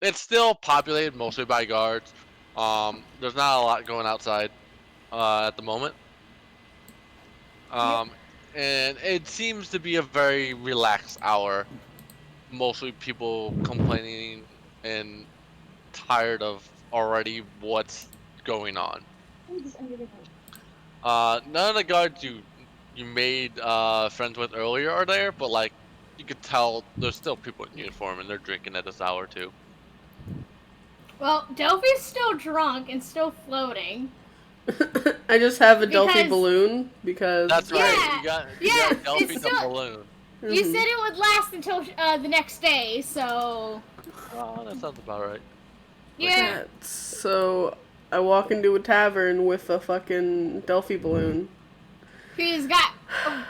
It's still populated mostly by guards. There's not a lot going outside at the moment. Yep. And it seems to be a very relaxed hour. Mostly people complaining and tired of already what's going on. None of the guards you made friends with earlier are there, but like you could tell there's still people in uniform and they're drinking at this hour too. Well, Delphi's still drunk and still floating. I just have a Delphi Because balloon because That's right. yeah, You got it's Delphi the still. balloon. You said it would last until the next day, so Oh, that sounds about right. yeah. So I walk into a tavern with a fucking Delphi balloon. He's got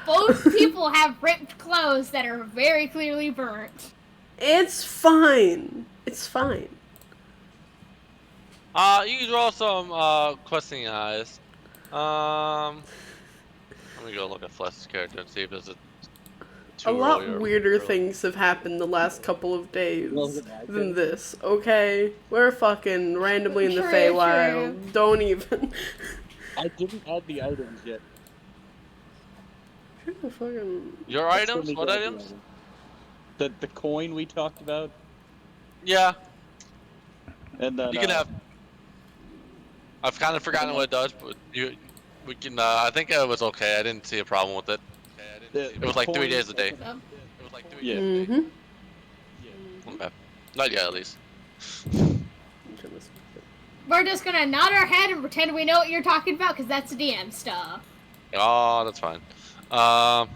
both people have ripped clothes that are very clearly burnt. It's fine. It's fine. You can draw some questing eyes. Let me go look at Flesh's character and see if there's A lot weirder things have happened the last couple of days than this, okay? We're fucking randomly in the Feywild. Don't even. I didn't add the items yet. Your items? What items? The coin we talked about. Yeah. And then you can have. I've kind of forgotten what it does, but we can. I think it was okay. I didn't see a problem with it. It was like 3 days a day. It was like 3 days a day. Okay. Not yet, at least. We're just gonna nod our head and pretend we know what you're talking about, because that's DM stuff. Oh, that's fine. There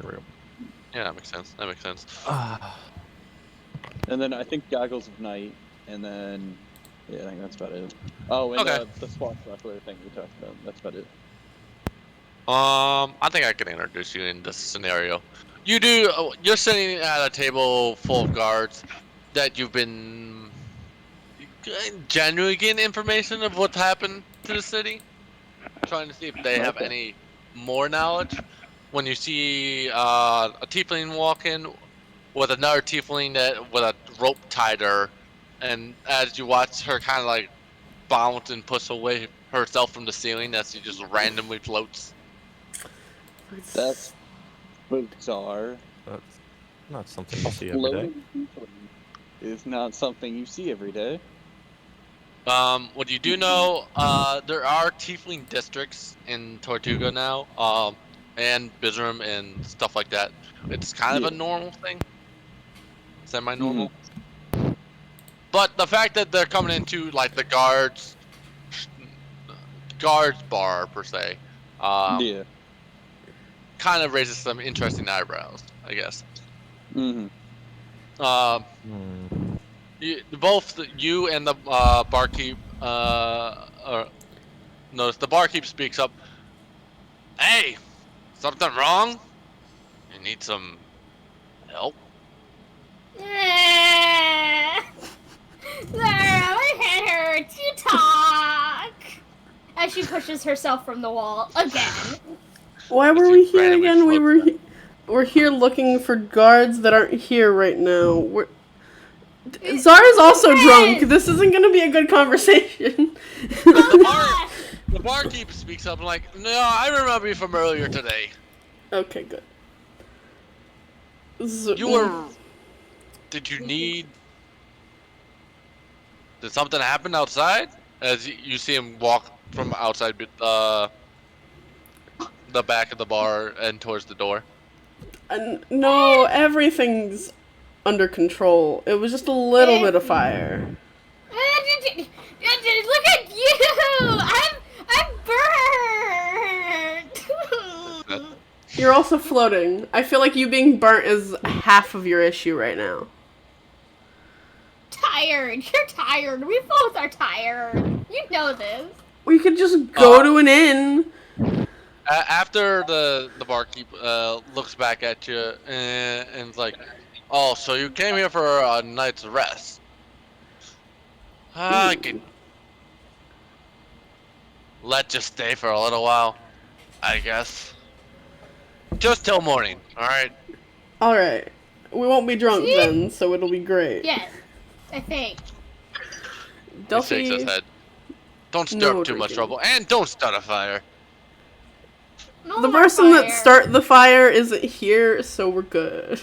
we go. Yeah, that makes sense. That makes sense. And then I think Goggles of Night, and then yeah, I think that's about it. Oh, and Okay. the swashbuckler thing we talked about. That's about it. I think I can introduce you in this scenario. You're sitting at a table full of guards that you've been genuinely getting information of what's happened to the city. Trying to see if they have any more knowledge. When you see a tiefling walk in with another tiefling with a rope tied her, and as you watch her kind of like bounce and push away herself from the ceiling as she just randomly floats. That's bizarre. That's not something you see every day. Is not something you see every day. What you do know, there are tiefling districts in Tortuga now, and Bizram and stuff like that. It's kind of a normal thing, semi-normal. But the fact that they're coming into like the guards bar per se, Yeah. kind of raises some interesting eyebrows, I guess. Both you and the barkeep notice the barkeep speaks up. Hey, something wrong? You need some help? My head hurts. You talk. As she pushes herself from the wall again. Why were we here again? We're here looking for guards that aren't here right now. Zara's also drunk. This isn't gonna be a good conversation. The barkeep speaks up like, no, I remember you from earlier today. Okay, good. Did something happen outside? As you see him walk from outside the back of the bar and towards the door. No, everything's under control. It was just a little bit of fire. Look at you! I'm burnt! You're also floating. I feel like you being burnt is half of your issue right now. Tired. You're tired. We both are tired. You know this. We could just go to an inn. After the barkeep looks back at you and is like, oh, so you came here for a night's rest. I can let you stay for a little while, I guess. Just till morning, alright? Alright. We won't be drunk See? then, so it'll be great. Yes, I think. He shakes his head. Don't stir up too much trouble, and don't start a fire. No The more person that fire. started the fire isn't here, so we're good.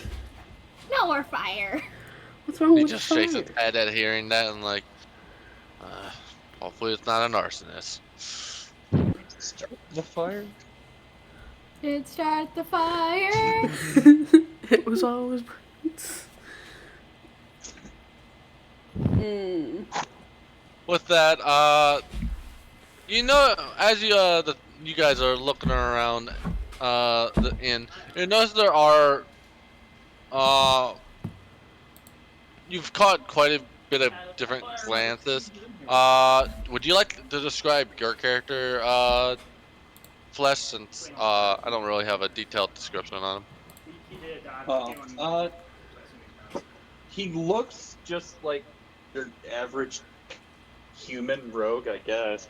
No more fire. What's wrong He with just fire? shakes his head at hearing that and like, hopefully it's not an arsonist. Start the fire? Did start the fire. It was always Prince. Hmm. With that, you know, as you guys are looking around, the inn, you notice there are, you've caught quite a bit of different glances. Would you like to describe your character, Flesh, since I don't really have a detailed description on him? He looks just like your average human rogue, I guess.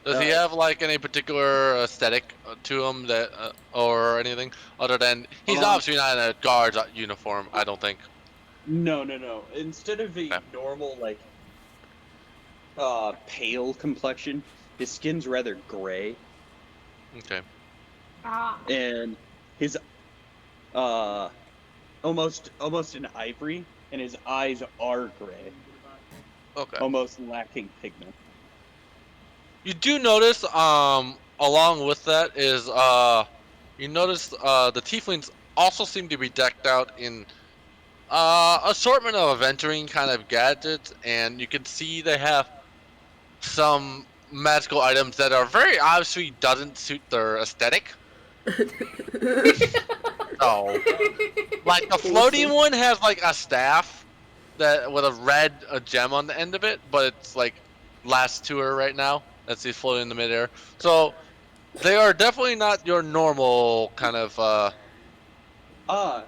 Does he have like any particular aesthetic to him that, or anything other than he's obviously not in a guard's uniform? I don't think. No. Instead of a normal like pale complexion, his skin's rather gray, Okay. and his almost an ivory, and his eyes are gray, Okay. almost lacking pigment. You do notice, along with that is, you notice, the tieflings also seem to be decked out in, assortment of aventuring kind of gadgets, and you can see they have some magical items that are very obviously doesn't suit their aesthetic. So, like the floating one has like a staff that with a gem on the end of it, but it's like last tour right now. That's he's floating in the midair. So they are definitely not your normal kind of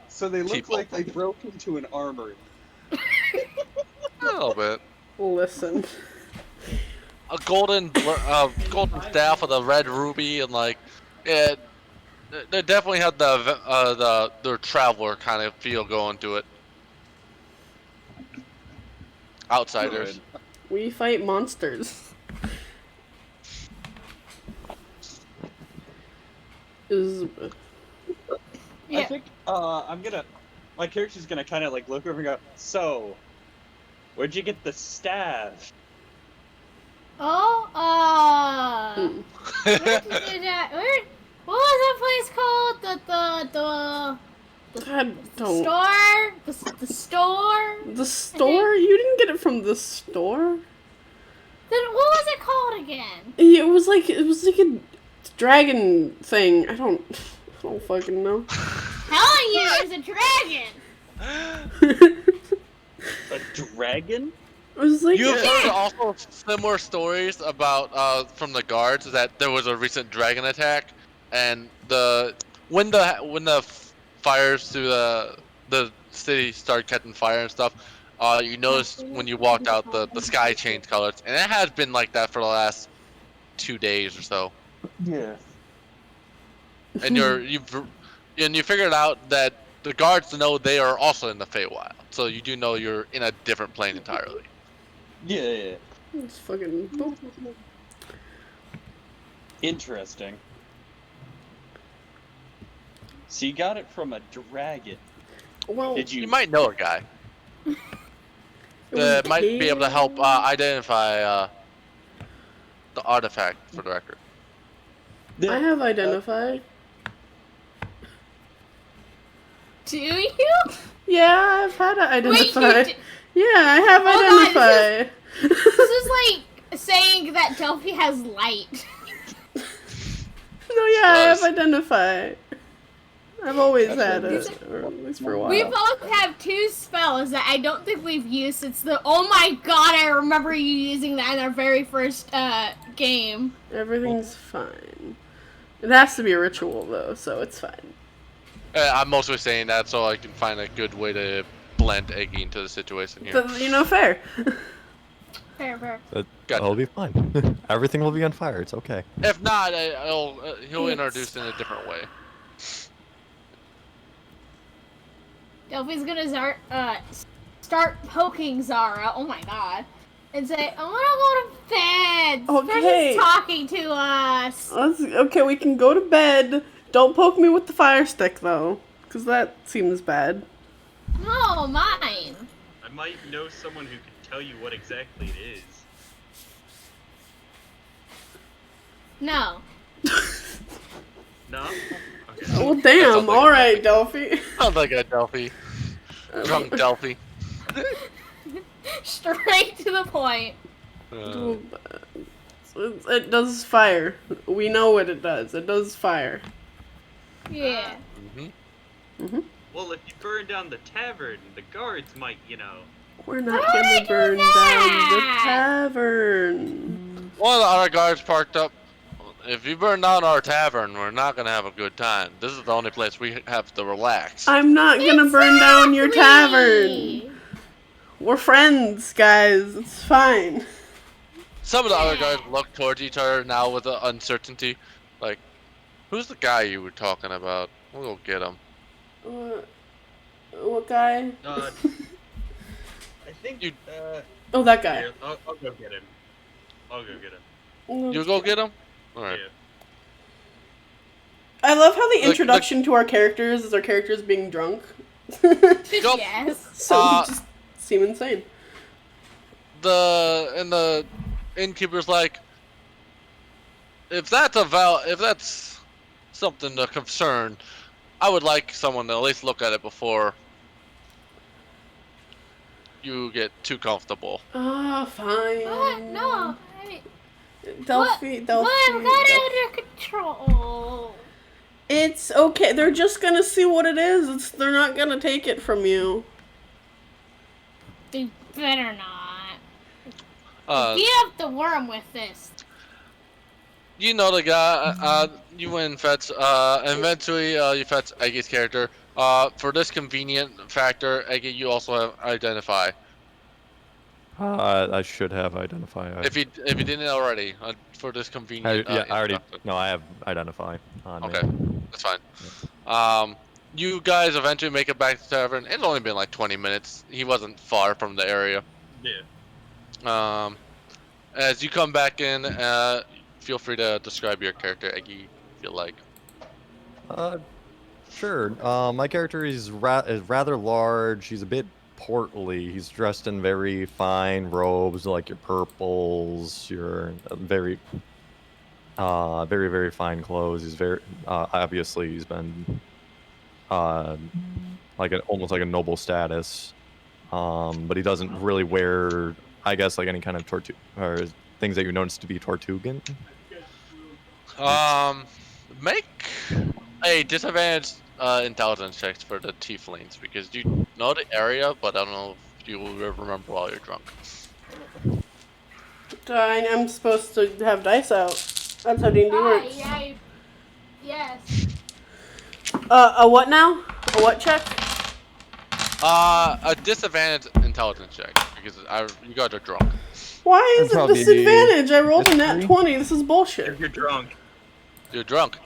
So they look people. like they broke into an armory. A little bit. Listen. A golden staff with a red ruby and like it. They definitely have their traveler kind of feel going to it. Outsiders. Good. We fight monsters. Yeah. I think my character's gonna kind of like look over and go, so, where'd you get the staff? Oh, where did that? What was that place called? God, don't. Store? The store? The store? You didn't get it from the store? Then what was it called again? It was like a dragon thing. I don't fucking know. Telling you, there's a dragon. A dragon? It was like You've heard also similar stories about from the guards that there was a recent dragon attack, and when the fires through the city started catching fire and stuff, you noticed when you walked out the sky changed colors, and it has been like that for the last 2 days or so. Yeah. And you figured out that the guards know they are also in the Feywild, so you do know you're in a different plane entirely. Yeah. It's fucking boop. Interesting. So you got it from a dragon. Well, Did You you? might know a guy that might be able to help identify the artifact for the record. I have identify. Do you? Yeah, I've had to identify. Wait, Yeah, I have Hold on, identify. This is like saying that Delphi has light. No, yeah, I have Does. identify. I've always had it, or at least for a while. We both have 2 spells that I don't think we've used since the. Oh my god! I remember you using that in our very first game. Everything's fine. It has to be a ritual though, so it's fine. I'm mostly saying that so I can find a good way to blend Eggy into the situation here. But, fair. Fair. It'll be fine. Everything will be on fire. It's okay. If not, he'll introduce in a different way. Delphi's gonna start poking Zara. Oh my god. And say, I wanna go to bed. Okay. He's talking to us. Okay, we can go to bed. Don't poke me with the fire stick, though. Because that seems bad. No, mine. I might know someone who can tell you what exactly it is. No. No? Okay. Well, damn. like Alright, Delphi. Sounds like a Delphi. Drunk Delphi. Straight to the point. It does fire. We know what it does. It does fire. Yeah. Well, if you burn down the tavern, the guards might, you know. We're not Why would I gonna do burn down the that? tavern. One of the other guards parked up. If you burn down our tavern, we're not gonna have a good time. This is the only place we have to relax. I'm not gonna burn down your tavern. We're friends, guys. It's fine. Some of the other guys look towards each other now with the uncertainty. Like, who's the guy you were talking about? We'll go get him. What guy? I think You- Oh, that guy. Here, I'll go get him. I'll go get him. You go get him? Alright. Yeah. I love how the Like- introduction to our characters is our characters being drunk. Yes. So Uh, just seem insane. The innkeeper's like, if that's something to concern, I would like someone to at least look at it before you get too comfortable. Ah, fine. What? No. Delphi, I've Delphi. got it under control. It's okay. They're just gonna see what it is. They're not gonna take it from you. They better not. Uh, Beat up the worm with this. you know the guy. You went and fetch. Eventually, you fetch Eggy's character. For this convenient factor, Eggy, you also have identify. I should have identify. If you didn't already, for this convenient. I already. introduction. No, I have identify on me. Okay, that's fine. You guys eventually make it back to the tavern. It's only been like 20 minutes. He wasn't far from the area. Yeah. As you come back in, feel free to describe your character, Eggy, if you like. Sure. My character is rather large. He's a bit portly. He's dressed in very fine robes, like your purples, your very, very fine clothes. He's very obviously he's been almost like a noble status, but he doesn't really wear, I guess, like any kind of or things that you notice to be Tortugan. Make a disadvantage intelligence checks for the tieflings because you know the area, but I don't know if you will remember while you're drunk. I'm supposed to have dice out. That's how D&D works. Yes. A what now? A what check? A disadvantage intelligence check because you guys are drunk. Why is it Probably disadvantage? I rolled a nat history. 20. This is If bullshit. you're drunk, You're drunk.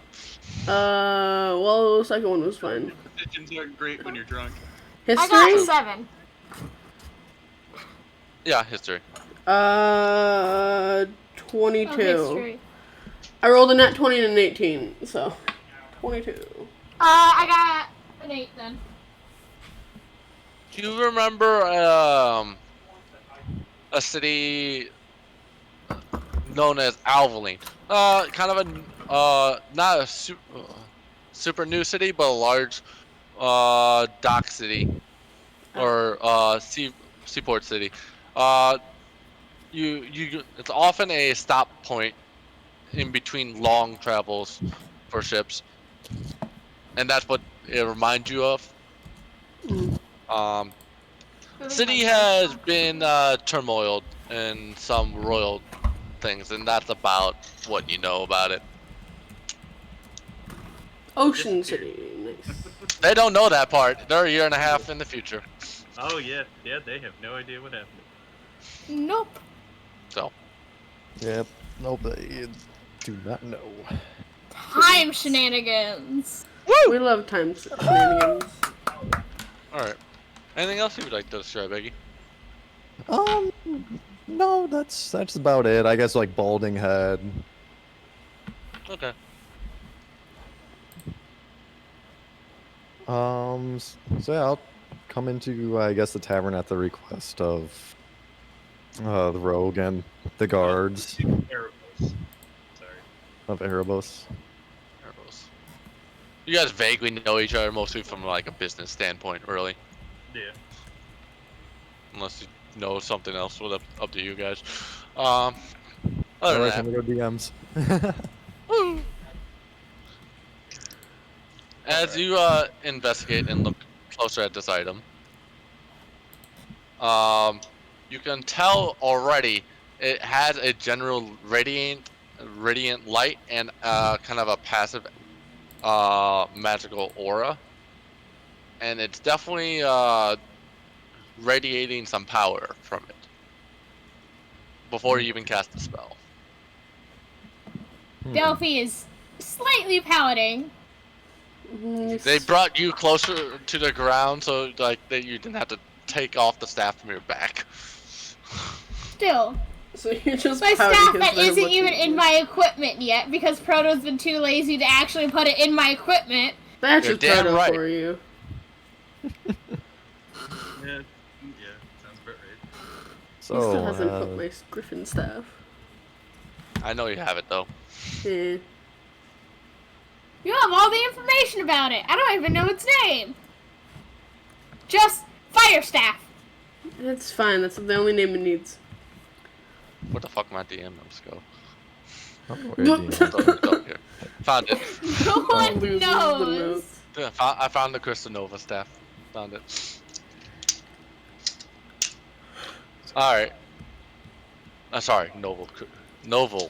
Well, the second one was fine. decisions aren't great when you're drunk. I got History? a 7. Yeah, history. 22. Oh, history. I rolled a nat 20 and an 18, so 22. I got an 8 then. Do you remember a city known as Alvaline? Kind of a not a super new city, but a large dock city or seaport city. It's often a stop point in between long travels for ships, and that's what it reminds you of. City has been turmoiled in some royal things, and that's about what you know about it. Ocean City. Nice. They don't know that part. They're a year and a half in the future. Oh yeah, they have no idea what happened. Nope. So, Yep. Nope. They do not know. Time shenanigans. We love time shenanigans. all All right. Anything else you would like to describe, Eggy? No, that's about it. I guess like balding head. Okay. So yeah, I'll come into I guess the tavern at the request of the rogue and the guards Erebos. Sorry. of Erebos. Erebos. You guys vaguely know each other, mostly from like a business standpoint, really. Yeah. Unless you know something else, up to you guys. Other Alright, than time to go DMs. that, as you investigate and look closer at this item, you can tell already it has a general radiant light and kind of a passive magical aura, and it's definitely radiating some power from it before you even cast the spell. Delphi is slightly pouting. They brought you closer to the ground so like that you didn't have to take off the staff from your back. Still, So you're just my pouting staff because that they're isn't looking even at in you. my equipment yet because Proto's been too lazy to actually put it in my equipment. That's You're just damn Proto right. for you. Yeah. Yeah. Sounds about right. He still So hasn't put my griffin staff. I know you have it though. Eh. You have all the information about it. I don't even know its name. Just fire staff. That's fine. That's the only name it needs. What the fuck, my DM notes go? where It's up here. Found it. No one Loses the knows. notes. Yeah, I found the Crystal Nova staff. Found it. All right. Sorry, Nova. Nova.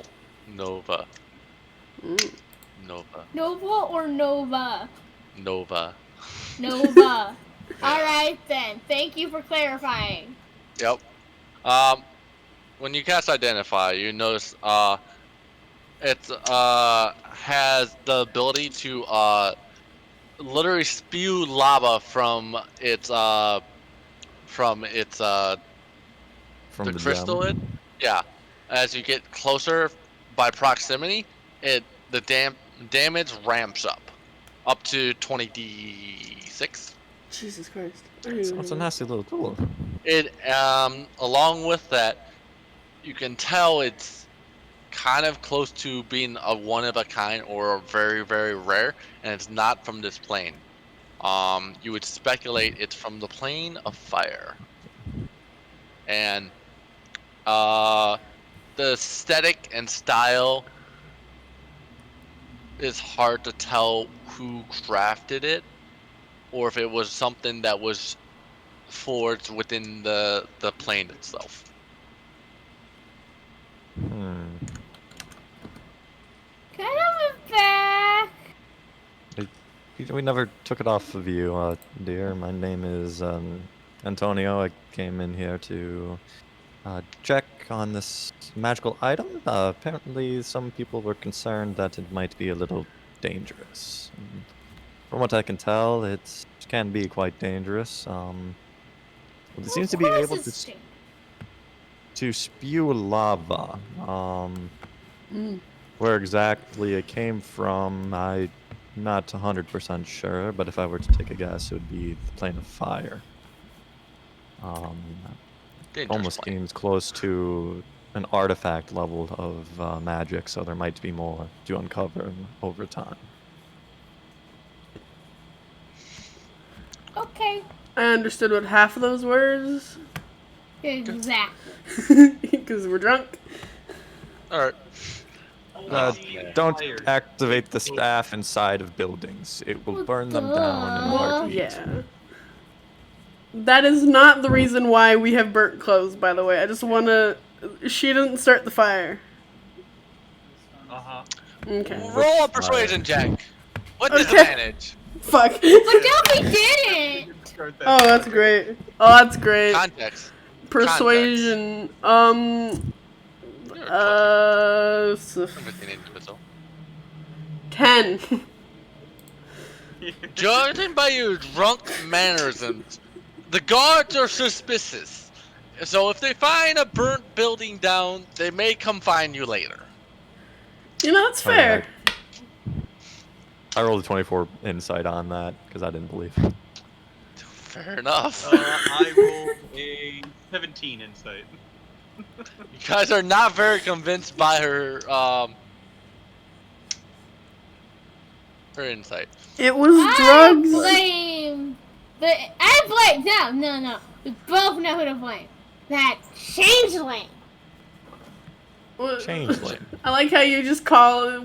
Mm. Nova. Nova or Nova? Nova. Nova. Alright then. Thank you for clarifying. Yep. When you cast Identify, you notice it has the ability to literally spew lava from the the crystal. gem. Yeah. As you get closer by proximity, the damage ramps up to 20d6. Jesus Christ. I So don't even it's a know. nasty little tool. It along with that, you can tell it's kind of close to being a one of a kind or a very very rare, and it's not from this plane. You would speculate it's from the plane of fire, and the aesthetic and style is hard to tell who crafted it, or if it was something that was forged within the plane itself. Can I have it back? We never took it off of you, dear. My name is Antonio. I came in here to check on this magical item. Apparently, some people were concerned that it might be a little dangerous. And from what I can tell, it can be quite dangerous. It seems to be able to spew lava. Where exactly it came from, I'm not 100% sure, but if I were to take a guess, it would be the plane of fire. Dangerous Almost plane. seems close to an artifact level of magic, so there might be more to uncover over time. Okay. I understood what half of those words. Exactly. Because we're drunk. All right. Don't activate the staff inside of buildings. It will burn them down in a Well, heartbeat. yeah. That is not the reason why we have burnt clothes, by the way. I just want to... She didn't start the fire. Uh-huh. Okay. Roll a persuasion check. What Okay. disadvantage? Fuck. But Delphi did it! Oh, that's great. Oh, that's great. Context. Persuasion. You're a So everything individual. 10. judging by your drunk mannerisms, the guards are suspicious. So if they find a burnt building down, they may come find you later. You know, it's fair. I rolled a 24 insight on that because I didn't believe. Fair enough. I rolled a 17 insight. You guys are not very convinced by her insight. It was I drugs. blame no. We both know who to blame. That changeling. Changeling. I like how you just call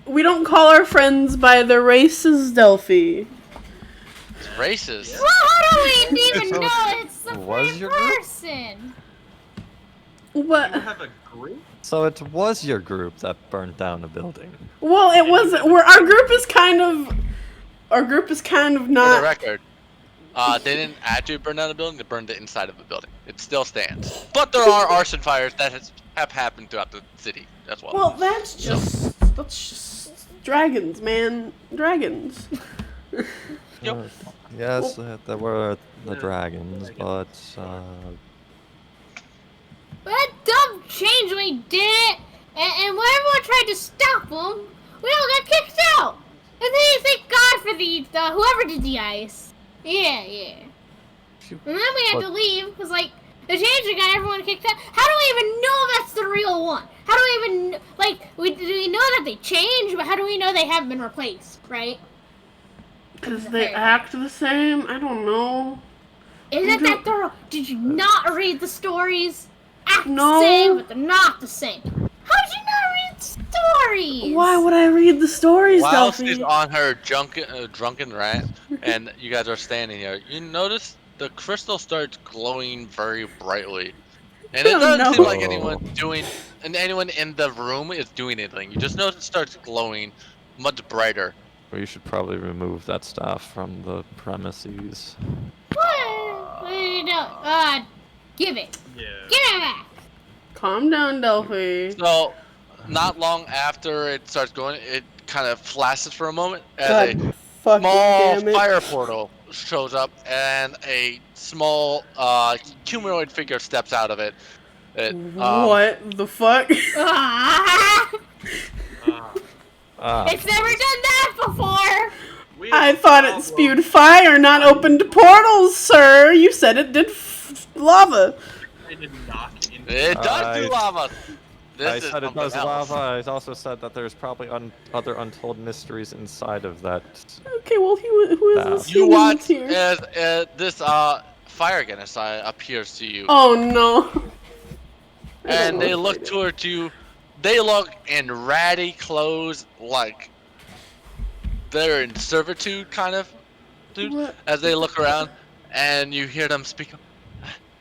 we don't call our friends by their races, Delphi. It's racist. Well, how do we even So know it's the was same your group? person? What? You have a group? So it was your group that burned down a building. Well, it wasn't. Our group is kind of For the not. record, they didn't actually burn down the building, they burned the inside of the building. It still stands. But there are arson fires that have happened throughout the city as well. Well, that's just dragons, man. Dragons. Yep. Yes, there were the dragons, but That dumb changeling did it, and when everyone tried to stop him, we all got kicked out. And then thank God for the whoever did the ice. Yeah. And then we had to leave because like the changeling got everyone kicked out. How do we even know that's the real one? How do we even do we know that they changed, but how do we know they haven't been replaced, right? Because they act the same. I don't know. Isn't that thorough? Did you not read the stories? Act No. the same, but they're not the same. How did you not read stories? Why would I read the stories, While Delphi? she's on her drunken rant, and you guys are standing here, you notice the crystal starts glowing very brightly. And it Oh, doesn't no. seem like anyone in the room is doing anything. You just notice it starts glowing much brighter. we should probably remove that staff from the premises. What? Give it. Yeah. Give it back. Calm down, Delphi. So, not long after it starts going, it kind of flashes for a moment as God a fucking small damn it. fire portal shows up, and a small humanoid figure steps out of it. What the fuck? It's never done that before. I thought it spewed fire, not opened portals, sir. You said it did lava. I did not. It does do lava. I This is said it does something else. lava. I also said that there's probably other untold mysteries inside of that. Okay, well, who is this? You human watch that's here? as this fire genocide appears to you, Oh no. and they look towards you. They look in ratty clothes, like they're in servitude, kind of, dude. What? As they look around, and you hear them speak.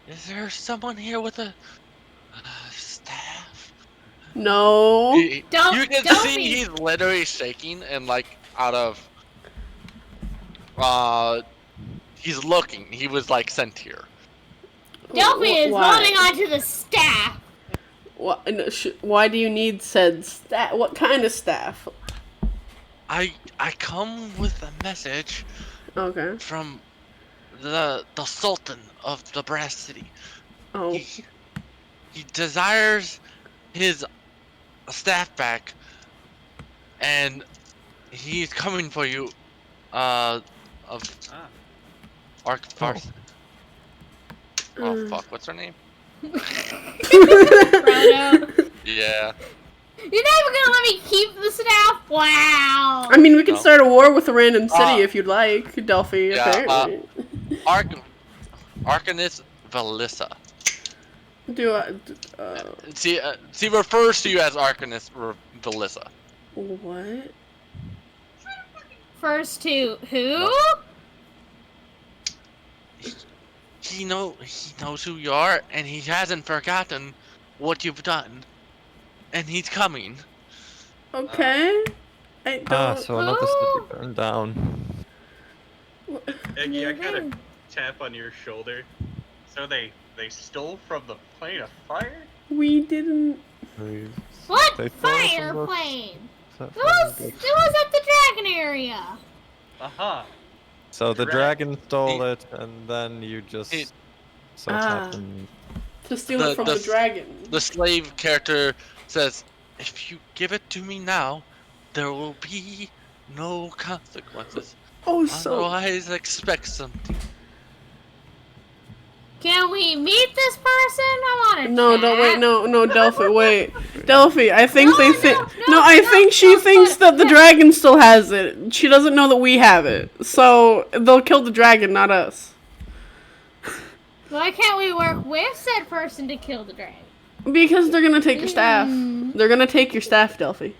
Is there someone here with a staff? No. You can Don't see be- he's literally shaking and like out of. He's looking. He was like sent here. Delphi is Why? holding onto the staff. Why do you need said staff? What kind of staff? I come with a message Okay. from the Sultan of the Brass City. Oh. He desires his staff back, and he's coming for you. Oh fuck! What's her name? Frodo. Yeah. You're not even gonna let me keep the staff? Wow. I mean, we can No. start a war with a random city if you'd like, Delphi. Yeah, apparently. Arcanus Valissa. Do I? She refers to you as Arcanus Valissa. What? First to who? He knows who you are, and he hasn't forgotten what you've done, and he's coming. Okay. I don't. So another city burned down. Eggy, I kind of tap on your shoulder. So they stole from the plane of fire? We didn't. What They thought it fire was- plane? that It was was- at the dragon area. Uh-huh. So the Dragon. dragon stole it, and then you just He- so Ah. happened. To steal it from the dragon. The slave character says, "If you give it to me now, there will be no consequences. Oh, so. Otherwise, expect something." Can we meet this person? I want to No, chat. don't wait. No, Delphi, wait. Delphi, I think No, they no, think. no, No, I no, think she no, thinks no, that the no. dragon still has it. She doesn't know that we have it. So they'll kill the dragon, not us. Why can't we work with said person to kill the dragon? Because they're gonna take your staff. They're gonna take your staff, Delphi.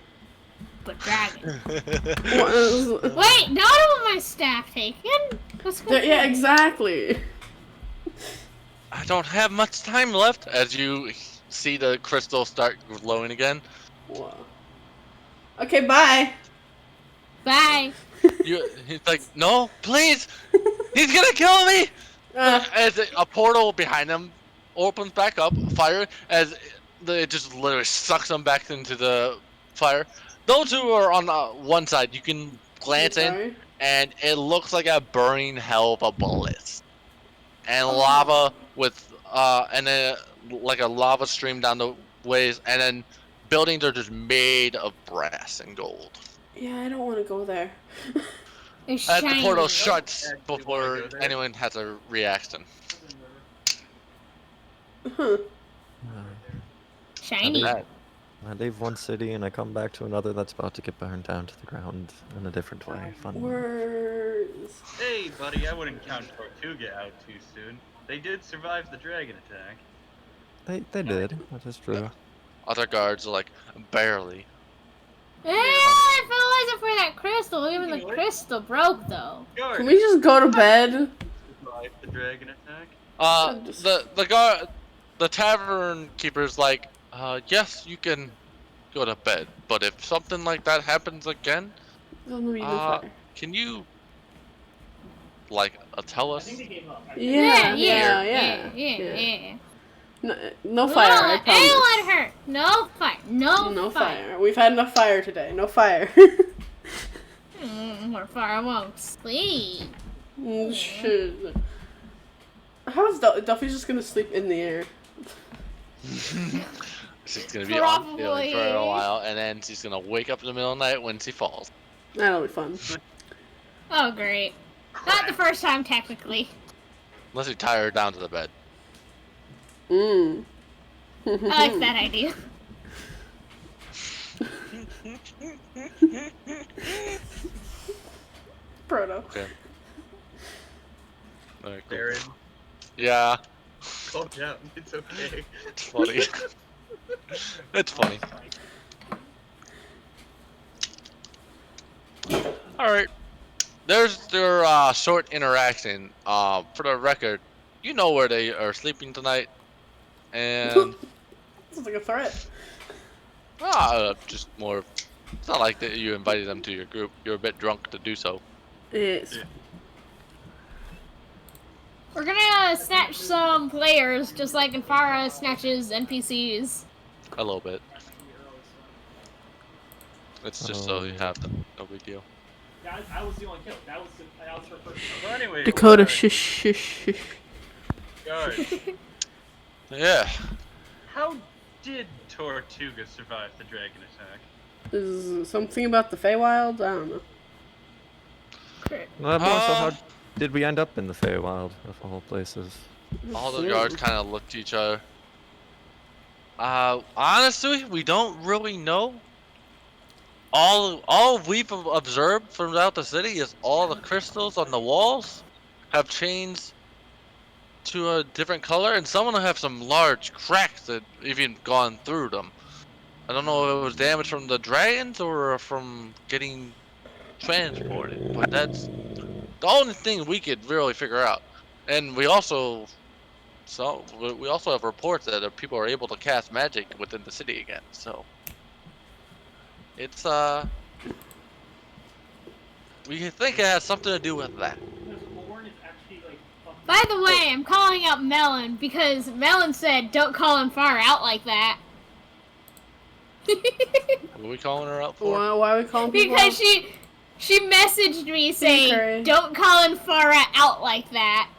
But dragon. What- Wait, not all of my staff taken. Let's go. Yeah, exactly. I don't have much time left. As you see the crystal start glowing again, Wow. Okay, bye. Bye. he's like, "No, please, he's gonna kill me!" As a portal behind him opens back up, fire, as it just literally sucks him back into the fire. Those who are on one side, you can glance in, Sorry. and it looks like a burning hell of a bullets. And lava with, and then like a lava stream down the ways, and then buildings are just made of brass and gold. Yeah, I don't want to go there. It's As the shiny. portal shuts Actually wanna before go there. anyone has a reaction. Huh. Shiny. That- I leave one city and I come back to another that's about to get burned down to the ground in a different way. Fun. Words. Hey, buddy, I wouldn't count Tortuga out too soon. They did survive the dragon attack. They did. That is true. Other guards are like, barely. If it wasn't for that crystal, even the crystal broke though. Guard, Can we just go to bed? survived the dragon attack. The tavern keeper's like, yes, you can go to bed, but if something like that happens again, Doesn't mean fire. can you, like, tell us? Yeah. Yeah. No fire, I promise. Anyone hurt? No fire. No fire. We've had enough fire today. No fire. More fire. I won't sleep. Shit. How is Duffy's just gonna sleep in the air? She's gonna be on Probably. for a while, and then she's gonna wake up in the middle of the night when she falls. That'll be fun. Oh great. Not the first time technically. Unless you tie her down to the bed. Mm. I like that idea. Proto. Okay. Alright, cool. Darren, Yeah, calm down. It's okay. it's funny. It's funny. Alright. There's their short interaction. For the record, you know where they are sleeping tonight. And Sounds like a threat. just more. It's not like that you invited them to your group. You're a bit drunk to do so. Yes. We're gonna snatch some players just like Infara snatches NPCs. A little bit. It's just so you have them. No big deal. I was the only kill. That was her first kill. Well, anyway, Dakota, guard, shush, shush, shush. guard, Yeah. how did Tortuga survive the dragon attack? Is something about the Feywild? I don't know. More so, how did we end up in the Feywild of all places? All the guards kind of look to each other. Honestly, we don't really know. All we've observed throughout the city is all the crystals on the walls have changed to a different color, and some of them have some large cracks that even gone through them. I don't know if it was damage from the dragons or from getting transported, but that's the only thing we could really figure out. And we also have reports that people are able to cast magic within the city again. So it's we think it has something to do with that. By the way, I'm calling out Melon because Melon said don't call Infara out like that. What are we calling her out for? Why are we calling people Because out? She messaged me saying, Okay. "Don't call Farah out like that."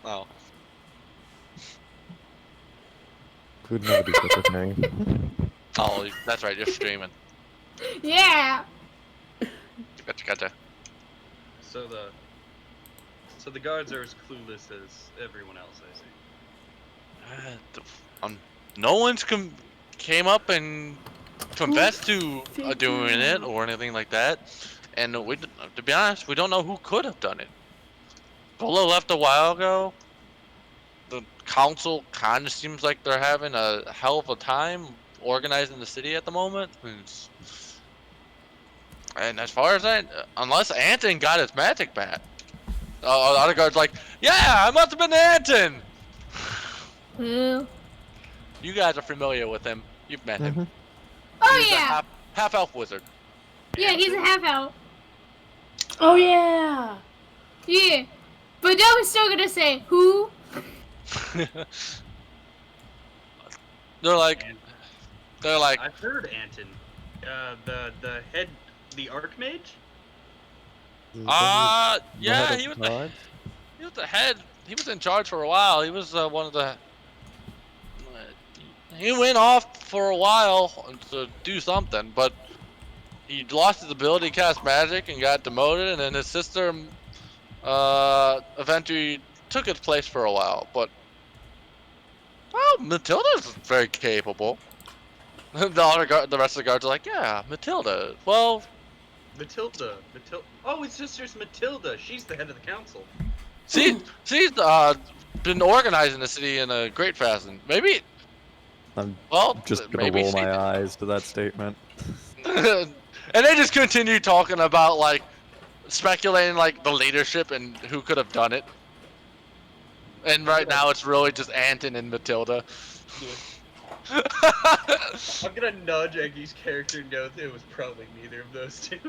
Oh. Who'd never do such a thing? Oh, that's right. You're streaming. Yeah. Gotcha. So the guards are as clueless as everyone else, I see. No one's came up and confessed to doing it or anything like that. And to be honest, we don't know who could have done it. Bolo left a while ago. The council kind of seems like they're having a hell of a time organizing the city at the moment. And as far as that, unless Anton got his magic back, the other guard's like, yeah, I must have been Anton. Who? You guys are familiar with him. You've met him. Oh He's yeah. a half-elf wizard. Yeah, he's a half-elf. Oh yeah. Yeah. But no, he's still gonna say, who? They're like, I've heard Anton. The head, the Archmage? yeah, he was the head. He was in charge for a while. He was one of the. He went off for a while to do something, but he lost his ability to cast magic and got demoted, and then his sister eventually took his place for a while. But well, Matilda's very capable. The rest of the guards are like, yeah, Matilda. Well, Matilda. Oh, his sister's Matilda. She's the head of the council. she's been organizing the city in a great fashion. Maybe. I'm Well, just gonna maybe roll she my did. eyes to that statement. And they just continue talking about like speculating like the leadership and who could have done it. And right now it's really just Anton and Matilda. I'm gonna nudge Eggy's character and go, it was probably neither of those two.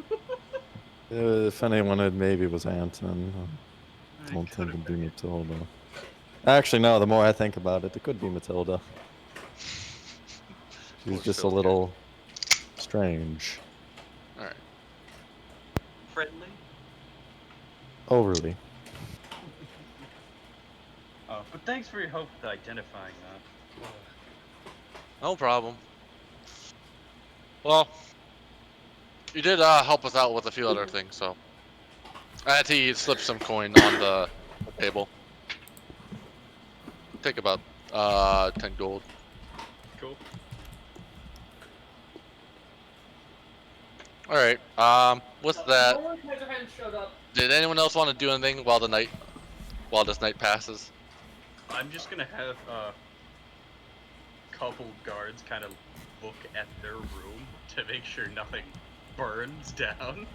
If anyone had maybe was Anton. I don't think it'd be Matilda. Actually, no, the more I think about it, it could be Matilda. She's just a little strange. Alright. Friendly? Overly. Oh, but thanks for your help with identifying that. No problem. Well, you did help us out with a few other things, so. He slipped some coin on the table. Take about 10 gold. Cool. Alright, what's So, that? no one hadn't showed up. Did anyone else want to do anything while this night passes? I'm just gonna have a couple guards kind of look at their room to make sure nothing burns down.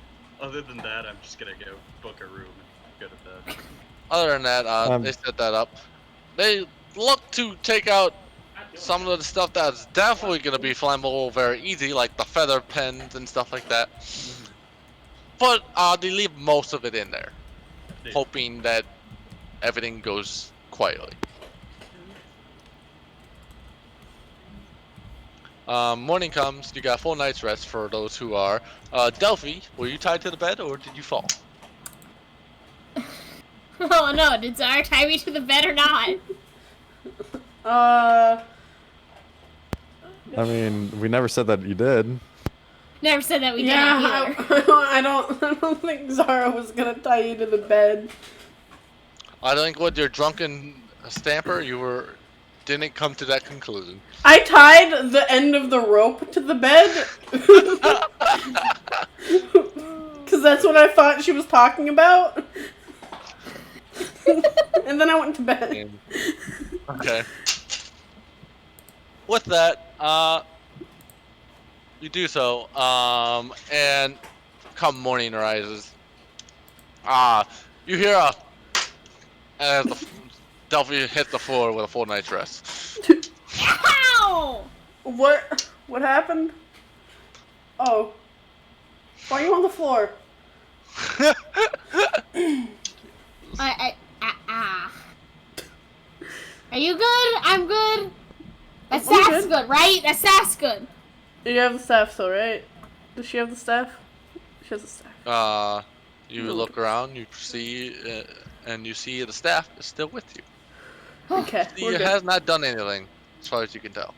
Other than that, I'm just gonna go book a room and go to bed. Other than that, they set that up. They look to take out some of the stuff that's definitely going to be flammable very easy, like the feather pens and stuff like that. But they leave most of it in there, hoping that everything goes quietly. Morning comes, you got a full night's rest for those who are. Delphi, were you tied to the bed or did you fall? Oh no, did Zara tie me to the bed or not? I mean, we never said that you did. Never said that we didn't Yeah, either. I don't think Zara was gonna tie you to the bed. I think with your drunken stamper, didn't come to that conclusion. I tied the end of the rope to the bed. Because that's what I thought she was talking about. And then I went to bed. Okay. With that, you do so, and come morning arises, you hear as Delphi hits the floor with a full night's rest. Ow! What happened? Oh. Why are you on the floor? Are you good? I'm good. That I'm staff's good. good, right? That staff's good. You have the staff still, right? Does she have the staff? She has the staff. You look around, you see, and you see the staff is still with you. Okay, He we're good. has not done anything, as far as you can tell.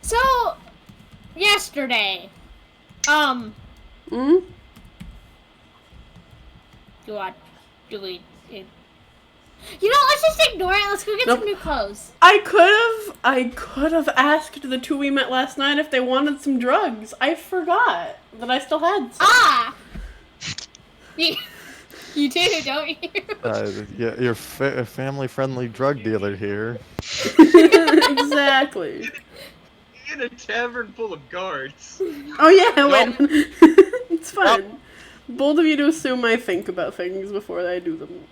So, yesterday, Hmm? do we, you know, let's just ignore it. Let's go get Nope. some new clothes. I could have asked the two we met last night if they wanted some drugs. I forgot that I still had some. Ah! You do, don't you? Yeah, you're a family-friendly drug dealer here. Exactly. In a tavern full of guards. Oh yeah, Well- wait. It's fine. Bold of you to assume I think about things before I do them.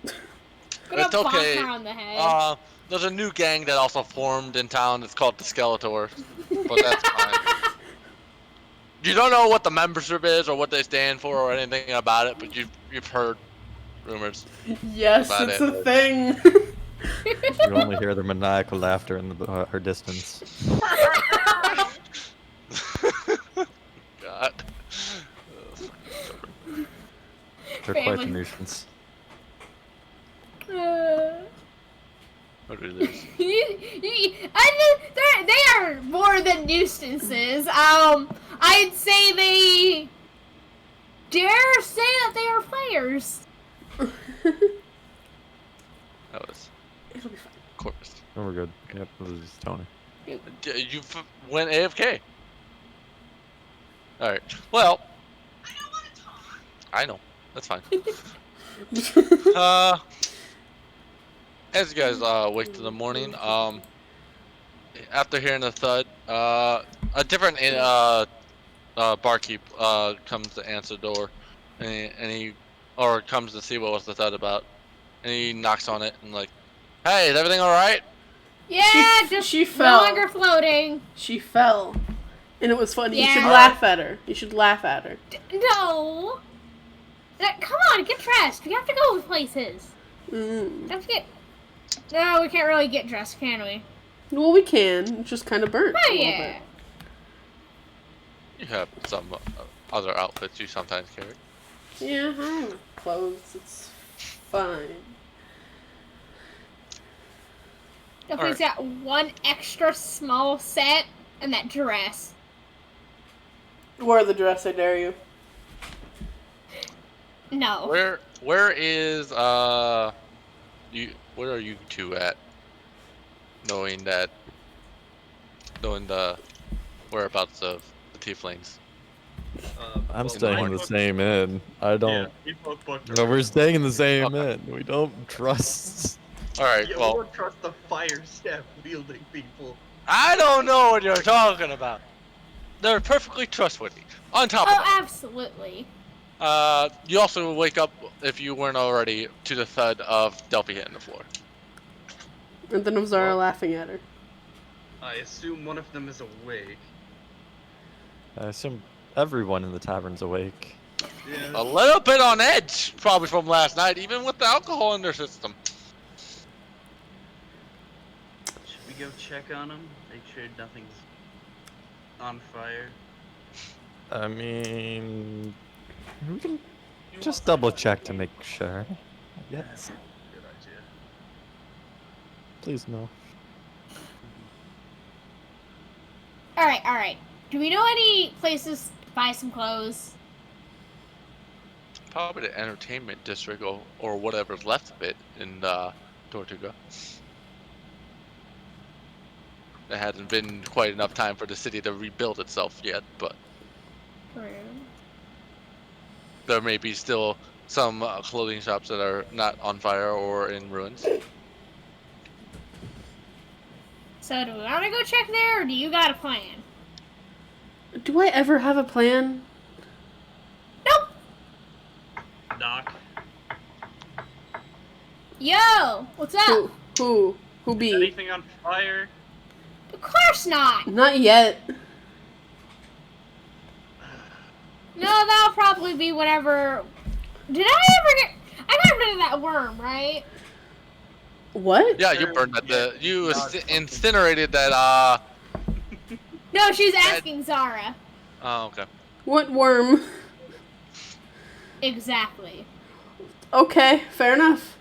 Gonna It's okay. bonk her on the head. There's a new gang that also formed in town. It's called the Skeletor, but that's fine. You don't know what the membership is or what they stand for or anything about it, but you've heard rumors. Yes, About it's it. a thing. You only hear their maniacal laughter in her distance. God. They're quite a Family. nuisance. What do we lose? I think they are more than nuisances. I'd say they dare say that they are players. That was It'll be fine. Corpus. Oh, we're good. Yep, this is Tony. You went AFK. All right. Well. I know. That's fine. As you guys wake to the morning, after hearing the thud, a different barkeep comes to answer the door, and he comes to see what was the thud about, and he knocks on it and like, "Hey, is everything all right?" Yeah, she no fell. longer floating. She fell. And it was funny. You should Yeah. laugh at her. You should laugh at her. No. Come on, get dressed. We have to go places. Mm. Let's get. No, we can't really get dressed, can we? Well, we can. It's just kind of burnt. Oh a little yeah. bit. You have some other outfits you sometimes carry. Yeah, I have clothes. It's fine. Definitely got one extra small set and that dress. Wear the dress, I dare you. No. Where is you? Where are you two at? Knowing the whereabouts of the tieflings. I'm Well, staying in mine the booked- same inn. I don't. Yeah, we both booked No, we're our- staying in the same Okay. inn. We don't trust. All right. Yeah, we Well, don't trust the fire staff wielding people. I don't know what you're talking about. They're perfectly trustworthy. On top of Oh, that, absolutely. you also wake up, if you weren't already, to the thud of Delphi hitting the floor. And then of Zara Well- laughing at her. I assume one of them is awake. I assume everyone in the tavern's awake. Yeah. A little bit on edge, probably from last night, even with the alcohol in their system. Should we go check on them? Make sure nothing's on fire. I mean, we can just double check to make sure. Yes. Good idea. Please no. Alright. Do we know any places to buy some clothes? Probably the entertainment district or whatever's left of it in Tortuga. There hasn't been quite enough time for the city to rebuild itself yet, but there may be still some clothing shops that are not on fire or in ruins. So do we want to go check there, or do you got a plan? Do I ever have a plan? Nope. Knock. Yo, what's up? Who be? Anything on fire? Of course not. Not yet. No, that'll probably be whatever. Did I ever get? I got rid of that worm, right? What? Yeah, you burned that. You incinerated that. No, she's asking Zara. Oh, okay. What worm? Exactly. Okay, fair enough.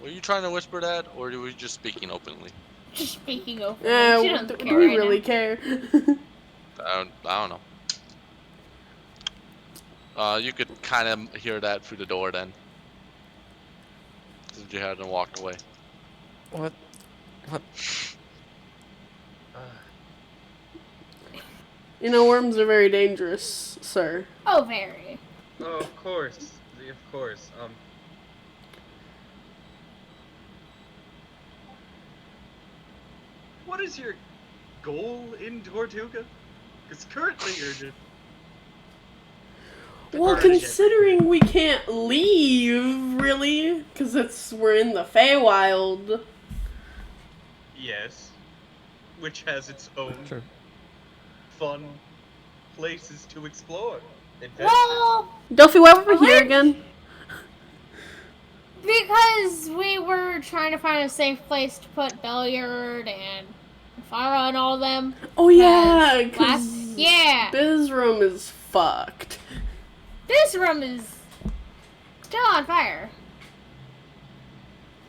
Were you trying to whisper that, or were you just speaking openly? Just speaking openly. Yeah, She doesn't do care we right really now. care? I don't know. You could kind of hear that through the door then, since you hadn't walked away. What? What? You know, worms are very dangerous, sir. Oh, very. Oh, of course. Of course. What is your goal in Tortuga? Because currently you're just... Well, Burning considering we can't leave, really, because we're in the Feywild. Yes. Which has its own Sure. fun places to explore. Adventures. Well, Duffy, why were we here What? again? because we were trying to find a safe place to put Belliard and Farah and all of them. Oh yeah, Because yeah, Biz room is fucked. this room is still on fire.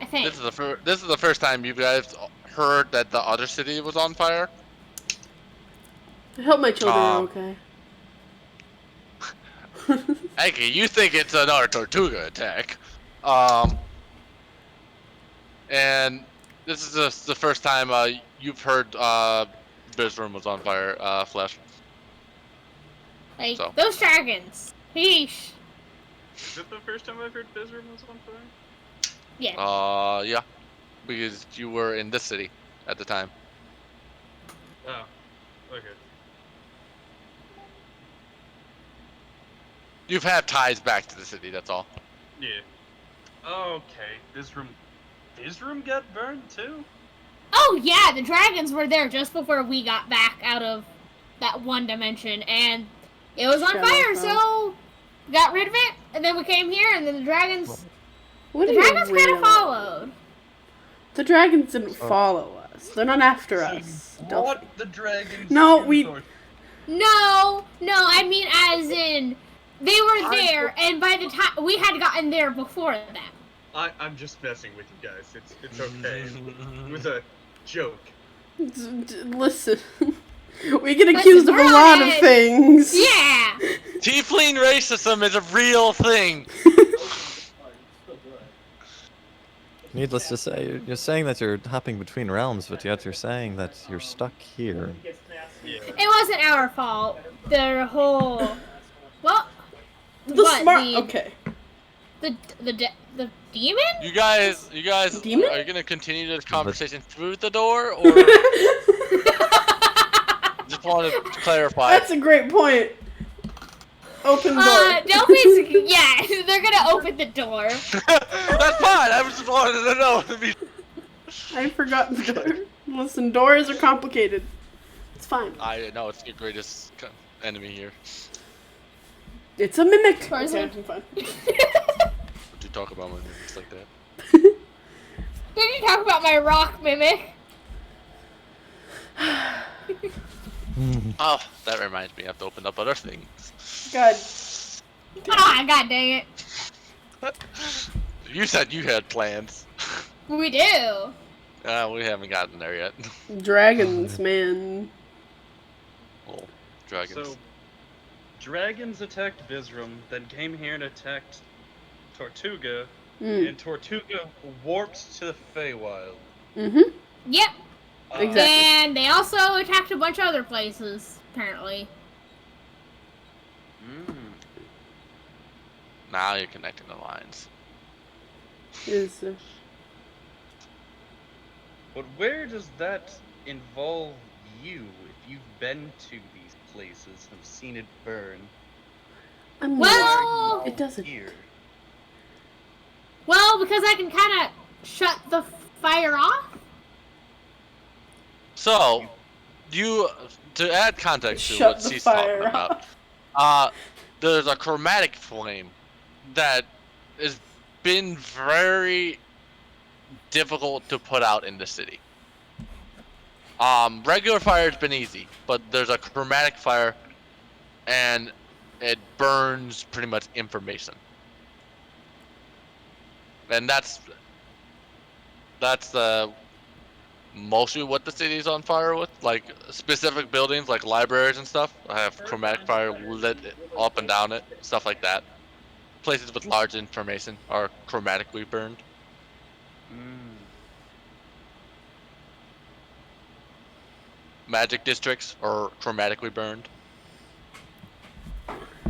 I think. This is the first time you guys heard that the other city was on fire. I hope my children are okay. Aggie, you think it's another Tortuga attack. And this is the first time you've heard Biz room was on fire, Flesh. Like So. those dragons. Yeesh. Is it the first time I've heard Bizram was on fire? Yeah. Yeah, because you were in this city at the time. Oh, okay. You've had ties back to the city, that's all. Yeah. Okay, Bizram got burned too? Oh yeah, the dragons were there just before we got back out of that one dimension, and it was on Shadow fire. Cloud. So got rid of it, and then we came here, and then the dragons. What The are you dragons kind of weirdo? followed. The dragons didn't follow us. They're not after us. Duffy. What the dragons? No, to we- Tor- No, I mean as in they were there, and by the time we had gotten there before them. I'm just messing with you guys. It's okay. It was a joke. Listen, we get accused of a we're lot on of it. things. Yeah. Tiefling racism is a real thing. Needless to say, you're saying that you're hopping between realms, but yet you're saying that you're stuck here. Yeah. It wasn't our fault. The whole. Well. The what, smart. the- Okay. The demon? You guys, Demon? are you gonna continue this conversation through the door, or just want to clarify? That's a great point. Open door. Delphi's. Yeah, they're gonna open the door. That's fine. I just wanted to know. I forgot the door. Listen, doors are complicated. It's fine. I know it's your greatest enemy here. It's a mimic. Doors Okay, are- I'm fine. Would you talk about my enemies like that? Did you talk about my rock mimic? Oh, that reminds me. I have to open up other things. God. Ah, god dang it. You said you had plans. We do. We haven't gotten there yet. Dragons, man. Oh, dragons. So, dragons attacked Bizram, then came here and attacked Tortuga, Mm. and Tortuga warped to the Feywild. Mm-hmm. Yep. Exactly. And they also attacked a bunch of other places, apparently. Now you're connecting the lines. Is But where does that involve you if you've been to these places and seen it burn? I'm Well- not. It doesn't. Here. Well, because I can kind of shut the fire off. So, to add context to Shut what the C's fire talking about, there's a chromatic flame that has been very difficult to put out in the city. Regular fire has been easy, but there's a chromatic fire, and it burns pretty much information. And that's mostly what the city's on fire with. Like specific buildings, like libraries and stuff, I have chromatic fire lit up and down it, stuff like that. Places with large information are chromatically burned. Magic districts are chromatically burned.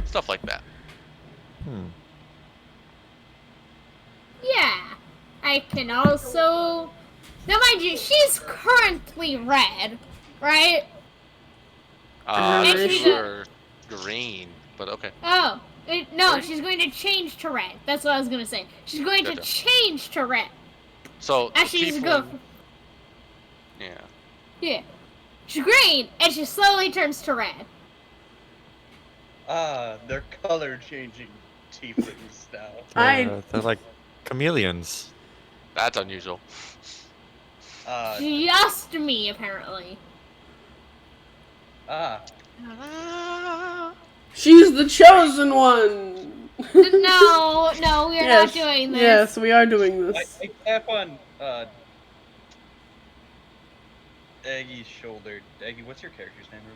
Stuff like that. Yeah. I can also... Now, mind you, she's currently red, right? And she- Or green, but okay. Oh. No, she's going to change to red. That's what I was going to say. She's going to Gotcha. change to red. So Actually, she's go. Yeah. Yeah. She's green, and she slowly turns to red. Ah, they're color changing tieflings now. They're like chameleons. That's unusual. Just me, apparently. She's the chosen one. No, we are not doing this. Yes, we are doing this. I tap on Aggie's shoulder. Aggie, what's your character's name real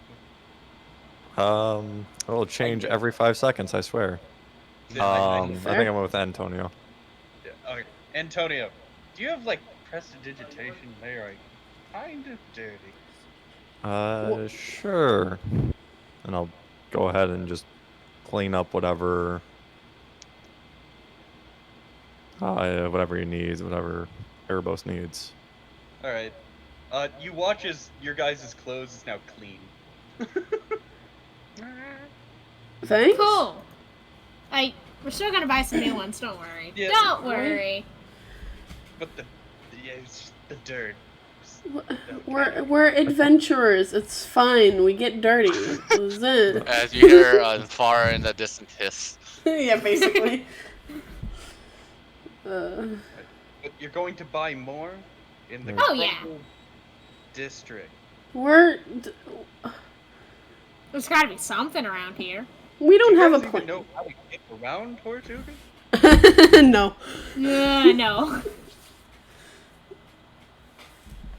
quick? It'll change every 5 seconds, I swear. I think I went with Antonio. Yeah, okay. Antonio, do you have like prestidigitation? They are kind of dirty. Sure. And I'll go ahead and just clean up whatever he needs, whatever Erebos needs. Alright. You watch as your guys' clothes is now clean. Thanks. Cool. We're still gonna buy some new ones. Don't worry. Yeah, Don't worry. But it's just the dirt. We're adventurers. It's fine. We get dirty. That's it. As you hear far in the distant hiss. Yeah, basically. But you're going to buy more in the Oh, yeah. Crumble district. There's gotta be something around here. We don't Do you have a guys even plan. know how to get around Tortuga? No. No.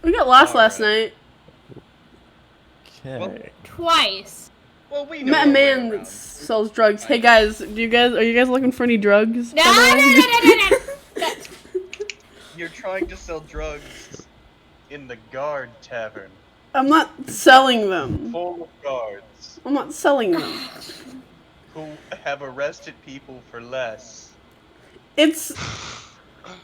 We got lost last Alright. night. Okay. Twice. Well, we know Met our a way man that around. sells drugs. Hey guys, are you guys looking for any drugs? No. You're trying to sell drugs in the guard tavern, I'm not selling them. full of guards I'm not selling them. who have arrested people for less.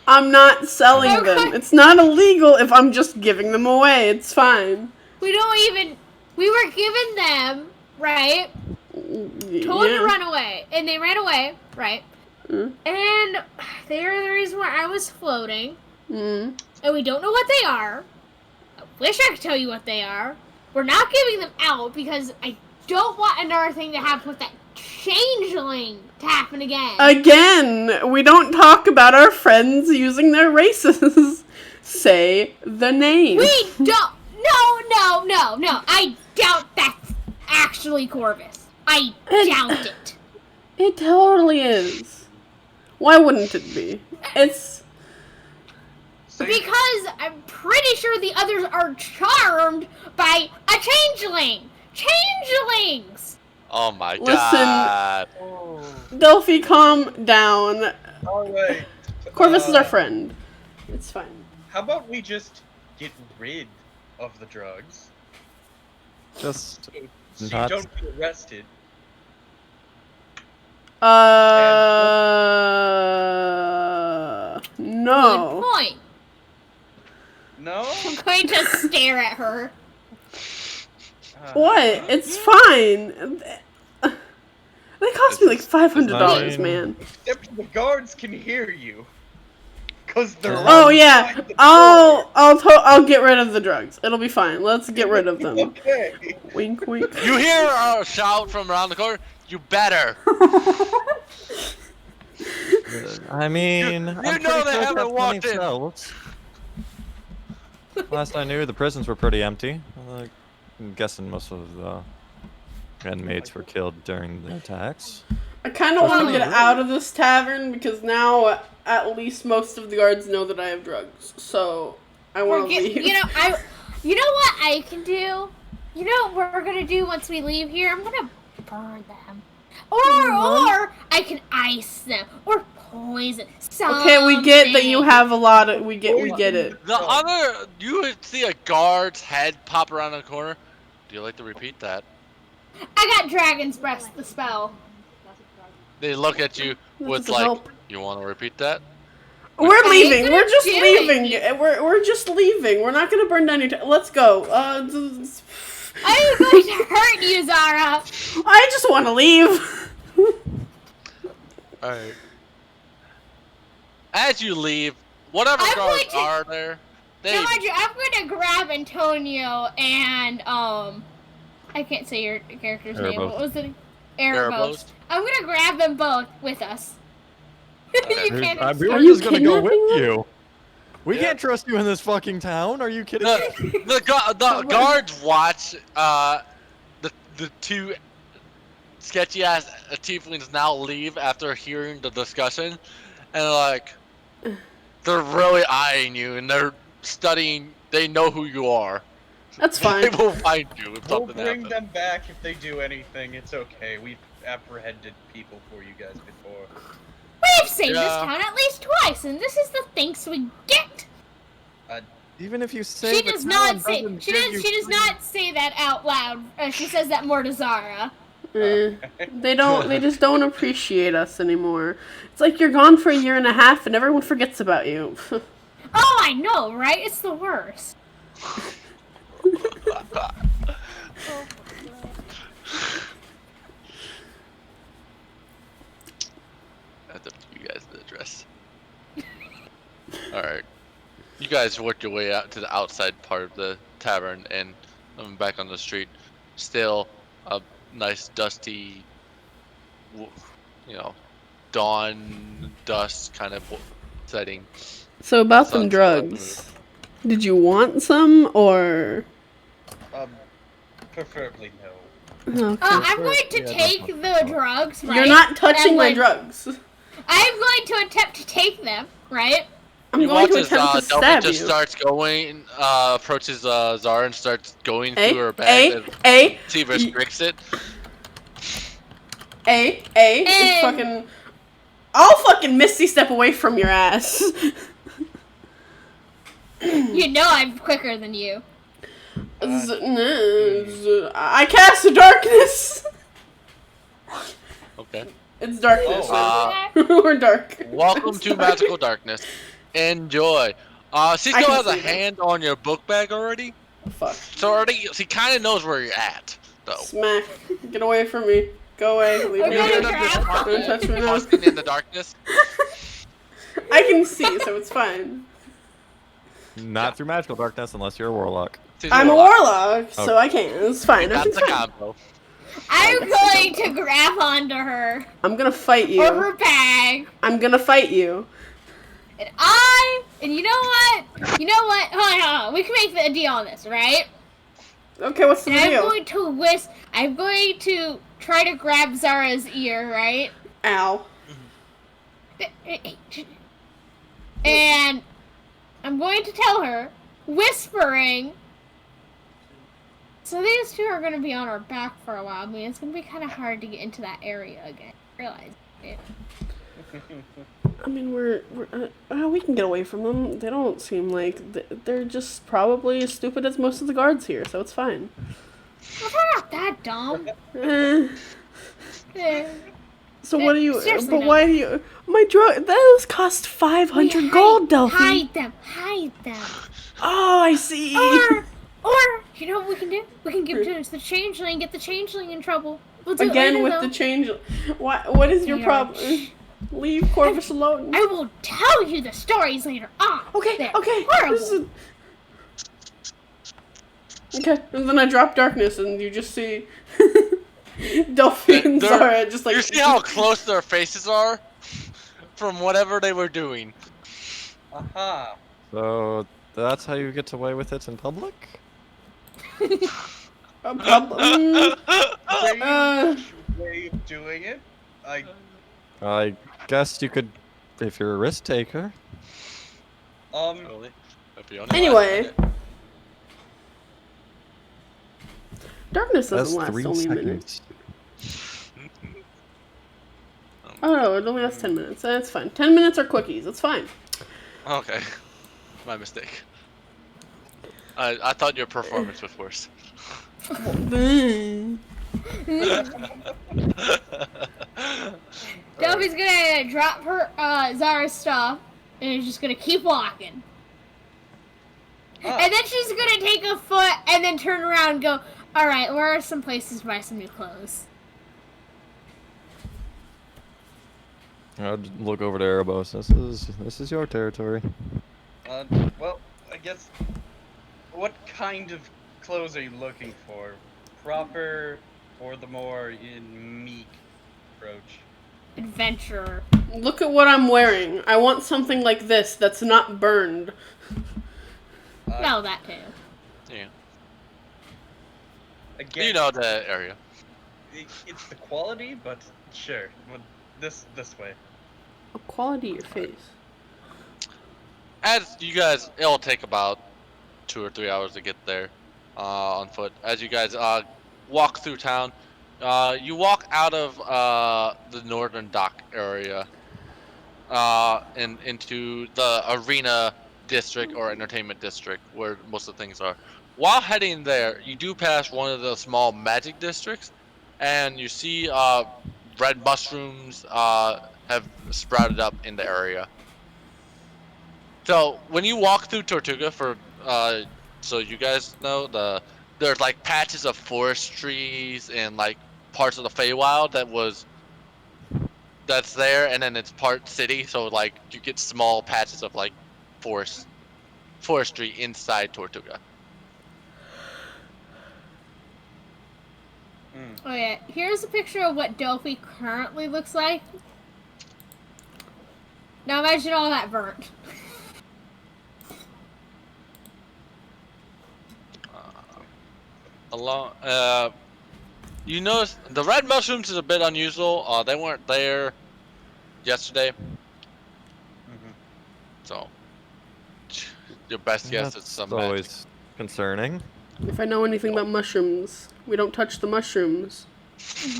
I'm not selling them. It's not illegal if I'm just giving them away. It's fine. We were given them, right? Told to run away. And they ran away, right? Mm. And they are the reason why I was floating. Mm. And we don't know what they are. I wish I could tell you what they are. We're not giving them out because I don't want another thing to happen with that changeling to happen again. Again, we don't talk about our friends using their races. Say the name. We don't. No. I doubt that's actually Corvus. I doubt it. It totally is. Why wouldn't it be? It's Because I'm pretty sure the others are charmed by a changeling. Changelings! Oh my Listen. god. Delphi, calm down. Alright. Corvus is our friend. It's fine. How about we just get rid of the drugs? Just So you not. don't get arrested. No. Good point. No? I'm going to stare at her. What? It's fine. They cost me like $500, fine. man. Except the guards can hear you. Cause they're Oh right yeah, behind the I'll get rid of the drugs. It'll be fine. Let's get rid of door. them. Okay. Wink, wink. You hear a shout from around the corner? You better. I mean, You I'm know pretty they sure haven't that's walked plenty in. cells. Last I knew, the prisons were pretty empty. I'm guessing most of the inmates were killed during the attacks. I kind of want to get out of this tavern because now at least most of the guards know that I have drugs. So I want to leave. You know what I can do? You know what we're gonna do once we leave here? I'm gonna burn them. Or I can ice them. Or poison. Okay, we get that you have a lot of. We get it. The other, you would see a guard's head pop around the corner. Do you like to repeat that? I got Dragon's Breath, the spell. They look at you with doesn't like, help. you want to repeat that? We're leaving. gonna We're just do leaving. it. We're just leaving. We're not gonna burn down your. Let's go. I'm going to hurt you, Zara. I just want to leave. Alright. As you leave, whatever I'm guards going to- are there, they Now, mind you, I'm going to grab Antonio and, I can't say your character's name. Erebos. What was it? Erebos. Erebos. I'm going to grab them both with us. You can't We Are were you just gonna go with kidnapping them? you. We can't trust you in this fucking town. Are you kidding me? the guards watch the two sketchy ass tieflings now leave after hearing the discussion, and like they're really eyeing you and they're studying. They know who you are. That's They fine. will find you if We'll something bring happens. them back if they do anything. It's okay. We've apprehended people for you guys before. We've seen this Yeah. town at least twice, and this is the thanks we get. Even if you say She the does town not say. doesn't She give does. you She does free- not say that out loud. She says that more to Zara. They don't. They just don't appreciate us anymore. It's like you're gone for a year and a half, and everyone forgets about you. Oh, I know, right? It's the worst. That's up to you guys to address. Alright. You guys work your way out to the outside part of the tavern and back on the street. Still a nice dusty, dawn dust kind of setting. So about them Sun's drugs. Did you want some or? Preferably no. Okay. I'm going to Yeah, take that's the drugs, right? You're not touching And my I'm drugs. I'm going to attempt to take them, right? I'm You going watch to as attempt to Delphi stab just you. starts going, approaches Zara and starts going through her bag A, and she restricts it. is And- fucking. I'll fucking Misty step away from your ass. You know I'm quicker than you. I cast a darkness. Okay. It's darkness. Oh. We're dark. Welcome to Magical Darkness. Enjoy. She I still can has a see that. hand on your book bag already. Fuck. So already, she kind of knows where you're at, though. Smack. Get away from me. Go away. Leave me Okay, You're alone. grab- Don't touch me now. Trusting in the darkness. I can see, so it's fine. Not through magical darkness unless you're a warlock. She's I'm a warlock, so Okay. I can. It's fine. That's Everything's the fine. combo. I'm going to grab onto her I'm gonna fight or you. her bag, I'm gonna fight you. and you know what? Hold on. We can make a deal on this, right? Okay, what's the And I'm deal? going to try to grab Zara's ear, right? Ow. And I'm going to tell her, whispering. So these two are going to be on our back for a while. I mean, it's going to be kind of hard to get into that area again. Realize it. I mean, we can get away from them. They don't seem like they're just probably as stupid as most of the guards here, so it's fine. Well, they're not that dumb. Eh. So what do you? Seriously, But no. why do you? My drug. Those cost 500 gold, Delphi. Hide them. Oh, I see. Or, you know what we can do? We can give it to the changeling, get the changeling in trouble. We'll do it Again later, with though. the change. What is your Yeah. problem? Leave Corvus alone. I will tell you the stories later on. Okay, They're okay. horrible. This is- Okay, and then I drop darkness, and you just see Delphi and They're- Zara just like. You see how close their faces are from whatever they were doing. Aha! So That's how you get away with it in public? Mm, Strange way of doing it. I guess you could, if you're a risk taker. Only if you only Anyway. last minute. darkness That's doesn't last 3 only a minute. seconds. Oh no, it only lasts 10 minutes. That's fine. 10 minutes are quickies. It's fine. Okay, my mistake. I thought your performance was worse. Delphi's gonna drop her Zara's stuff and is just gonna keep walking. And then she's gonna take a foot and then turn around and go, alright, where are some places to buy some new clothes? I'd look over to Erebos. This is your territory. Well, I guess. What kind of clothes are you looking for? Proper or the more in meek approach? Adventurer. Look at what I'm wearing. I want something like this that's not burned. No, that too. Yeah. Again, You know the area. it's the quality, but sure. Well, this way. Quality your face. As you guys, it'll take about 2 or 3 hours to get there on foot. As you guys walk through town, you walk out of the northern dock area and into the arena district or entertainment district where most of the things are. While heading there, you do pass one of the small magic districts, and you see red mushrooms have sprouted up in the area. So when you walk through Tortuga, so you guys know, there's like patches of forest trees and like parts of the Feywild that's there, and then it's part city. So like you get small patches of like forestry inside Tortuga. Oh yeah, here's a picture of what Delphi currently looks like. Now imagine all that burnt. You notice the red mushrooms is a bit unusual. They weren't there yesterday, so your best guess is That's some always magic. concerning. If I know anything about mushrooms, we don't touch the mushrooms.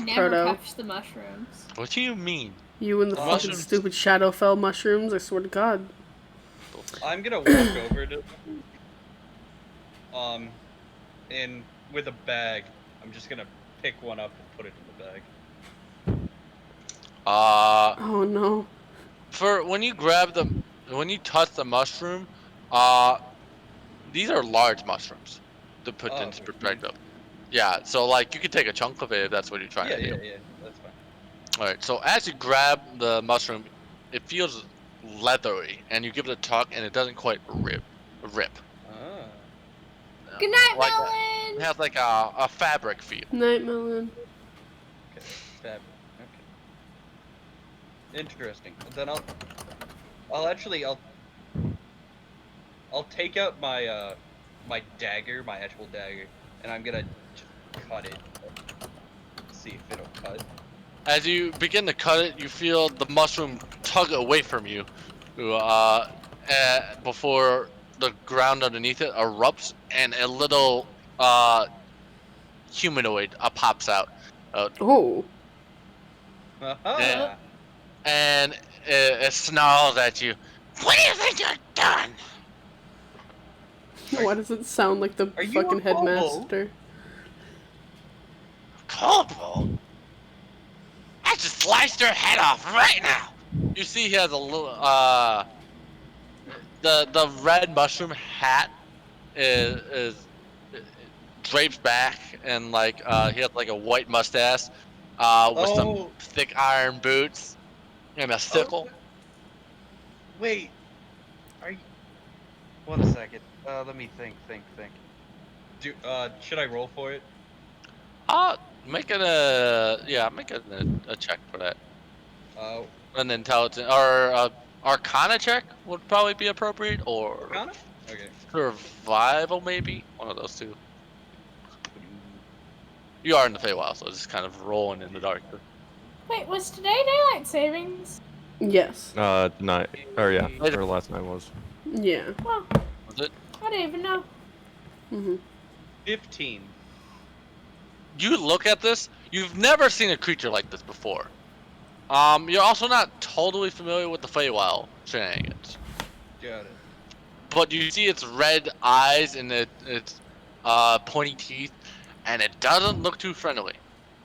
Never Proto. touch the mushrooms. What do you mean? You and the fucking Mushrooms. stupid Shadowfell mushrooms, I swear to God. I'm gonna walk over to and with a bag, I'm just gonna pick one up and put it in the bag. Oh no. For when you touch the mushroom, these are large mushrooms to put Oh, into perspective. Yeah, so like you could take a chunk of it if that's what you're trying to do. Yeah, that's fine. Alright, so as you grab the mushroom, it feels leathery, and you give it a tug, and it doesn't quite rip. Ah. Good night, Like Melon! it has like a fabric feel. Night, Melon. Okay, fabric. Okay. Interesting. Then I'll take out my my dagger, my actual dagger, and I'm gonna just cut it. See if it'll cut. As you begin to cut it, you feel the mushroom tug away from you, before the ground underneath it erupts, and a little humanoid pops out. Oh. Aha! And it snarls at you. What do you think you're doing? Why does it sound like the Are you a fucking headmaster? Kobold? I just sliced your head off right now. You see, he has a little the red mushroom hat is drapes back, and like he has like a white mustache with some thick iron boots and a sickle. Wait. Are you? 1 second. Let me think. Should I roll for it? Make it a check for that. Oh. An intelligence or Arcana check would probably be appropriate, or Arcana? Okay. survival, maybe one of those two. You are in the Feywild, so it's just kind of rolling in the dark. Wait, was today daylight savings? Yes. Tonight. Or yeah, Wait a- or last night was. Yeah. Well, Was it? I didn't even know. Mm-hmm. 15. You look at this. You've never seen a creature like this before. You're also not totally familiar with the Feywild shenanigans, Got it. but you see its red eyes and its pointy teeth, and it doesn't look too friendly.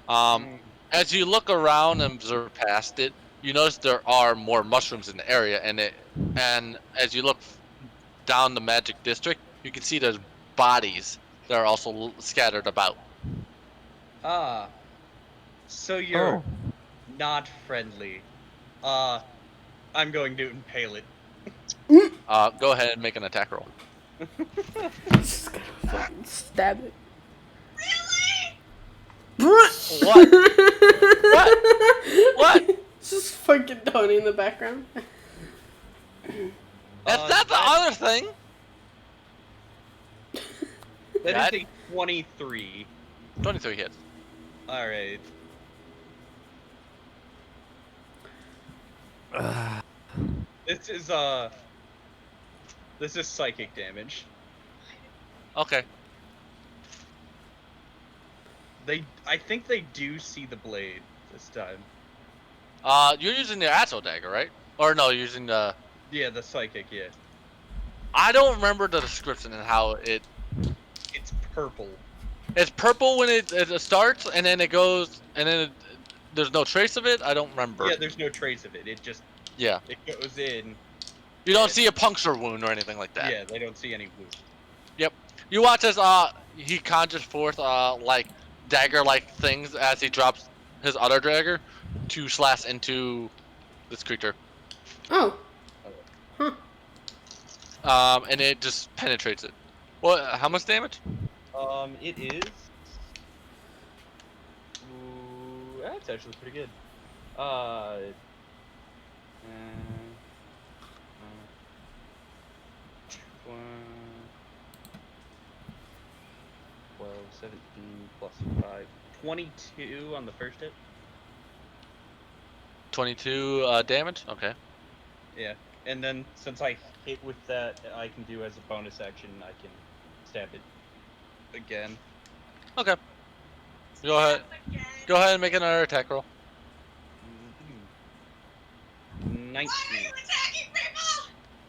Mm. As you look around and observe past it, you notice there are more mushrooms in the area, and as you look down the magic district, you can see there's bodies that are also scattered about. Ah, so you're Oh. not friendly. I'm going to impale it. Go ahead and make an attack roll. Just gotta fucking stab it. What? What? It's just fucking Tony in the background. That's not the other thing. That That- is a 23. 23 hits. Alright. This is psychic damage. Okay. I think they do see the blade this time. You're using the Astral Dagger, right? Or no, you're using the. Yeah, the psychic, yeah. I don't remember the description and how it. It's purple. It's purple when it starts, and then it goes, and then there's no trace of it. I don't remember. Yeah, there's no trace of it. It just Yeah. it goes in. You don't see a puncture wound or anything like that. Yeah, they don't see any wound. You watch as he conjures forth like dagger-like things as he drops his other dagger to slash into this creature. Oh. Huh. And it just penetrates it. What? How much damage? It is. Ooh, that's actually pretty good. 12, 17 plus 5. 22 on the first hit. 22 damage. Okay. Yeah. And then since I hit with that, I can do as a bonus action, I can stab it again. Okay. Go ahead. Go ahead and make another attack roll. 19.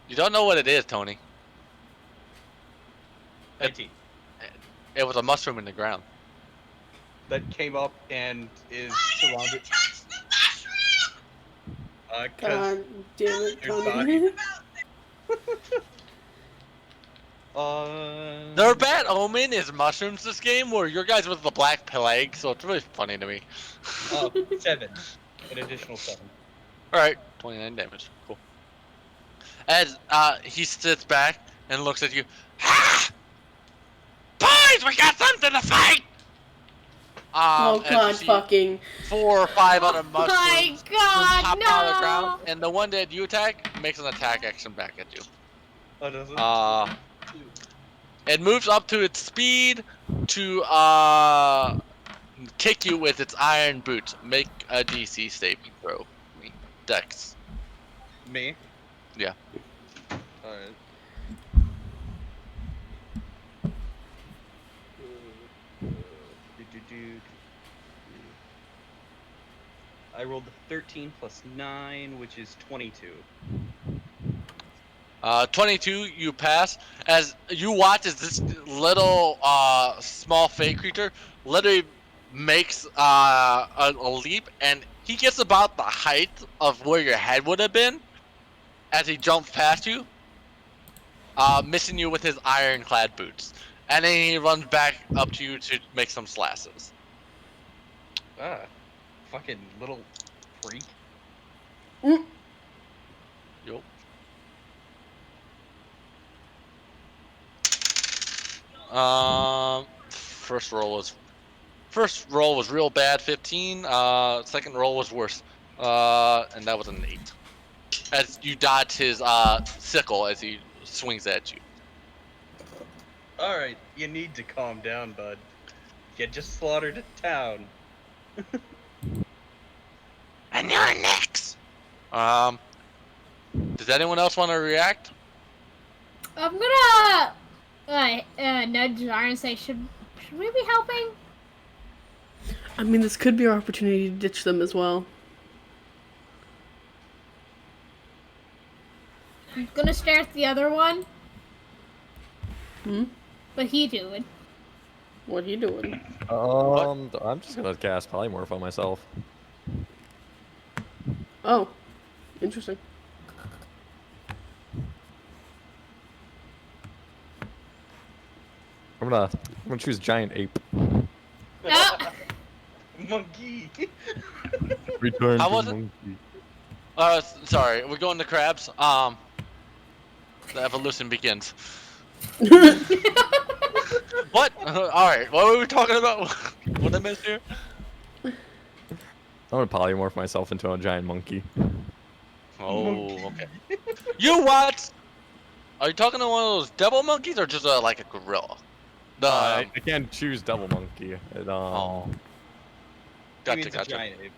You don't know what it is, Tony. 19. It was a mushroom in the ground. That came up and is surrounded. God damn it, there's Tony. Their bad omen is mushrooms this game, where your guys was the Black Plague, so it's really funny to me. 7. An additional 7. Alright, 29 damage. Cool. As he sits back and looks at you. Ha! Boys, we got something to fight! Oh as you god, see fucking. 4 or 5 other Oh my mushrooms god, pop out of the ground, no! and the one that you attack makes an attack action back at you. Oh, does it? It moves up to its speed to kick you with its iron boots. Make a DC saving throw. Dex. Me? Yeah. Alright. I rolled 13 plus 9, which is 22. 22, you pass. As you watch as this little small fey creature literally makes a leap, and he gets about the height of where your head would have been as he jumps past you, missing you with his ironclad boots. And then he runs back up to you to make some slashes. Ah. Fucking little freak. Yup. First roll was real bad, 15. Second roll was worse, and that was an 8. As you dodge his sickle as he swings at you. Alright, you need to calm down, bud. You just slaughtered a town. And you're next. Does anyone else want to react? I'm gonna nudge Zara and say, should we be helping? I mean, this could be our opportunity to ditch them as well. I'm gonna stare at the other one. Hmm? What he doing? What are you doing? I'm just gonna cast polymorph on myself. Oh, interesting. I'm gonna choose giant ape. Ah! Monkey! Return How to was it? monkey. Sorry, we're going to crabs. The evolution begins. What? Alright, what were we talking about? What I missed here? I'm gonna polymorph myself into a giant monkey. Oh, okay. You what? Are you talking to one of those devil monkeys or just like a gorilla? The I can't choose devil monkey. oh, gotcha, Means a gotcha. giant ape.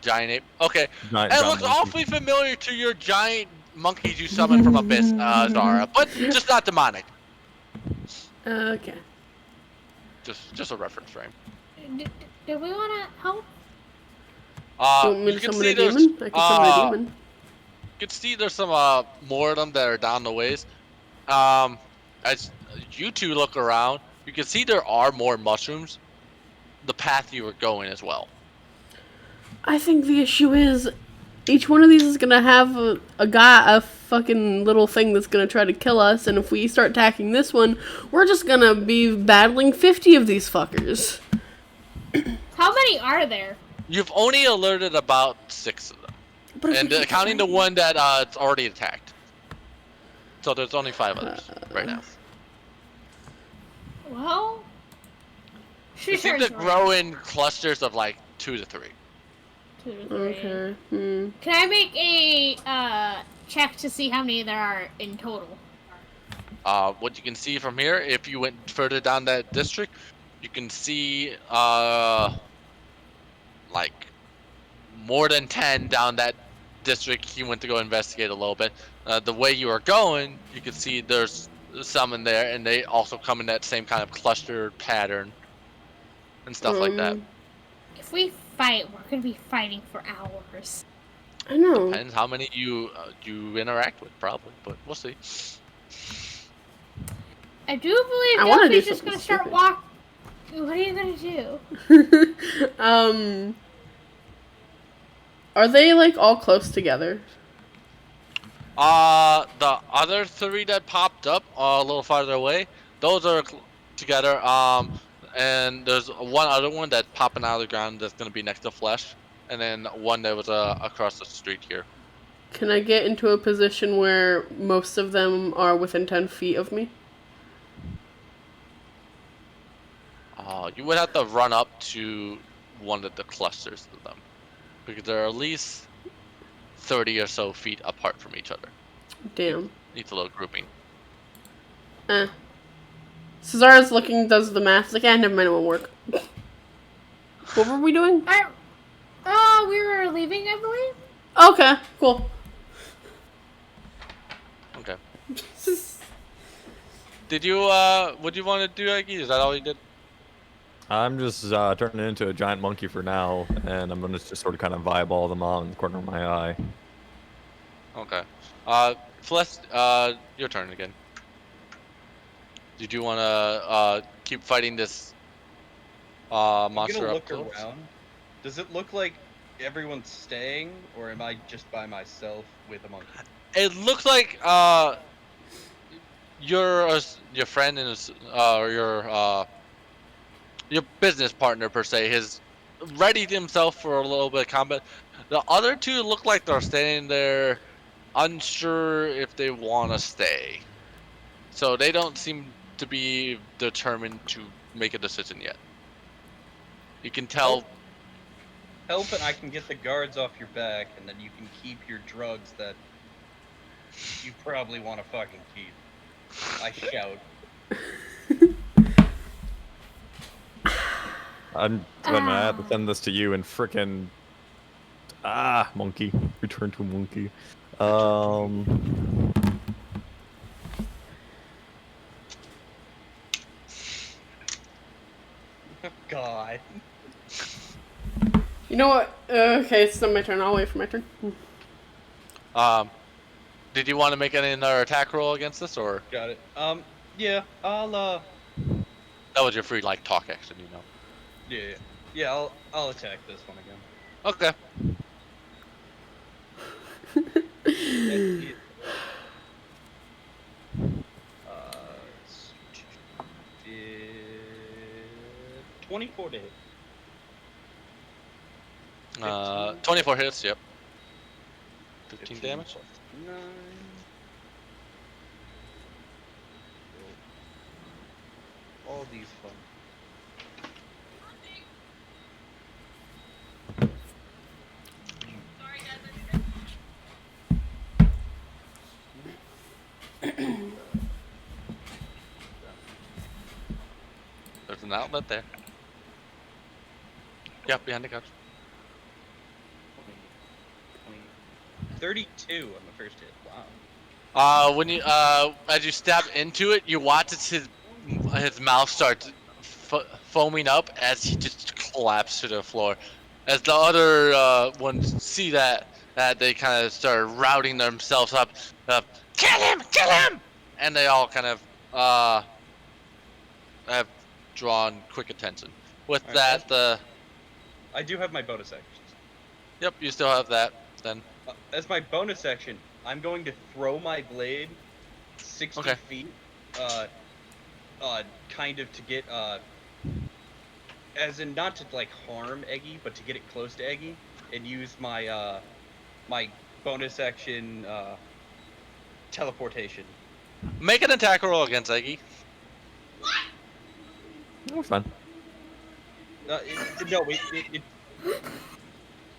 Giant ape. Okay, Giant it brown looks monkey. awfully familiar to your giant monkeys you summoned from Abyss, Zara, but just not demonic. Okay. Just a reference frame. Do we wanna help? You want me You to can summon see a there's demon? I can summon a demon. you can see there's some more of them that are down the ways. As you two look around, you can see there are more mushrooms. The path you were going as well. I think the issue is each one of these is gonna have a fucking little thing that's gonna try to kill us, and if we start attacking this one, we're just gonna be battling 50 of these fuckers. How many are there? You've only alerted about 6 of them, But if and we keep counting the fighting- one that it's already attacked. So there's only 5 others right now. Well, They seem to grow in clusters of like 2 to 3. 2 to 3. Okay. Hmm. Can I make a check to see how many there are in total? What you can see from here, if you went further down that district, you can see like more than 10 down that district. You went to go investigate a little bit. The way you are going, you can see there's some in there, and they also come in that same kind of clustered pattern and stuff like that. If we fight, we're gonna be fighting for hours. I know. Depends how many you interact with, probably, but we'll see. I do believe I wanna do Delphi's just something gonna start stupid. walk. What are you gonna do? Are they like all close together? The other 3 that popped up a little farther away, those are together. And there's one other one that's popping out of the ground that's gonna be next to Flesh, and then one that was across the street here. Can I get into a position where most of them are within 10 feet of me? You would have to run up to one of the clusters of them, because they're at least 30 or so feet apart from each other. Damn. Needs a little grouping. Cesara's looking, does the math. Like, never mind, it won't work. What were we doing? We were leaving, I believe. Okay, cool. Okay. Did you what do you want to do, Aggie? Is that all you did? I'm just turning into a giant monkey for now, and I'm gonna just sort of kind of eyeball them all in the corner of my eye. Okay. Celeste, your turn again. Did you want to keep fighting this I'm monster gonna up look close? around. Does it look like everyone's staying, or am I just by myself with a monkey? It looks like your friend and his or your business partner per se has readied himself for a little bit of combat. The other 2 look like they're standing there, unsure if they want to stay. So they don't seem to be determined to make a decision yet. You can tell. Help and I can get the guards off your back, and then you can keep your drugs that you probably want to fucking keep. I shout. I'm gonna have to send this to you and frickin' monkey. Return to monkey. God. You know what? Okay, it's not my turn. I'll wait for my turn. Did you want to make another attack roll against this, or Got it. Yeah, I'll that was your free like talk action? You know. yeah, I'll attack this one again. Okay. Yeah. 24 to hit. 24 hits. Yep. 15 damage. Plus 9. All these fun. There's an outlet there. Yep, behind the couch. 32 on the first hit. Wow. When you as you stab into it, you watch his mouth start foaming up as he just collapses to the floor. As the other ones see that they kind of start routing themselves up, kill him, and they all kind of have drawn quick attention. With All that, right, I do have my bonus actions. Yep, you still have that then. As my bonus action, I'm going to throw my blade 60 Okay. feet, kind of to get, as in not to like harm Eggy, but to get it close to Eggy, and use my, my bonus action, teleportation. Make an attack roll against Eggy. Oh, fun.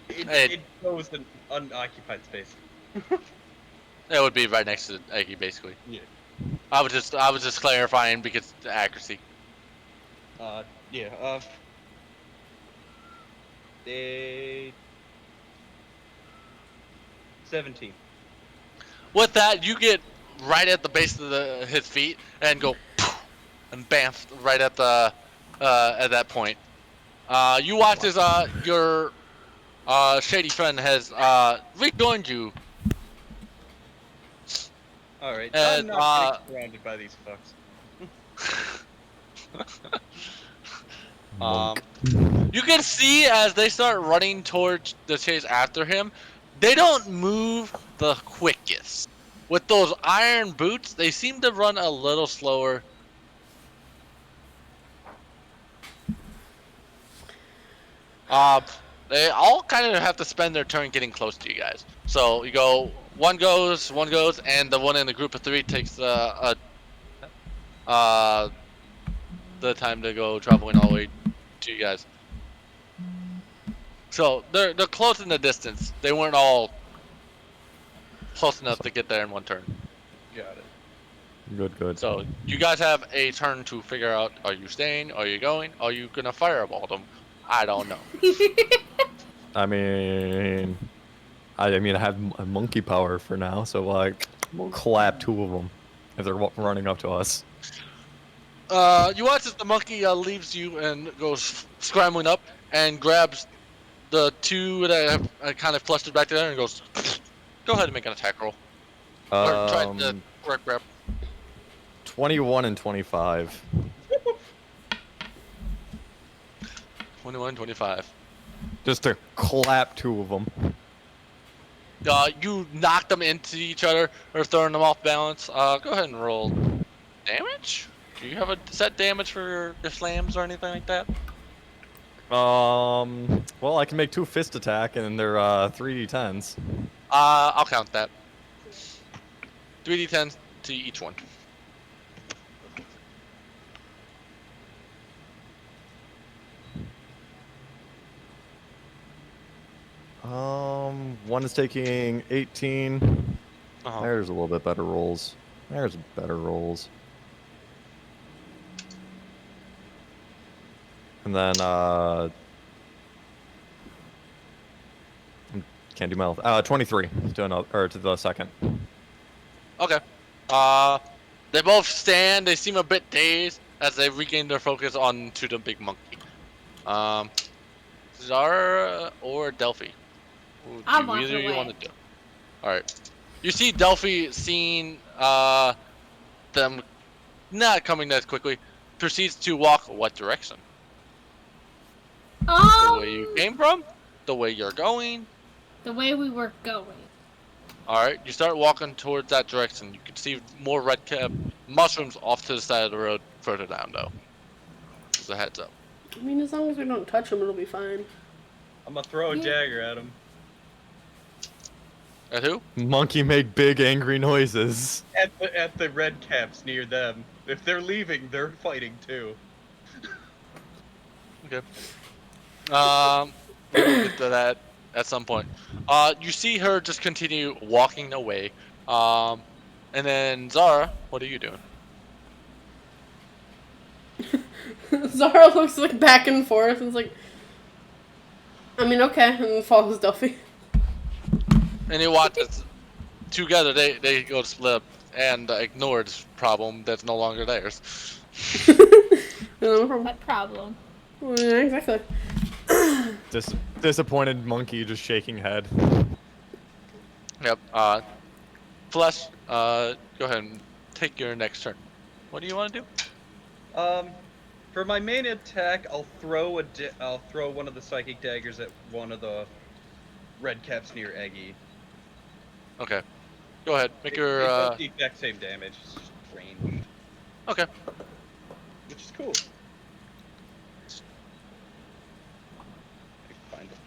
It goes in unoccupied space. It would be right next to Eggy, basically. Yeah. I was just clarifying because the accuracy. Yeah. They 17. With that, you get right at the base of his feet and go and bamf right at the at that point. You watch as your shady friend has rejoined you. All right. As, I'm not getting surrounded by these fucks. You can see as they start running towards the chase after him, they don't move the quickest. With those iron boots, they seem to run a little slower. They all kind of have to spend their turn getting close to you guys. So you go, one goes, and the one in the group of 3 takes the time to go traveling all the way to you guys. So they're close in the distance. They weren't all close enough to get there in one turn. Got it. Good. So you guys have a turn to figure out: are you staying? Are you going? Are you gonna fireball them? I don't know. I mean, I have a monkey power for now, so like, clap 2 of them if they're running up to us. You watch as the monkey leaves you and goes scrambling up and grabs the 2 that have kind of clustered back there and goes, go ahead and make an attack roll. Or try to grab. 21 and 25. 21, 25. Just to clap 2 of them. You knock them into each other or throwing them off balance. Go ahead and roll damage. Do you have a set damage for your slams or anything like that? Well, I can make 2 fist attack and they're 3d10s. I'll count that. 3d10 to each one. One is taking 18. Uh-huh. There's a little bit better rolls. There's better rolls. And then can't do my 23 to another or to the second. Okay. They both stand. They seem a bit dazed as they regain their focus onto the big monkey. Zara or Delphi? What I'm do walking either of you away. want to do? All right. You see Delphi seeing them not coming as quickly, proceeds to walk what direction? The way you came from? The way you're going? The way we were going. Alright, you start walking towards that direction. You can see more red cap mushrooms off to the side of the road further down, though. Just a heads up. I mean, as long as we don't touch them, it'll be fine. I'm gonna throw a dagger at him. At who? Monkey make big angry noises. At the red caps near them. If they're leaving, they're fighting too. Okay. We'll get to that at some point. You see her just continue walking away. And then Zara, what are you doing? Zara looks like back and forth and is like, I mean, okay, and then follows Delphi. And you watch it together. They go to split up and ignore this problem that's no longer theirs. No problem. What problem? Well, yeah, exactly. Disappointed monkey just shaking head. Yep. Flesh. Go ahead and take your next turn. What do you want to do? For my main attack, I'll throw one of the psychic daggers at one of the red caps near Eggy. Okay. Go ahead. Make It your. does the exact same damage, it's just ranged, Okay. which is cool. I can find it.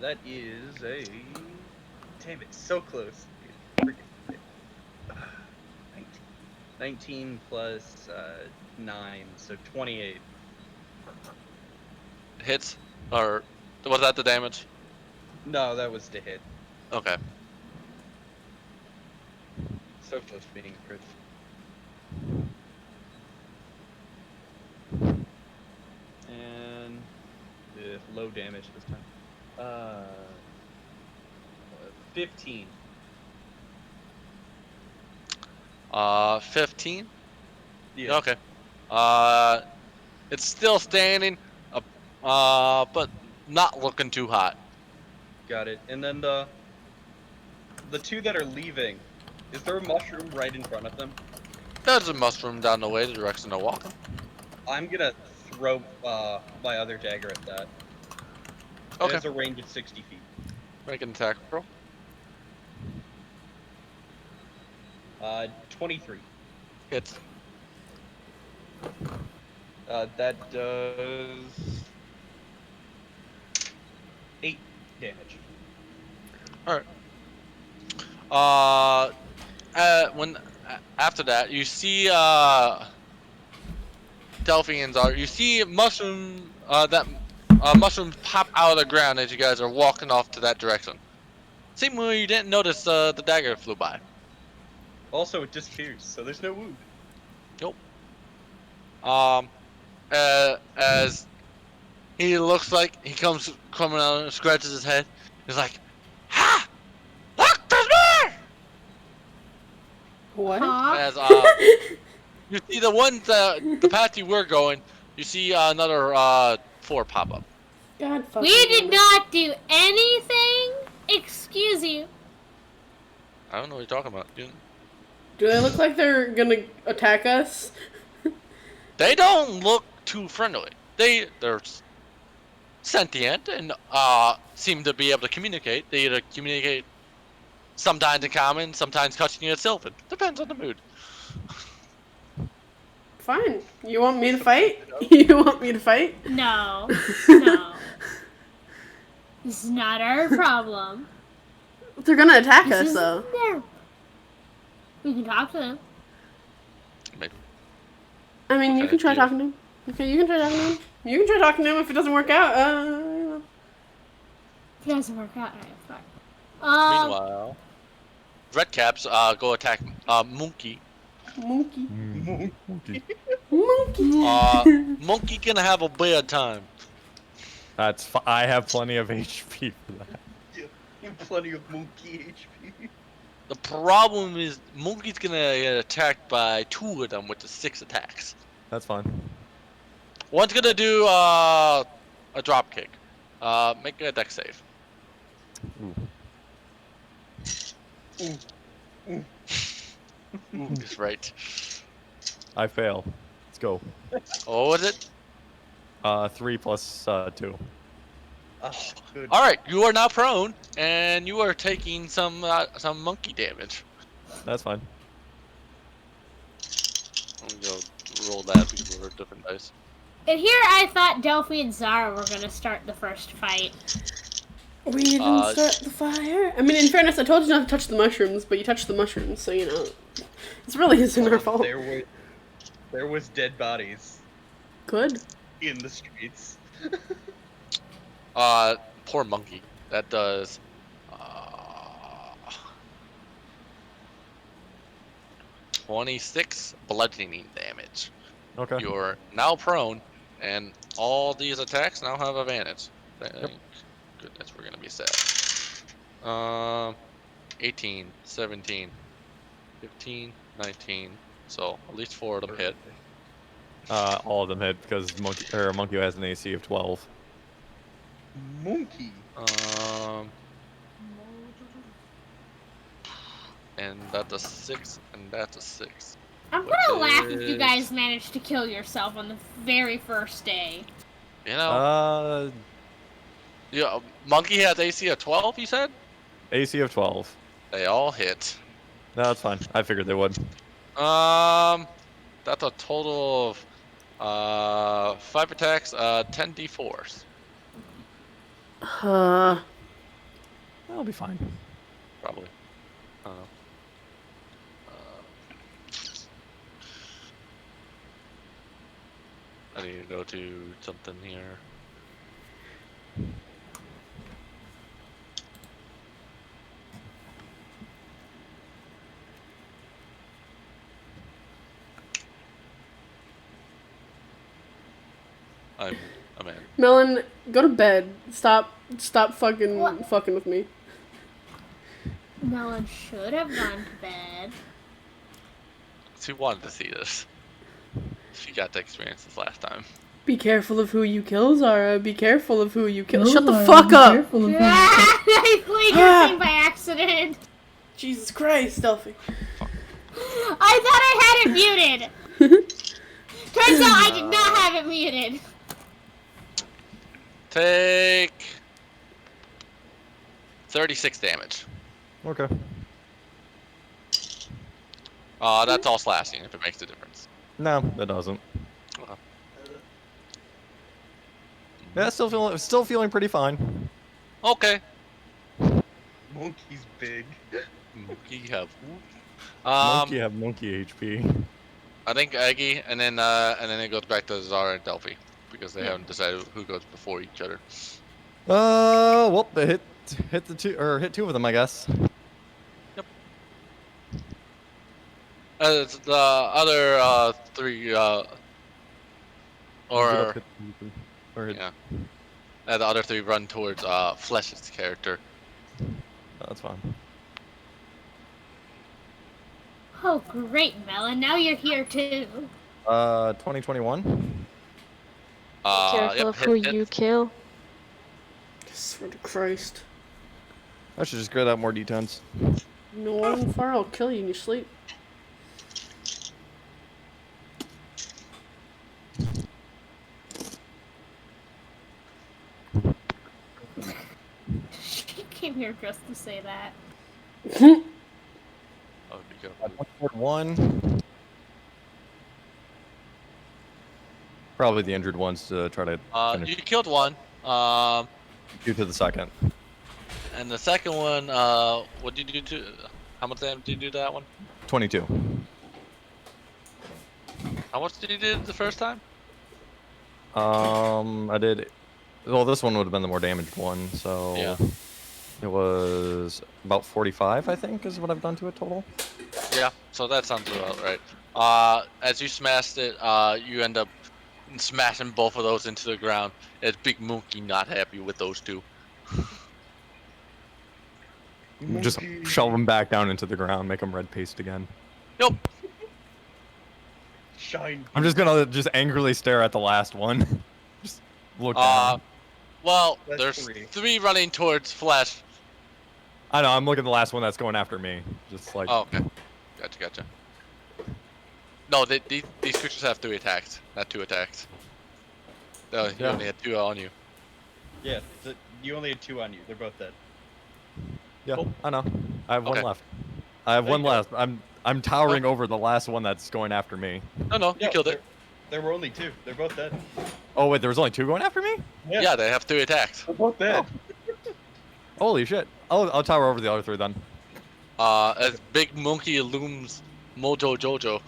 That is a. Damn it, so close. Freaking 19 plus 9, so 28. Hits. Or was that the damage? No, that was to hit. Okay. So close to being crit. And low damage this time. 15. 15. Yeah. Okay. It's still standing. But not looking too hot. Got it. And then the two that are leaving, is there a mushroom right in front of them? There's a mushroom down the way, the direction they're walking. I'm gonna throw my other dagger at that. It Okay. has a range of 60 feet. Make an attack roll. 23. Hits. That does 8 damage. After that, you see Delphians are. You see mushrooms pop out of the ground as you guys are walking off to that direction. Same way you didn't notice the dagger flew by. Also, it disappears, so there's no wound. Nope. As he looks like he comes coming out and scratches his head. He's like, "Ha! Look, there's more!" What? Huh? As you see the path you were going, you see another 4 pop up. God fucking We did damn it. not do anything. Excuse you. I don't know what you're talking about. Do they look like they're gonna attack us? They don't look too friendly. They're sentient and seem to be able to communicate. They either communicate sometimes in common, sometimes touching you at Sylvan. Depends on the mood. Fine. You want me to fight? You want me to fight? No. No. This is not our problem. They're gonna attack This us, is though. their. We can talk to them. Maybe. I mean, you Okay, can try you- talking to him. Okay, you can try talking to him. You can try talking to him if it doesn't work out. If it doesn't work out, alright, fine. Meanwhile, Red Caps go attack Monkey. Monkey. Monkey. Monkey. Monkey gonna have a bad time. I have plenty of HP for that. You have plenty of monkey HP. The problem is Monkey's gonna get attacked by 2 of them with the 6 attacks. That's fine. One's gonna do a drop kick. Make a dex save. Ooh. Ooh, that's right. I fail. Let's go. What was it? 3 plus 2. Good. All right, you are now prone, and you are taking some monkey damage. That's fine. I'm gonna go roll that because we're different dice. And here I thought Delphi and Zara were gonna start the first fight. We didn't start the fire. I mean, in fairness, I told you not to touch the mushrooms, but you touched the mushrooms, so you know, this really isn't our fault. There was dead bodies Good. in the streets. Poor monkey. That does 26 bludgeoning damage. Okay. You're now prone, and all these attacks now have advantage. Thank goodness we're gonna be sad. 18, 17, 15, 19. So at least 4 of them hit. All of them hit because monkey has an AC of 12. Monkey. And that's a 6, and that's a 6. I'm gonna laugh if you guys manage to kill yourself on the very first day. You know, yeah, monkey has AC of 12. You said AC of 12. they all hit. No, that's fine. I figured they would. That's a total of 5 attacks, 10 d4s. That'll be fine. Probably. I need to go to something here. I'm in. Melon, go to bed. Stop fucking What? fucking with me. Melon should have gone to bed. She wanted to see this. She got to experience this last time. Be careful of who you kill, Zara. Be careful of who you kill. Shut the fuck up! I played your thing by accident. Jesus Christ, Delphi. I thought I had it muted. Turns out I did not have it muted. Take 36 damage. Okay. That's all slashing if it makes a difference. No, it doesn't. Okay. Yeah, still feeling pretty fine. Okay. Monkey's big. Monkey have. Monkey have monkey HP. I think Aggie, and then it goes back to Zara and Delphi because they haven't decided who goes before each other. Well, they hit hit 2 of them, I guess. It's the other 3 or yeah. The other 3 run towards Flesh's character. That's fine. Oh, great, Melon. Now you're here, too. 2021. Careful of who you kill. I swear to Christ. I should just grab out more D10s. No one far, I'll kill you in your sleep. She came here just to say that. Oh, be careful. 1. Probably the injured ones to try to finish. You killed one. Due to the second. And the second one, what did you do to? How much damage did you do to that one? 22. How much did you do the first time? I did. Well, this one would have been the more damaged one, so Yeah. it was about 45, I think, is what I've done to it total. Yeah, so that sounds about right. As you smashed it, you end up smashing both of those into the ground. As Big Monkey not happy with those two. Just shove them back down into the ground, make them red paste again. Nope. Shine. I'm just gonna just angrily stare at the last one. Just look down. Well, That's there's three. three running towards Flesh. I know, I'm looking at the last one that's going after me. Just like, Oh, okay. Gotcha. No, these creatures have 3 attacks, not 2 attacks. No, you Yeah. only had 2 on you. Yeah, you only had 2 on you. They're both dead. yeah, Oh. I know. I have one Okay. left. I have There one you go. left. I'm towering over the last one that's going after me. No, you Yeah, killed it. There were only 2. They're both dead. Oh wait, there was only 2 going after me? Yeah, they have 3 attacks. They're both dead. Holy shit. I'll tower over the other 3 then. As Big Monkey looms Mojo Jojo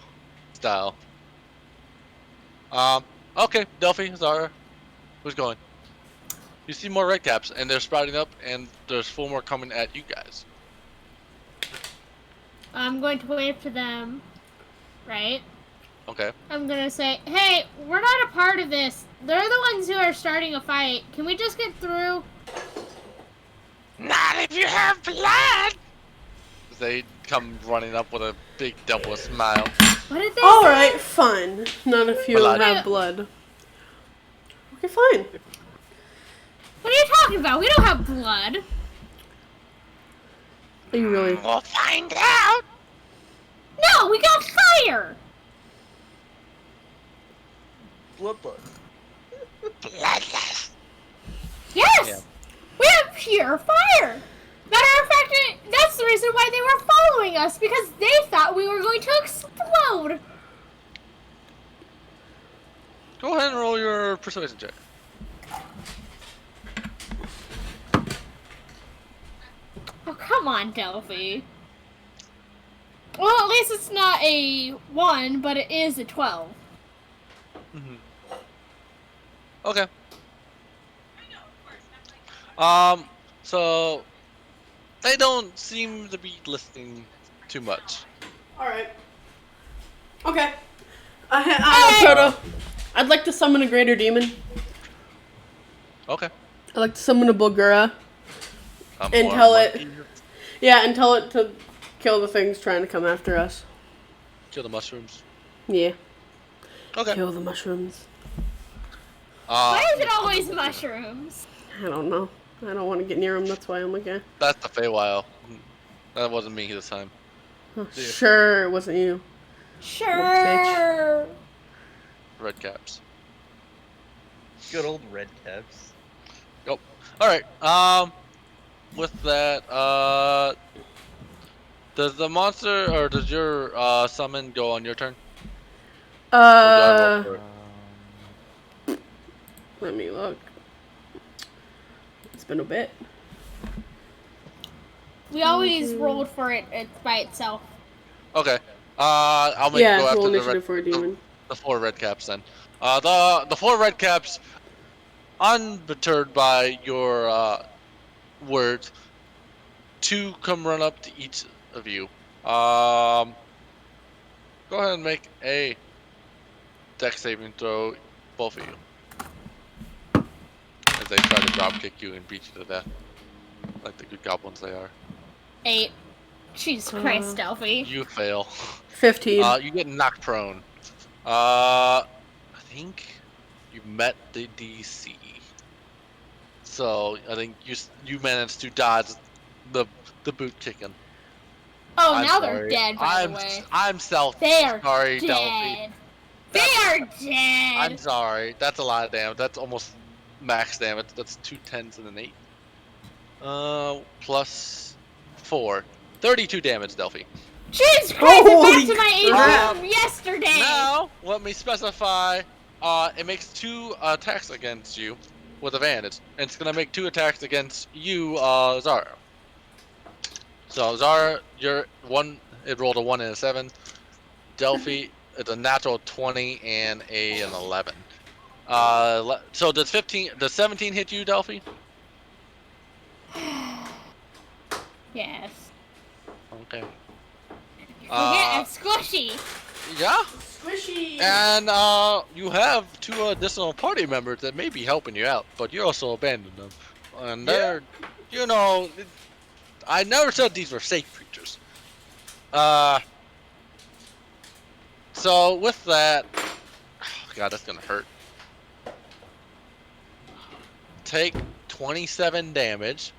style. Okay, Delphi, Zara, who's going? You see more red caps, and they're sprouting up, and there's 4 more coming at you guys. I'm going to wave to them, right? Okay. I'm gonna say, hey, we're not a part of this. They're the ones who are starting a fight. Can we just get through? Not if you have blood! They come running up with a big double smile. What did they All say? right, fine. None of you Blood. have blood. Okay, fine. What are you talking about? We don't have blood. Are you really? We'll find out! No, we got fire. Bloodless. Bloodless. Yes, Yeah. we have pure fire. Matter of fact, that's the reason why they were following us, because they thought we were going to explode. Go ahead and roll your persuasion check. Oh, come on, Delphi. Well, at least it's not a 1, but it is a 12. Okay. So they don't seem to be listening too much. All right. Okay. Proto. I'd like to summon a greater demon. Okay. I'd like to summon a Bulgura. And More tell it. monkey. Yeah, and tell it to kill the things trying to come after us. Kill the mushrooms. Yeah. Okay. Kill the mushrooms. Why is it always mushrooms? I don't know. I don't want to get near them. That's why I'm like, eh. That's the Feywild. That wasn't me this time. Oh, sure, it wasn't you. Sure. Red caps. Good old red caps. Yep. All right. With that, does the monster or does your summon go on your turn? Or do I roll for it? Let me look. It's been a bit. We always rolled for it by itself. Okay. I'll make Yeah, go after roll the initiative for a demon. the 4 red caps then. The 4 red caps, unperturbed by your words, 2 come run up to each of you. Go ahead and make a dex saving throw, both of you, as they try to drop kick you and beat you to death, like the good goblins they are. 8. Jesus Christ, Delphi. You fail. 15. You get knocked prone. I think you met the DC. So I think you managed to dodge the boot kicking. Oh, I'm now sorry. they're dead, by the way. I'm They are sorry, dead. Delphi. They are dead. I'm sorry. That's a lot of damage. That's almost max damage. That's 2 10s and an 8. Plus 4. 32 damage, Delphi. Jesus Christ, I'm Holy back to my crap. age from yesterday. Now, let me specify. It makes 2 attacks against you with advantage, and it's gonna make 2 attacks against you, Zara. So Zara, you're one. It rolled a 1 and a 7. Delphi, it's a natural 20 and an 11. So does 17 hit you, Delphi? Yes. Okay. Yeah, it's squishy. Yeah. Squishy. And you have 2 additional party members that may be helping you out, but you also abandoned them. And they're, you know, I never said these were safe creatures. So with that, oh God, that's gonna hurt. Take 27 damage,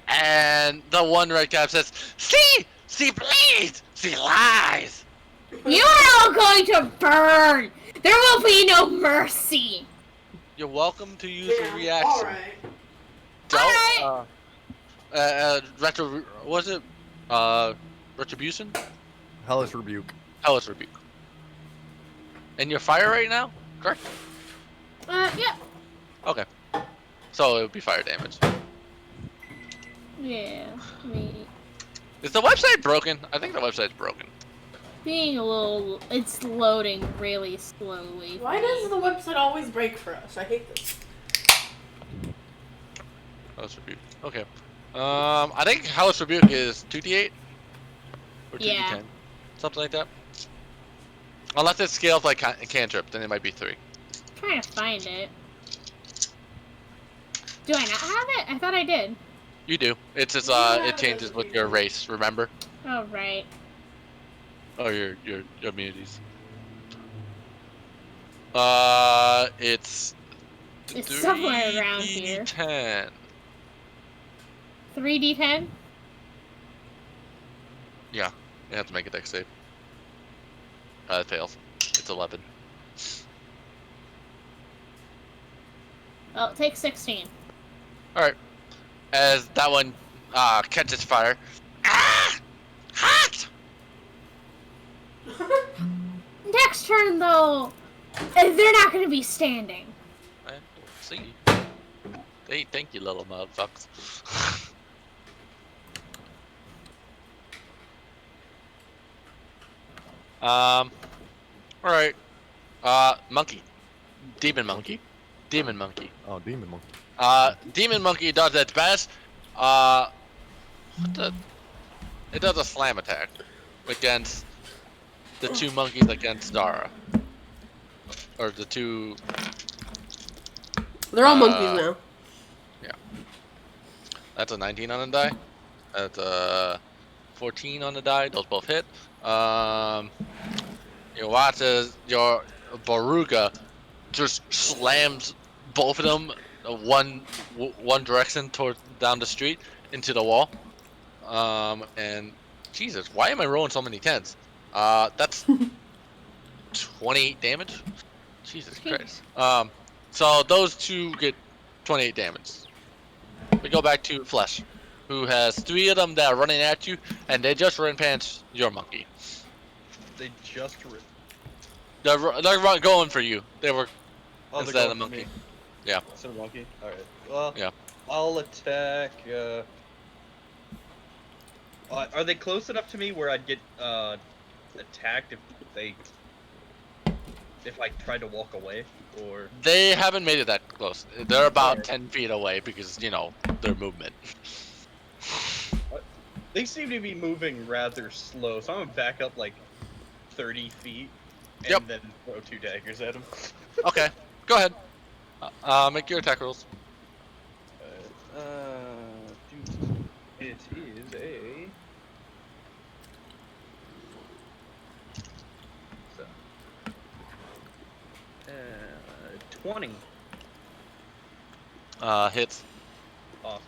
and the one red cap says, "See, she bleeds, she lies." You are all going to burn. There will be no mercy. You're welcome to use a reaction. Alright. Don't. Was it? Retribution? Hellish Rebuke. Hellish Rebuke. And you're fire right now? Correct? Yeah. Okay. So it would be fire damage. Yeah, me Is the website broken? I think the website's broken. being a little. It's loading really slowly. Why does the website always break for us? I hate this. Hellish Rebuke. Okay. I think Hellish Rebuke is 2d8? Or 2d10? Yeah. Something like that. Unless it scales like cantrip, then it might be 3. Trying to find it. Do I not have it? I thought I did. You do. It's just, Yeah, it changes with your race, remember? Oh, right. Oh, your immunities. It's somewhere around here. 10. 3d10? Yeah, you have to make a dex save. It fails. It's 11. Oh, take 16. Alright. As that one catches fire. Ah! Hot! Next turn, though, they're not going to be standing. We'll see. Hey, thank you, little motherfuckers. Alright. Monkey. Demon monkey. Demon monkey. Oh, Demon Monkey. Demon monkey does its best. What the? It does a slam attack against the 2 monkeys against Dara. Or the 2. They're all monkeys now. Yeah. That's a 19 on the die. That's a 14 on the die. Those both hit. You watch as your Baruga just slams both of them one direction towards down the street into the wall. And Jesus, why am I rolling so many 10s? That's 28 damage. Jesus Christ. So those 2 get 28 damage. We go back to Flesh, who has 3 of them that are running at you, and they just ran past your monkey. They just. They're going for you. They were instead of the going for monkey. me. Yeah. Instead of monkey. All right. Well. Yeah. I'll attack. Are they close enough to me where I'd get attacked if I tried to walk away, or? They haven't made it that close. They're about Alright. 10 feet away because, you know, their movement. They seem to be moving rather slow, so I'm gonna back up like 30 feet and Yep. then throw 2 daggers at them. Okay, go ahead. Make your attack rolls. It is a. So, 20. Hits. Off.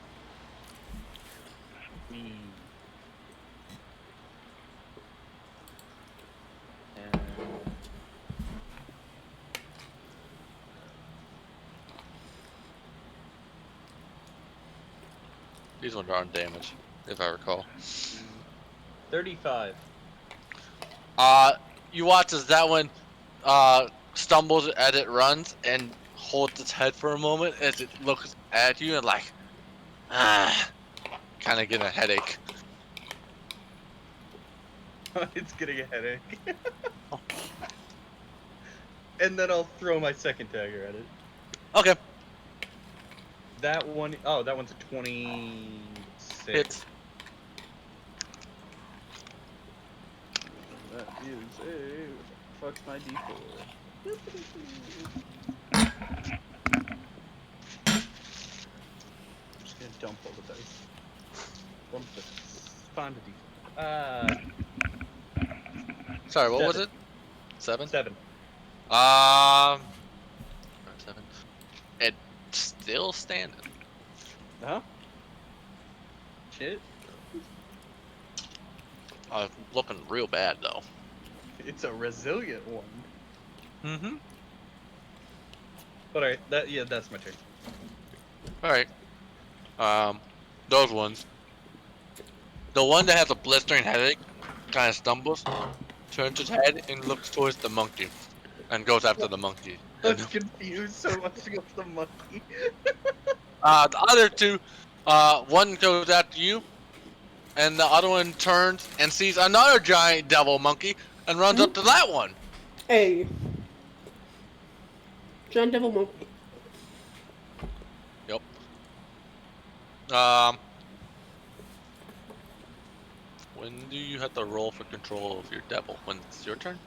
And These ones aren't damaged, if I recall. 35. You watch as that one stumbles as it runs and holds its head for a moment as it looks at you and like, kind of getting a headache. It's getting a headache. And then I'll throw my second dagger at it. Okay, That one, oh, that one's a 26. hits. is a fuck my d4. I'm just gonna dump all the dice. Dump the find a d4. Sorry, what was 7. it? 7? 7. 7. It's still standing. Huh? Shit. Looking real bad though. It's a resilient one. Mm-hmm. But alright, that's my turn. Alright. Those ones. The one that has a blistering headache kind of stumbles, turns his head, and looks towards the monkey. And goes after the monkey. I'm And, confused so much against the monkey. the other two, one goes after you, and the other one turns and sees another giant devil monkey and runs up to that one. Hey. Giant devil monkey. Yep. When do you have to roll for control of your devil? When it's your turn?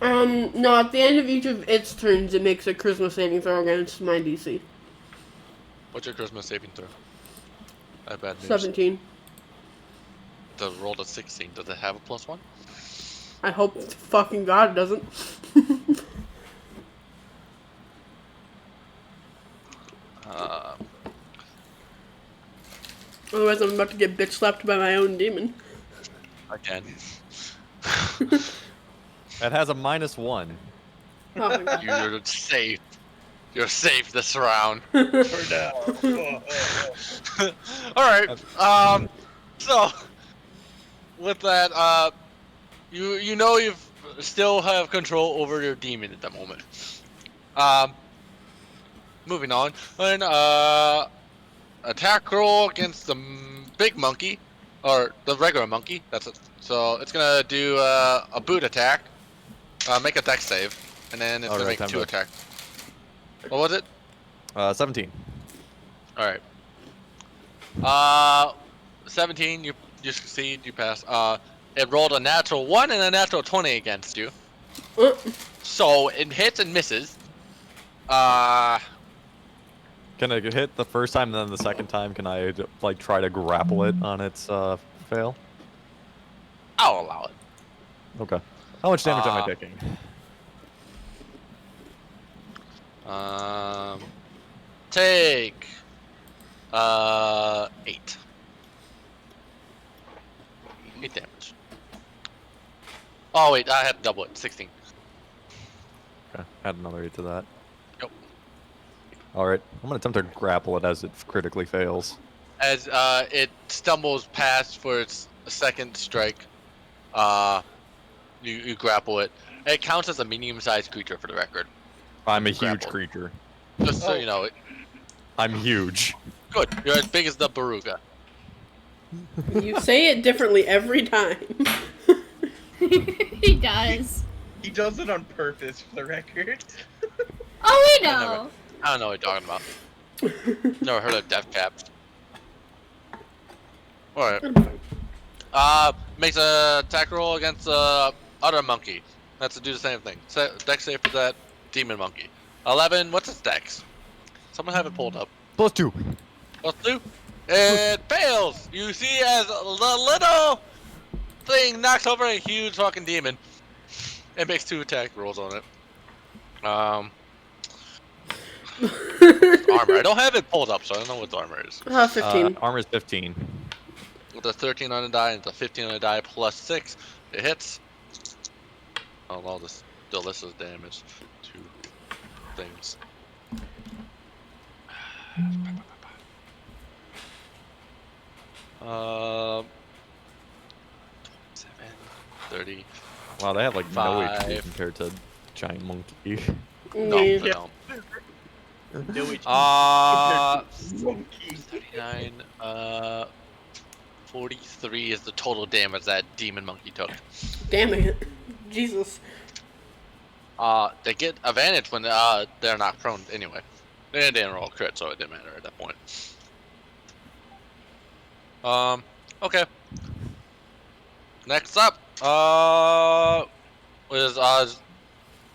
No, at the end of each of its turns, it makes a charisma saving throw against my DC. What's your charisma saving throw? I have bad news. 17. The roll to 16. Does it have a +1? I hope to fucking God it doesn't. Otherwise, I'm about to get bitch slapped by my own demon. Again. It has a -1. Oh my God. You're safe. You're safe this round. For now. Alright. So with that, you know you still have control over your demon at the moment. Moving on. And attack roll against the big monkey, or the regular monkey. That's it. So it's gonna do a boot attack. Make a dex save, and then it's gonna make 2 attacks. What was it? 17. All right. 17. You succeed. You pass. It rolled a natural 1 and a natural 20 against you. So it hits and misses. Can I hit the first time and then the second time? Can I like try to grapple it on its fail? I'll allow it. Okay. How much damage am I taking? Take 8. 8 damage. Oh wait, I had to double it. 16. Okay, add another 8 to that. Yep. Alright, I'm gonna attempt to grapple it as it critically fails. As it stumbles past for its second strike, you grapple it. It counts as a medium-sized creature for the record. I'm a huge Grapple. creature. Just so you know it. I'm huge. Good. You're as big as the Baruga. You say it differently every time. He does. He does it on purpose, for the record. Oh, we know. I don't know what you're talking about. Never heard of death caps. Alright. Makes a attack roll against the other monkey. That's to do the same thing. Dex save for that demon monkey. 11. What's its dex? Someone have it pulled up. +2. +2. It fails. You see as the little thing knocks over a huge fucking demon. It makes 2 attack rolls on it. Armor. I don't have it pulled up, so I don't know what the armor is. 15. Armor is 15. With a 13 on the die and the 15 on the die plus 6, it hits. Oh well, this still lists as damage. 2 things. 7, 30. Wow, they have like no HP 5. compared to giant monkey. No, Yeah. they don't. No HP. 39. 43 is the total damage that demon monkey took. Damn it. Jesus. They get advantage when they're not prone anyway. They didn't roll crit, so it didn't matter at that point. Okay. Next up, is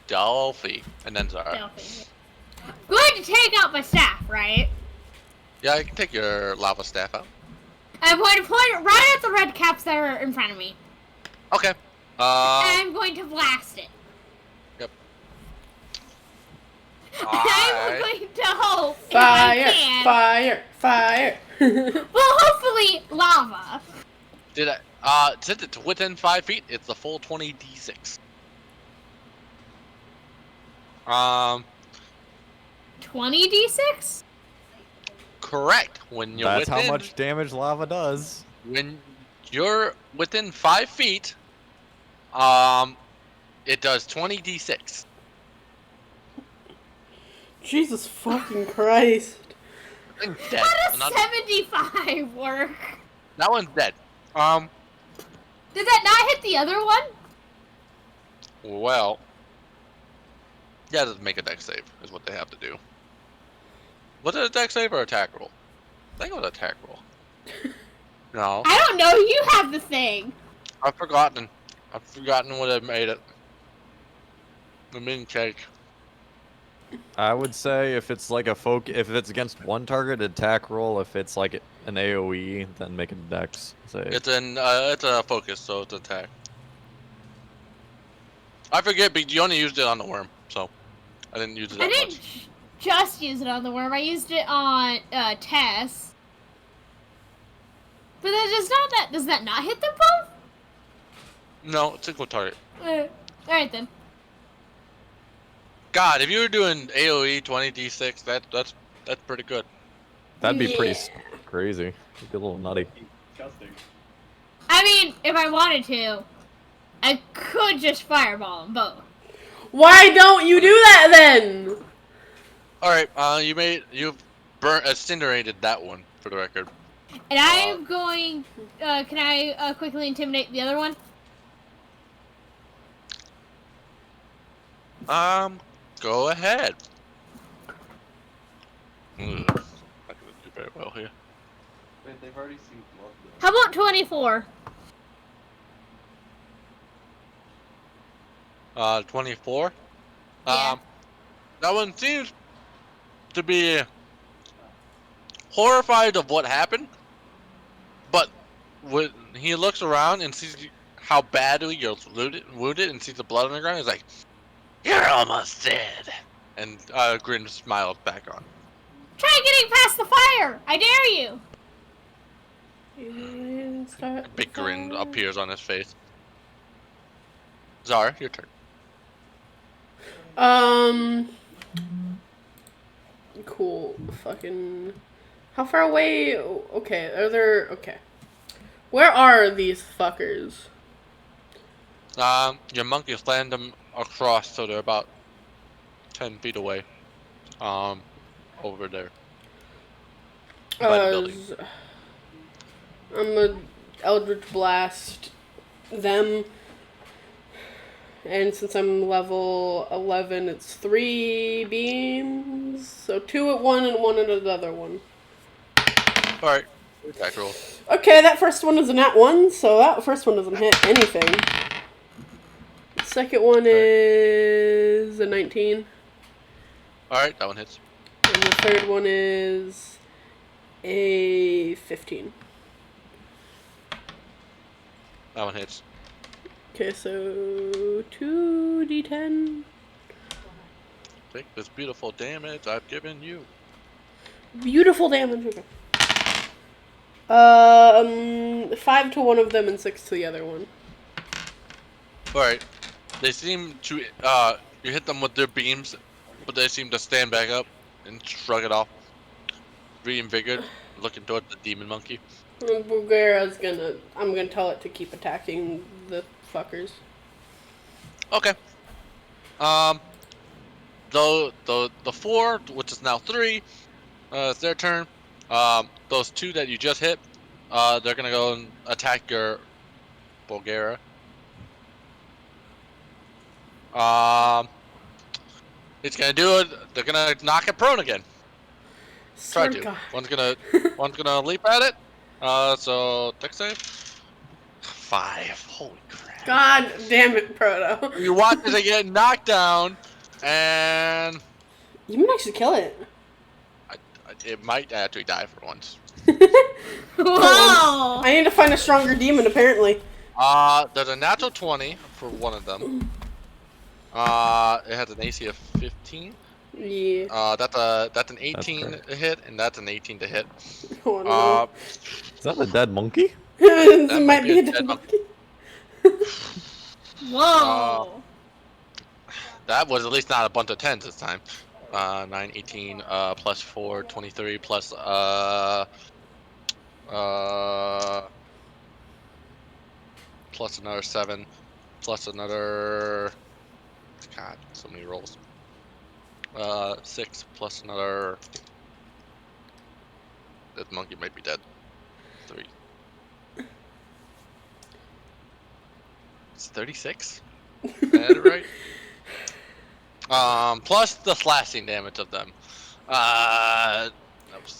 Delphi, and then Zara. Delphi. Going to take out my staff, right? Yeah, you can take your lava staff out. I'm going to point it right at the red caps that are in front of me. Okay. And I'm going to blast it. Yep. I'm going to hope if Fire, I can. fire. Well, hopefully lava. Did I? Since it's within 5 feet, it's the full 20d6. 20d6? Correct. When you're That's within, how much damage lava does. when you're within 5 feet, it does 20d6. Jesus fucking Christ. That thing's dead. How does 75 work? That one's dead. Did that not hit the other one? Well, yeah, just make a dex save is what they have to do. Was it a dex save or attack roll? I think it was an attack roll. No, I don't know. You have the thing. I've forgotten. I've forgotten what I made it. The min cake. I would say if it's like if it's against one target, attack roll. If it's like an AOE, then make a dex save. It's a focus, so it's attack. I forget, but you only used it on the worm, so I didn't use it I that didn't much. just use it on the worm. I used it on Tess. But does that not hit them both? No, it's single target. Alright then. God, if you were doing AOE 20d6, that's pretty good. That'd be pretty Yeah. crazy. It'd be a little nutty. Disgusting. I mean, if I wanted to, I could just fireball them both. Why don't you do that then? All right, you've burnt incinerated that one for the record. And I'm going. Can I quickly intimidate the other one? Go ahead. Ugh, not gonna do very well here. Wait, they've already seen blood. How about 24? 24. Yeah. That one seems to be horrified of what happened, but when he looks around and sees how badly you're wounded and sees the blood on the ground, he's like, "You're almost dead," and grin smiles back on. Try getting past the fire! I dare you! A big grin appears on his face. Zara, your turn. Cool. Fucking. How far away? Okay, are there. Okay. Where are these fuckers? Your monkeys land them across, so they're about 10 feet away. Over there. By the building. I'm gonna Eldritch Blast them. And since I'm level 11, it's 3 beams. So 2 at one and 1 at another one. Alright, attack roll. Okay, that first one is a nat 1, so that first one doesn't hit anything. The second one is a 19. Alright, that one hits. And the third one is a 15. That one hits. Okay, so 2d10. Take this beautiful damage I've given you. Beautiful damage. Okay. 5 to one of them and 6 to the other one. Alright. They seem to, you hit them with their beams, but they seem to stand back up and shrug it off. Reinvigorated, looking toward the demon monkey. I'm gonna tell it to keep attacking the fuckers. Okay. The 4, which is now 3, it's their turn. Those 2 that you just hit, they're gonna go and attack your Bulgara. It's gonna do it. They're gonna knock it prone again. Try to. One's gonna leap at it. So dex save. 5. Holy crap. God damn it, Proto. You watch as they get knocked down, and You might actually kill it. it might actually die for once. Whoa! I need to find a stronger demon, apparently. There's a natural 20 for one of them. It has an AC of 15. Yeah. That's an 18 to hit, and that's an 18 to hit. Oh, no. Is that a dead monkey? This might be a dead monkey. Whoa! That was at least not a bunch of 10s this time. 9, 18, plus 4, 23, plus, plus another 7, plus another, God, so many rolls. 6, plus another, this monkey might be dead. 3. It's 36? Is that it right? Plus the slashing damage of them.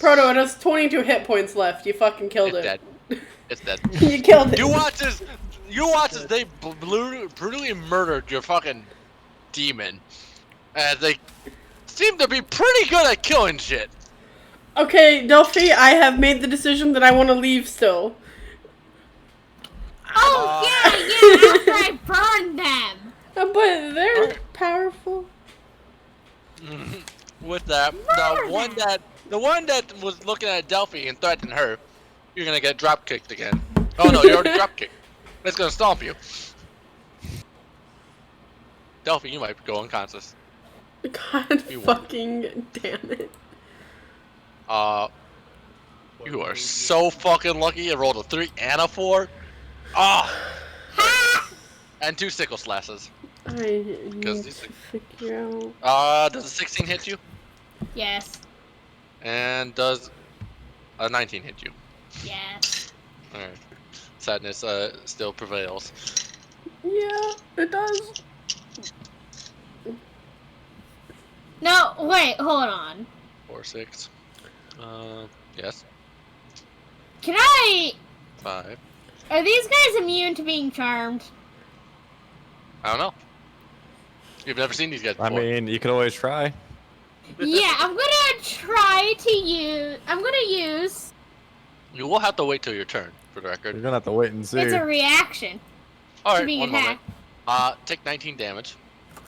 Proto, it has 22 hit points left. You fucking killed It's it. dead. It's dead. You killed it. You watch as they brutally murdered your fucking demon. And they seem to be pretty good at killing shit. Okay, Delphi, I have made the decision that I want to leave still. Oh yeah, after I burned them. But they're powerful. With that, the one that was looking at Delphi and threatening her, you're gonna get drop kicked again. Oh no, you already drop kicked. It's gonna stomp you. Delphi, you might go unconscious. God fucking damn it. You are so fucking lucky. I rolled a 3 and a 4. And 2 sickle slashes. I need to figure out. Does a 16 hit you? Yes. And does a 19 hit you? Yes. Alright. Sadness still prevails. Yeah, it does. No, wait, hold on. 4, 6. Yes. Can I... 5. Are these guys immune to being charmed? I don't know. You've never seen these guys before. I mean, you could always try. Yeah, I'm gonna try to use... I'm gonna use... You will have to wait till your turn, for the record. You're gonna have to wait and see. It's a reaction to Alright, being one attacked. moment. Take 19 damage.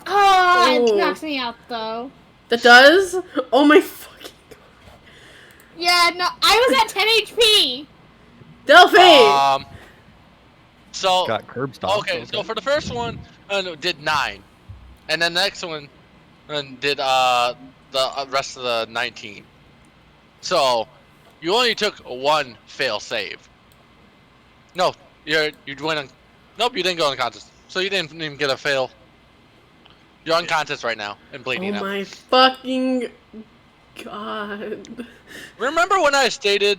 Oh, Ooh. it knocks me out, though. That does? Oh my fucking god. Yeah, no, I was at 10 HP. Delphi! So... Got curb stomp. Okay, so for the first one, did 9. And then the next one did the rest of the 19. So, you only took 1 fail save. No, you went on... Nope, you didn't go unconscious. So you didn't even get a fail. You're unconscious right now and bleeding out. Oh my fucking god. Remember when I stated...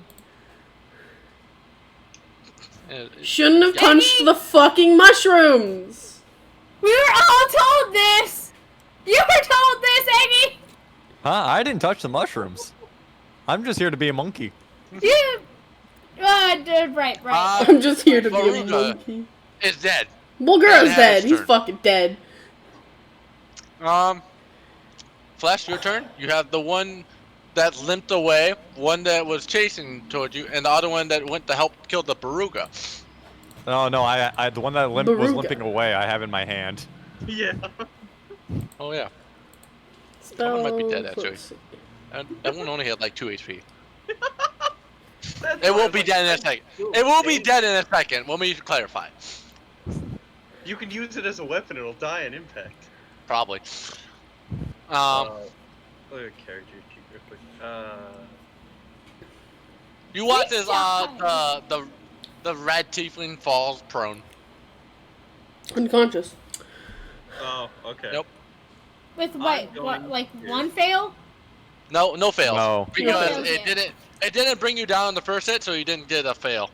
Shouldn't have punched the fucking mushrooms! We were all told this! You were told this, Eggy! Huh? I didn't touch the mushrooms. I'm just here to be a monkey. You... right. I'm just here to be a Baruga monkey. is dead. Bulgaro's That dead. has He's turn. fucking dead. Flash, your turn. You have the one that limped away, one that was chasing towards you, and the other one that went to help kill the Baruga. Oh no, I the one that was Baruga. limping away. I have in my hand. Yeah. Oh yeah, Spell might be dead, actually. let's see. that one only had like 2 HP. That's It why will I'm be like, dead in a second. It will be dead in a second. Let me clarify. You can use it as a weapon, it'll die on impact. Probably. Look at character sheet real quick. You watch as the red tiefling falls prone. Unconscious. Oh, okay. Nope. With I'm what, going like here. 1 fail? No fails. No. Because No fails, it didn't bring you down in the first hit, so you didn't get a fail.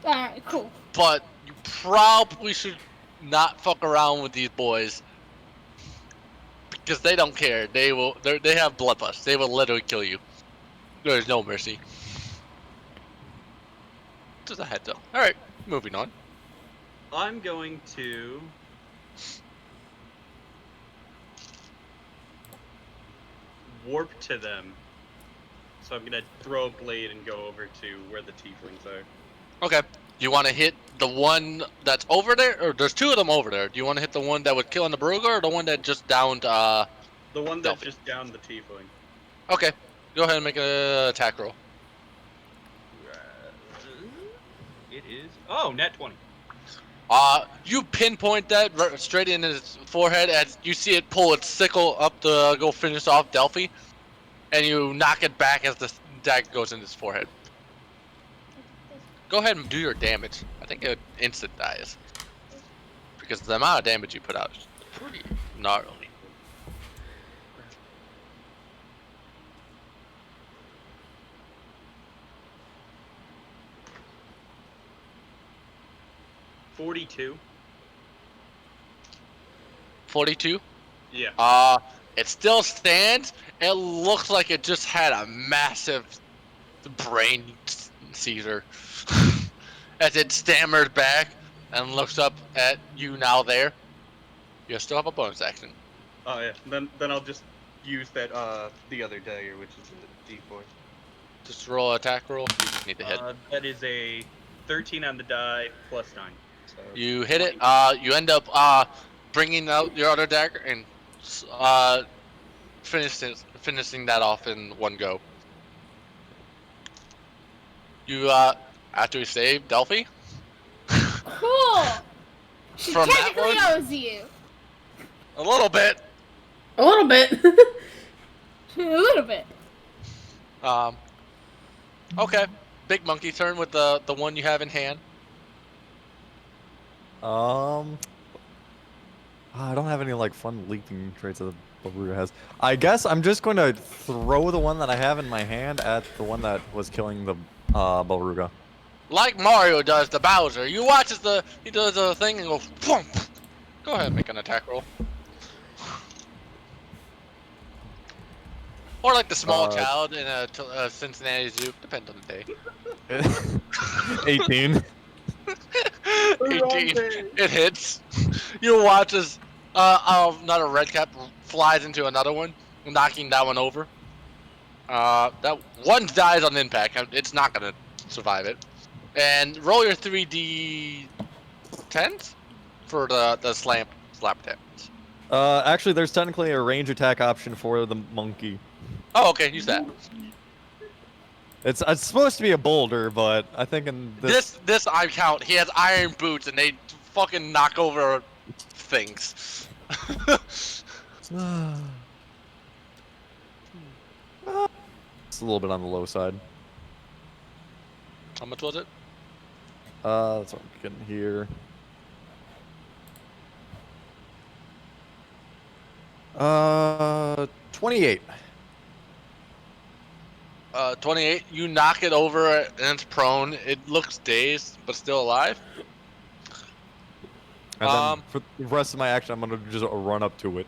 Alright, cool. But you probably should not fuck around with these boys. Because they don't care. They have bloodlust. They will literally kill you. There's no mercy. Just a heads up. Alright, moving on. I'm going to warp to them. So I'm gonna throw a blade and go over to where the tieflings are. Okay. You want to hit the one that's over there, or there's two of them over there? Do you want to hit the one that would kill on the Baruga, or the one that just downed The one that Delphi? just downed the tiefling. Okay. Go ahead and make an attack roll. It is. Oh, net 20. You pinpoint that straight in his forehead as you see it pull its sickle up to go finish off Delphi, and you knock it back as the dagger goes in his forehead. Go ahead and do your damage. I think it instant dies. Because the amount of damage you put out is pretty gnarly. $42. 42? Yeah. It still stands. It looks like it just had a massive brain seizure. As it stammered back and looks up at you now there. You still have a bonus action. Oh yeah. Then I'll just use that the other dagger, which is a D4. Just roll an attack roll. You just need to hit. That is a 13 on the die plus 9. So You hit it. You end up bringing out your other dagger and finishing that off in one go. You after we save Delphi. Cool. She From that technically one? owes you. A little bit. A little bit. A little bit. Okay. Big monkey turn with the one you have in hand. I don't have any like fun leaping traits that the Baruga has. I guess I'm just going to throw the one that I have in my hand at the one that was killing the Baruga. Like Mario does to Bowser. You watch as he does the thing and goes thwomp. Go ahead and make an attack roll. Or like the small child in a Cincinnati zoo, depends on the day. 18. 18. It hits. You watch as another red cap flies into another one, knocking that one over. That one dies on impact. It's not gonna survive it. And roll your 3d10s for the slap attacks. Actually, there's technically a range attack option for the monkey. Oh, okay, use that. It's supposed to be a boulder, but I think in This I count. He has iron boots, and they fucking knock over things. It's a little bit on the low side. How much was it? That's what I'm getting here. 28. 28. You knock it over and it's prone. It looks dazed, but still alive. And then for the rest of my action, I'm gonna just run up to it.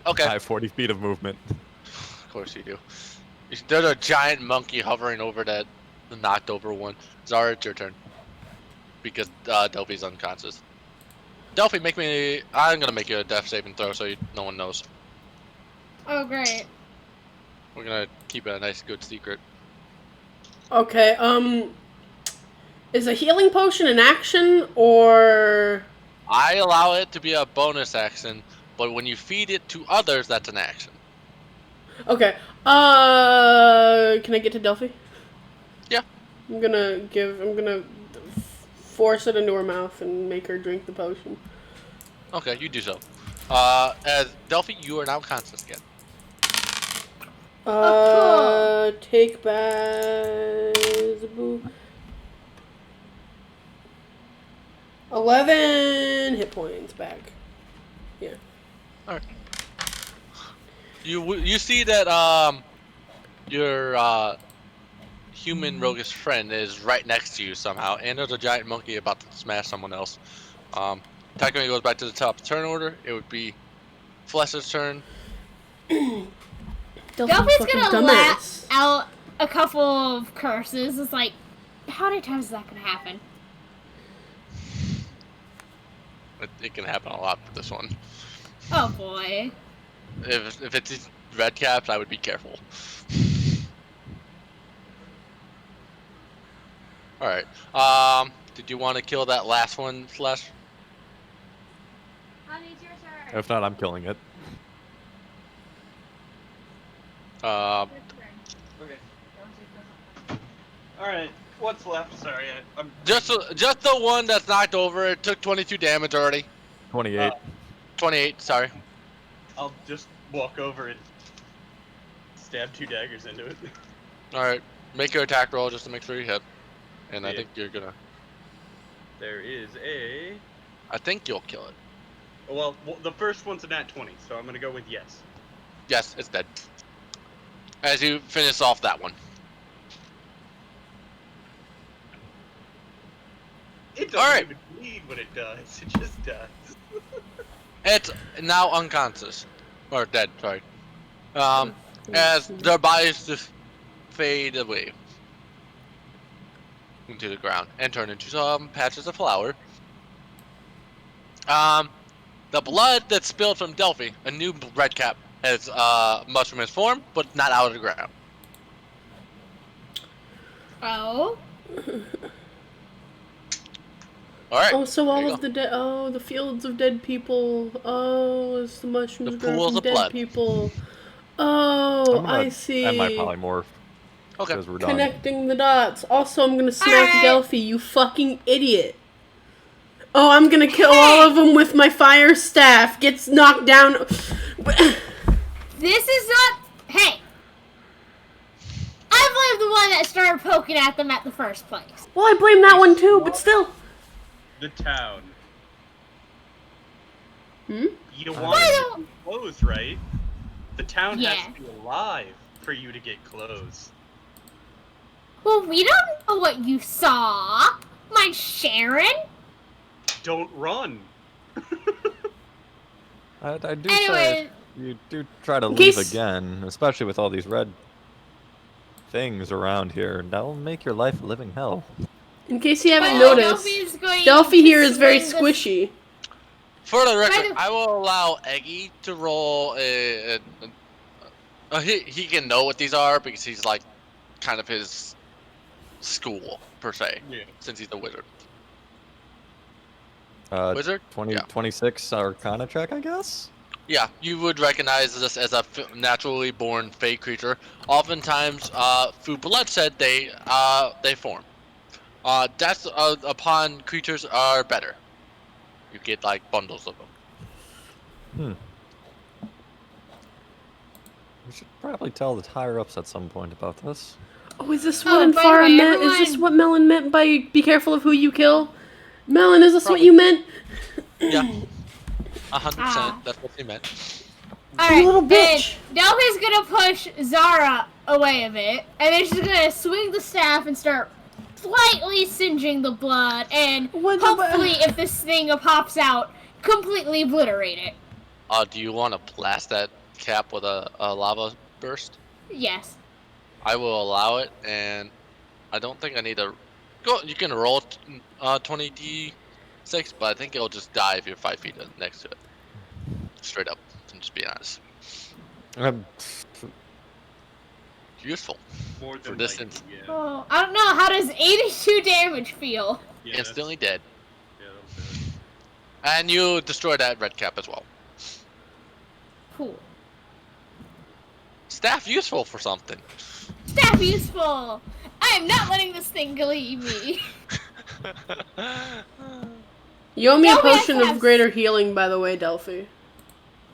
Okay. I have 40 feet of movement. Of course you do. There's a giant monkey hovering over the knocked over one. Zara, it's your turn. Because Delphi's unconscious. Delphi, I'm gonna make you a death saving throw so no one knows. Oh, great. We're gonna keep it a nice, good secret. Okay, is a healing potion an action, or... I allow it to be a bonus action, but when you feed it to others, that's an action. Okay, can I get to Delphi? Yeah. I'm gonna force it into her mouth and make her drink the potion. Okay, you do so. As Delphi, you are now conscious again. Oh, cool. Take back... 11 hit points back. Yeah. Alright. You see that your human roguish friend is right next to you somehow, and there's a giant monkey about to smash someone else. Technically goes back to the top turn order. It would be Flesh's turn. Delphi's gonna let out a couple of curses. It's like, how many times is that gonna happen? it can happen a lot for this one. Oh boy. If it's these red caps, I would be careful. All right. Did you want to kill that last one, Slash? Honey, it's your turn. If not, I'm killing it. Okay. Alright, what's left? Sorry, I'm... Just the one that's knocked over. It took 22 damage already. 28. 28. Sorry. I'll just walk over and stab 2 daggers into it. All right. Make your attack roll just to make sure you hit. And I Yeah. think you're gonna. There is a... I think you'll kill it. Well, the first one's a nat 20, so I'm gonna go with yes. Yes, it's dead. As you finish off that one. It doesn't Alright. even bleed when it does. It just does. It's now unconscious. Or dead, sorry. As their bodies just fade away into the ground and turn into some patches of flower. The blood that spilled from Delphi, a new red cap, has mushroom has formed, but not out of the ground. Oh. Alright. Oh, so there all you of go. the fields of dead people. Oh, it's the mushrooms The grow pools from of dead blood. people. Oh, I'm gonna I see. end my polymorph. Okay. Because we're done. Connecting the dots. Also, I'm gonna smack Alright. Delphi, you fucking idiot. Oh, I'm gonna kill all of them with my fire staff. Gets knocked down. This is not. Hey. I blame the one that started poking at them at the first place. Well, I blame that one too, but still. The town. Hmm? You By want the- to get clothes, right? The town Yeah. has to be alive for you to get clothes. Well, we don't know what you saw, my Sharon. Don't run. I do say Anyway, if you do try to In leave case- again, especially with all these red things around here, that'll make your life a living hell. In case you haven't well, noticed, Delphi's going Delphi to here is very swing the- squishy. For the record, By the- I will allow Eggy to roll he can know what these are because he's like kind of his school per se, Yeah. since he's a wizard. Wizard? Wizard? Yeah. 26 Arcana check, I guess? Yeah, you would recognize this as a naturally born fey creature. Oftentimes, through bloodshed, they form. Deaths upon creatures are better. You get like bundles of them. We should probably tell the higher-ups at some point about this. Oh, is this Oh, what by the Infara way, meant? Is this everyone- what Melon meant by be careful of who you kill? Melon, is this what you meant? Yeah, 100%. Ah. That's what he meant. Alright, little bitch. and Delphi's gonna push Zara away a bit, and then she's gonna swing the staff and start slightly singeing the blood, and What the- hopefully, if this thing pops out, completely obliterate it. Do you want to blast that cap with a lava burst? Yes. I will allow it, and I don't think I need to go. You can roll 20d6, but I think it'll just die if you're 5 feet next to it. Straight up, and just be honest. Useful. More than For distance. likely, yeah. Oh, I don't know. How does 82 damage feel? Yeah, that's- Instantly dead. Yeah, that's it. And you destroy that red cap as well. Cool. Staff useful for something. Staff useful. I am not letting this thing leave me. You owe me a Delphi potion has- of greater healing, by the way, Delphi.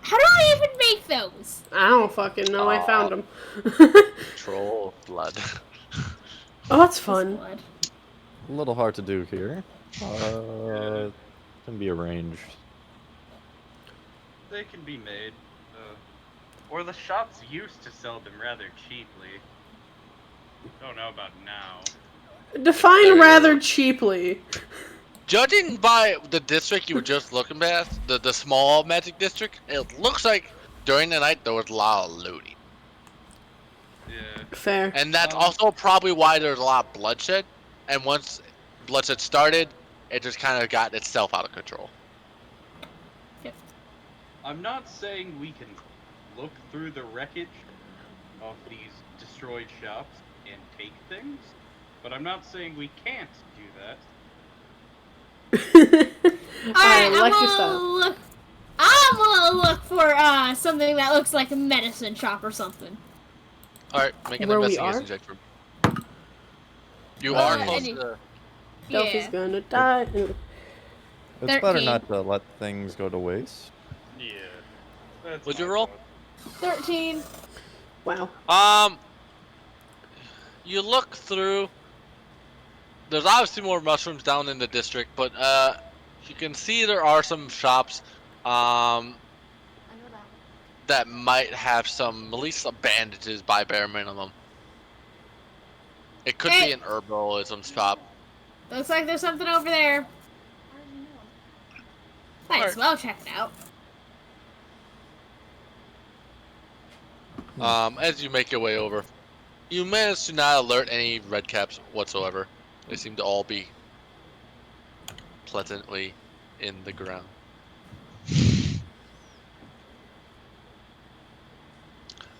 How do I even make those? I don't fucking know. I found them. Troll blood. Oh, that's fun. Blood. A little hard to do here. Can be arranged. They can be made. Or the shops used to sell them rather cheaply. Don't know about now. Define rather cheaply. Judging by the district you were just looking at, the small magic district, it looks like during the night there was a lot of looting. Yeah. Fair. And that's also probably why there's a lot of bloodshed. And once bloodshed started, it just kind of got itself out of control. I'm not saying we can look through the wreckage of these destroyed shops and take things, but I'm not saying we can't do that. Alright, I like your style. I'm gonna look for something that looks like a medicine shop or something. Alright, make an Where we investigation are? check for me. You are Nice. close to... Delphi's Yeah. gonna die. It's better 13. not to let things go to waste. Yeah. That's What'd my you roll? thought. 13. Wow. You look through. There's obviously more mushrooms down in the district, but you can see there are some shops that might have at least some bandages by bare minimum. It could be an herbalism shop. Looks like there's something over there. Might as well check it out. As you make your way over, you manage to not alert any redcaps whatsoever. They seem to all be pleasantly in the ground.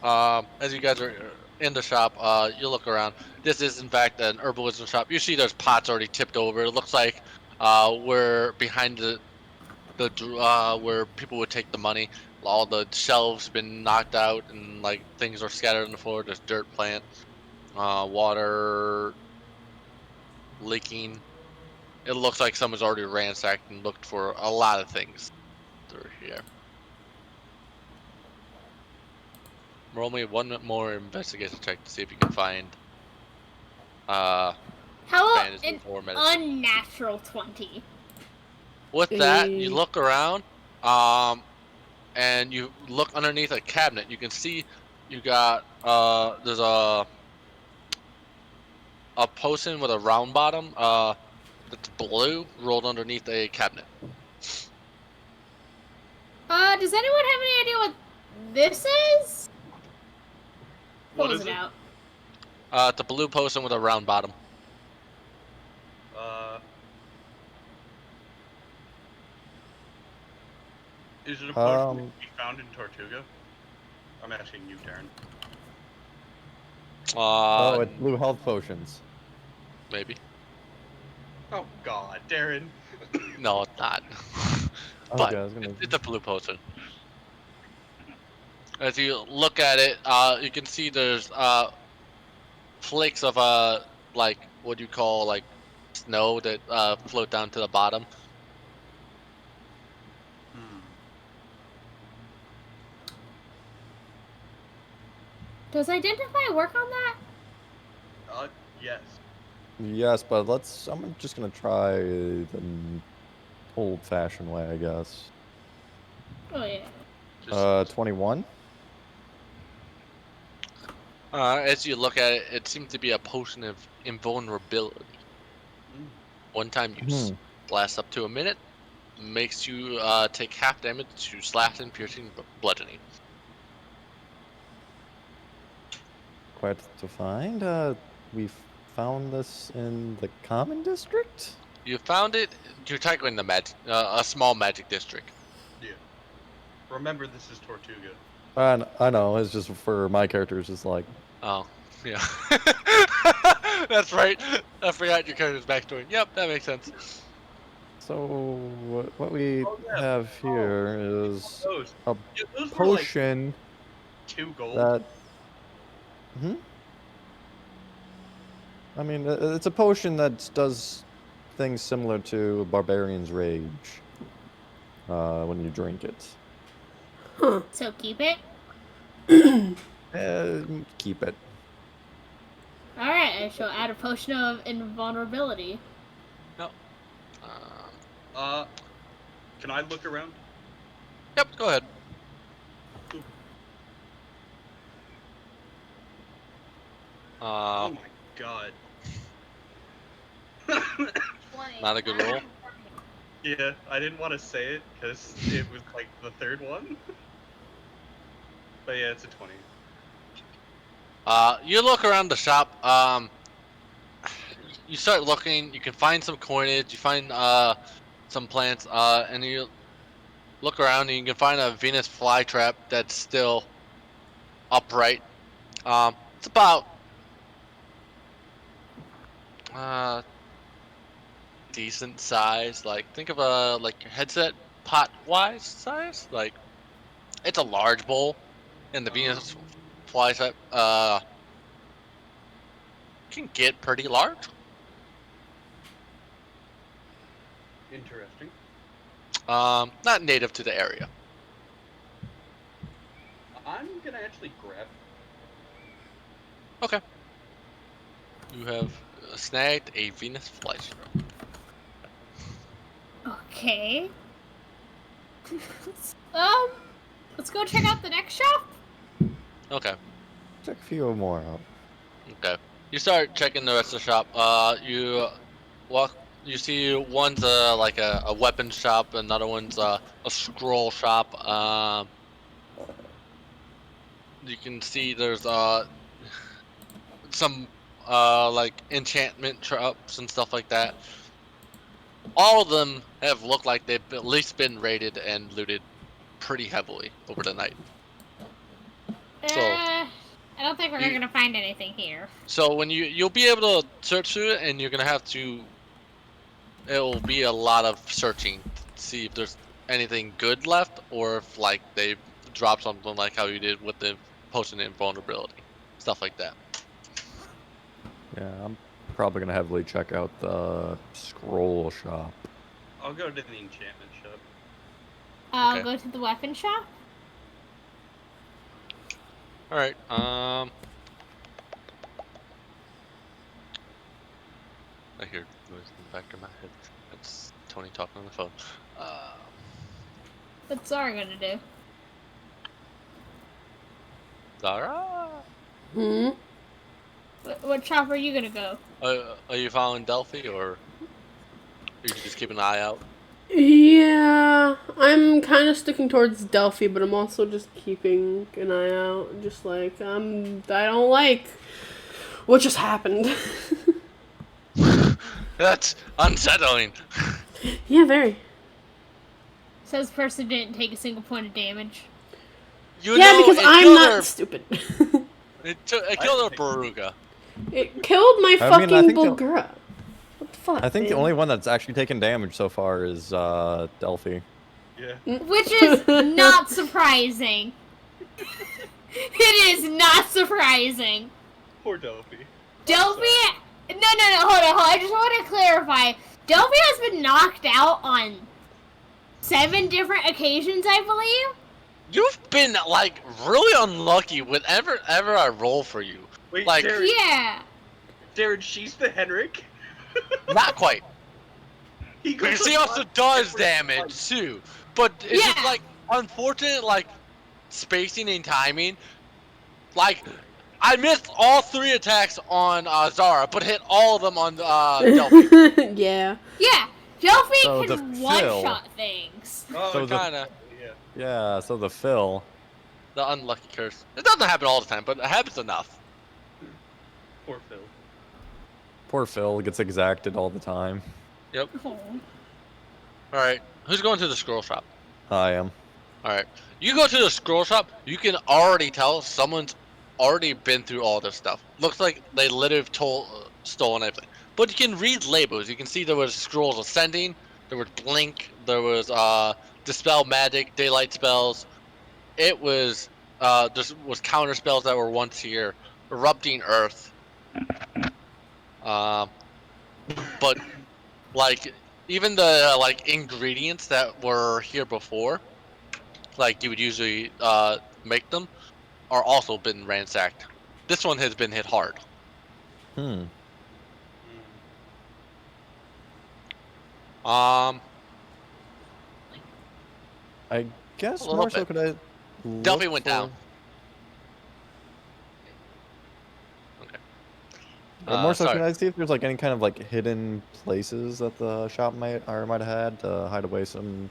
As you guys are in the shop, you look around. This is in fact an herbalism shop. You see there's pots already tipped over. It looks like we're behind the where people would take the money. All the shelves been knocked out and like things are scattered on the floor. There's dirt plants, water leaking. It looks like someone's already ransacked and looked for a lot of things through here. Roll me one more investigation check to see if you can find How about bandages an or medicine. unnatural 20? With that, you look around, and you look underneath a cabinet. You can see you got there's a potion with a round bottom that's blue rolled underneath a cabinet. Does anyone have any idea what this is? What Pulls is it it? out. It's a blue potion with a round bottom. Is it a potion that we found in Tortuga? I'm asking you, Darren. Oh, it's blue health potions. Maybe. Oh God, Darren. No, it's not. But Okay, I was gonna... it's a blue potion. As you look at it, you can see there's flakes of like what do you call like snow that float down to the bottom. Does identify work on that? Yes. Yes, but I'm just gonna try the old-fashioned way, I guess. Oh yeah. 21. As you look at it, it seems to be a potion of invulnerability. One time use. Lasts up to a minute. Makes you take half damage to slashing, piercing, bludgeoning. Quite to find. We found this in the common district? You found it. You're tackling the a small magic district. Yeah. Remember, this is Tortuga. I know. It's just for my character. It's just like. Oh, yeah. That's right. I forgot your character's backstory. Yep, that makes sense. So what we have here is a those potion. Like 2 gold. That. I mean, it's a potion that does things similar to Barbarian's Rage when you drink it. Huh. So keep it? Keep it. Alright, I shall add a potion of invulnerability. No. Can I look around? Yep, go ahead. Oh my God. Not a good roll. Yeah, I didn't want to say it because it was like the third one. But yeah, it's a 20. You look around the shop. You start looking. You can find some coinage. You find some plants. And you look around and you can find a Venus flytrap that's still upright. It's about decent size. Like think of a headset pot wise size. Like it's a large bowl, and the Venus flytrap can get pretty large. Interesting. Not native to the area. I'm gonna actually grab. Okay. You have snagged a Venus flytrap. Okay. Let's go check out the next shop. Okay. Check a few more out. Okay. You start checking the rest of the shop. You walk. You see one's like a weapon shop, another one's a scroll shop. You can see there's some like enchantment shops and stuff like that. All of them have looked like they've at least been raided and looted pretty heavily over the night. So I don't think we're gonna find anything here. So when you'll be able to search through it, and you're gonna have to. It'll be a lot of searching to see if there's anything good left, or if like they dropped something like how you did with the potion invulnerability, stuff like that. Yeah, I'm probably gonna heavily check out the scroll shop. I'll go to the enchantment shop. I'll Okay. go to the weapon shop. All right. I hear noise in the back of my head. That's Tony talking on the phone. What's Zara gonna do? Zara, Hmm? What shop are you gonna go? are you following Delphi, or are you just keeping an eye out? Yeah, I'm kind of sticking towards Delphi, but I'm also just keeping an eye out. Just like, I don't like what just happened. That's unsettling. Yeah, very. Says person didn't take a single point of damage. You Yeah, know, because it I'm killed not her- stupid. It killed her Baruga. It killed my I mean, I fucking think the- Bulgura. What the fuck? I think the man? only one that's actually taken damage so far is Delphi. Yeah. Which is not surprising. It is not surprising. Poor Delphi. Delphi... No, hold on. I just want to clarify. Delphi has been knocked out on 7 different occasions, I believe. You've been like really unlucky whenever I roll for you. Wait, Like- Darren, Yeah. Darren, she's the Henrik. Not quite. He goes Because he to also block does every damage time. too. But it's just Yeah. like unfortunate like spacing and timing. Like I missed all 3 attacks on Zara, but hit all of them on Delphi. Yeah. Yeah. Delphi So can the one-shot things. Oh, So the- Kinda yeah. Yeah, so the Phil. the unlucky curse. It doesn't happen all the time, but it happens enough. Poor Phil. Poor Phil gets exacted all the time. Yep. Oh. All right. Who's going to the scroll shop? I am. All right. You go to the scroll shop. You can already tell someone's already been through all this stuff. Looks like they literally stolen everything. But you can read labels. You can see there was scrolls ascending. There was blink. There was dispel magic, daylight spells. It was there was counter spells that were once here. Erupting earth. But like even the like ingredients that were here before, like you would usually make them, are also been ransacked. This one has been hit hard. I guess A little more so bit. could I Delphi look went for- down. Okay. More so, sorry. can I see if there's like any kind of like hidden places that the shop might have had to hide away some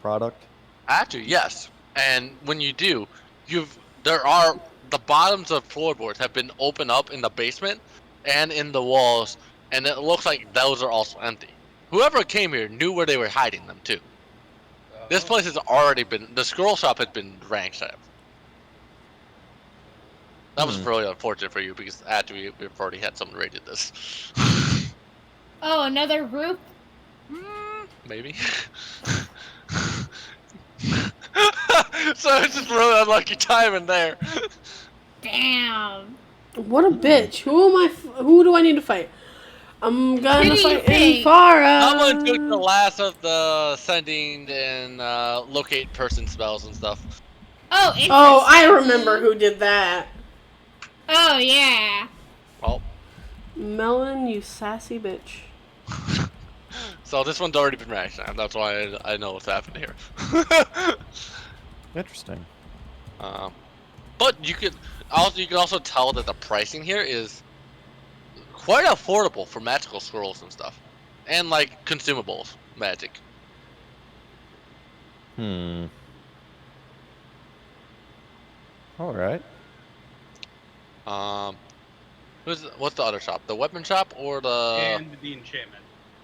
product? Actually, yes. And when you do, the bottoms of floorboards have been opened up in the basement and in the walls, and it looks like those are also empty. Whoever came here knew where they were hiding them too. This place has already been. The scroll shop had been ransacked. That was really unfortunate for you because after we've already had someone raided this. Oh, another group? Maybe. So it's just really unlucky timing there. Damn. What a bitch. Who do I need to fight? I'm gonna fight Infara. Someone took the last of the sending and locate person spells and stuff. Oh, Oh, I remember who did that. Oh, yeah. Well. Melon, you sassy bitch. So this one's already been maxed out. That's why I know what's happening here. Interesting. But you can also tell that the pricing here is quite affordable for magical scrolls and stuff, and like consumables, magic. All right. What's the other shop? The weapon shop or the And the enchantment.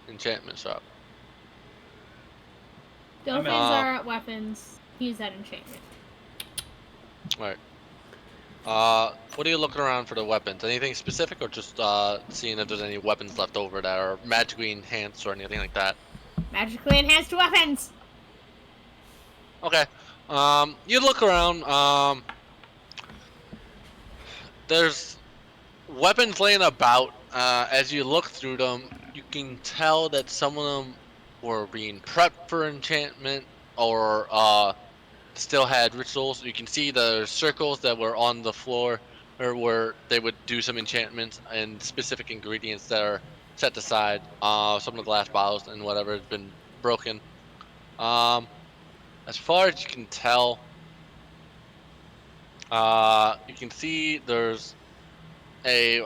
enchantment shop? Dolphins are at weapons. He's at enchantment. Alright. What are you looking around for the weapons? Anything specific, or just seeing if there's any weapons left over that are magically enhanced or anything like that? Magically enhanced weapons! Okay. You look around, there's weapons laying about. As you look through them, you can tell that some of them were being prepped for enchantment, or still had rituals. You can see the circles that were on the floor, or where they would do some enchantments and specific ingredients that are set aside. Some of the glass bottles and whatever has been broken. As far as you can tell, you can see there's a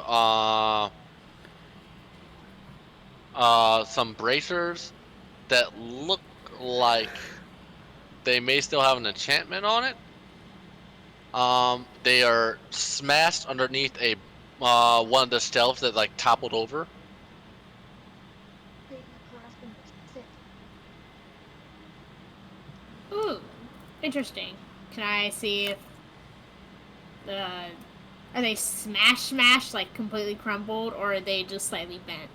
some bracers that look like they may still have an enchantment on it. They are smashed underneath a one of the shelves that like toppled over. Ooh, interesting. Can I see if are they smashed, like completely crumbled, or are they just slightly bent?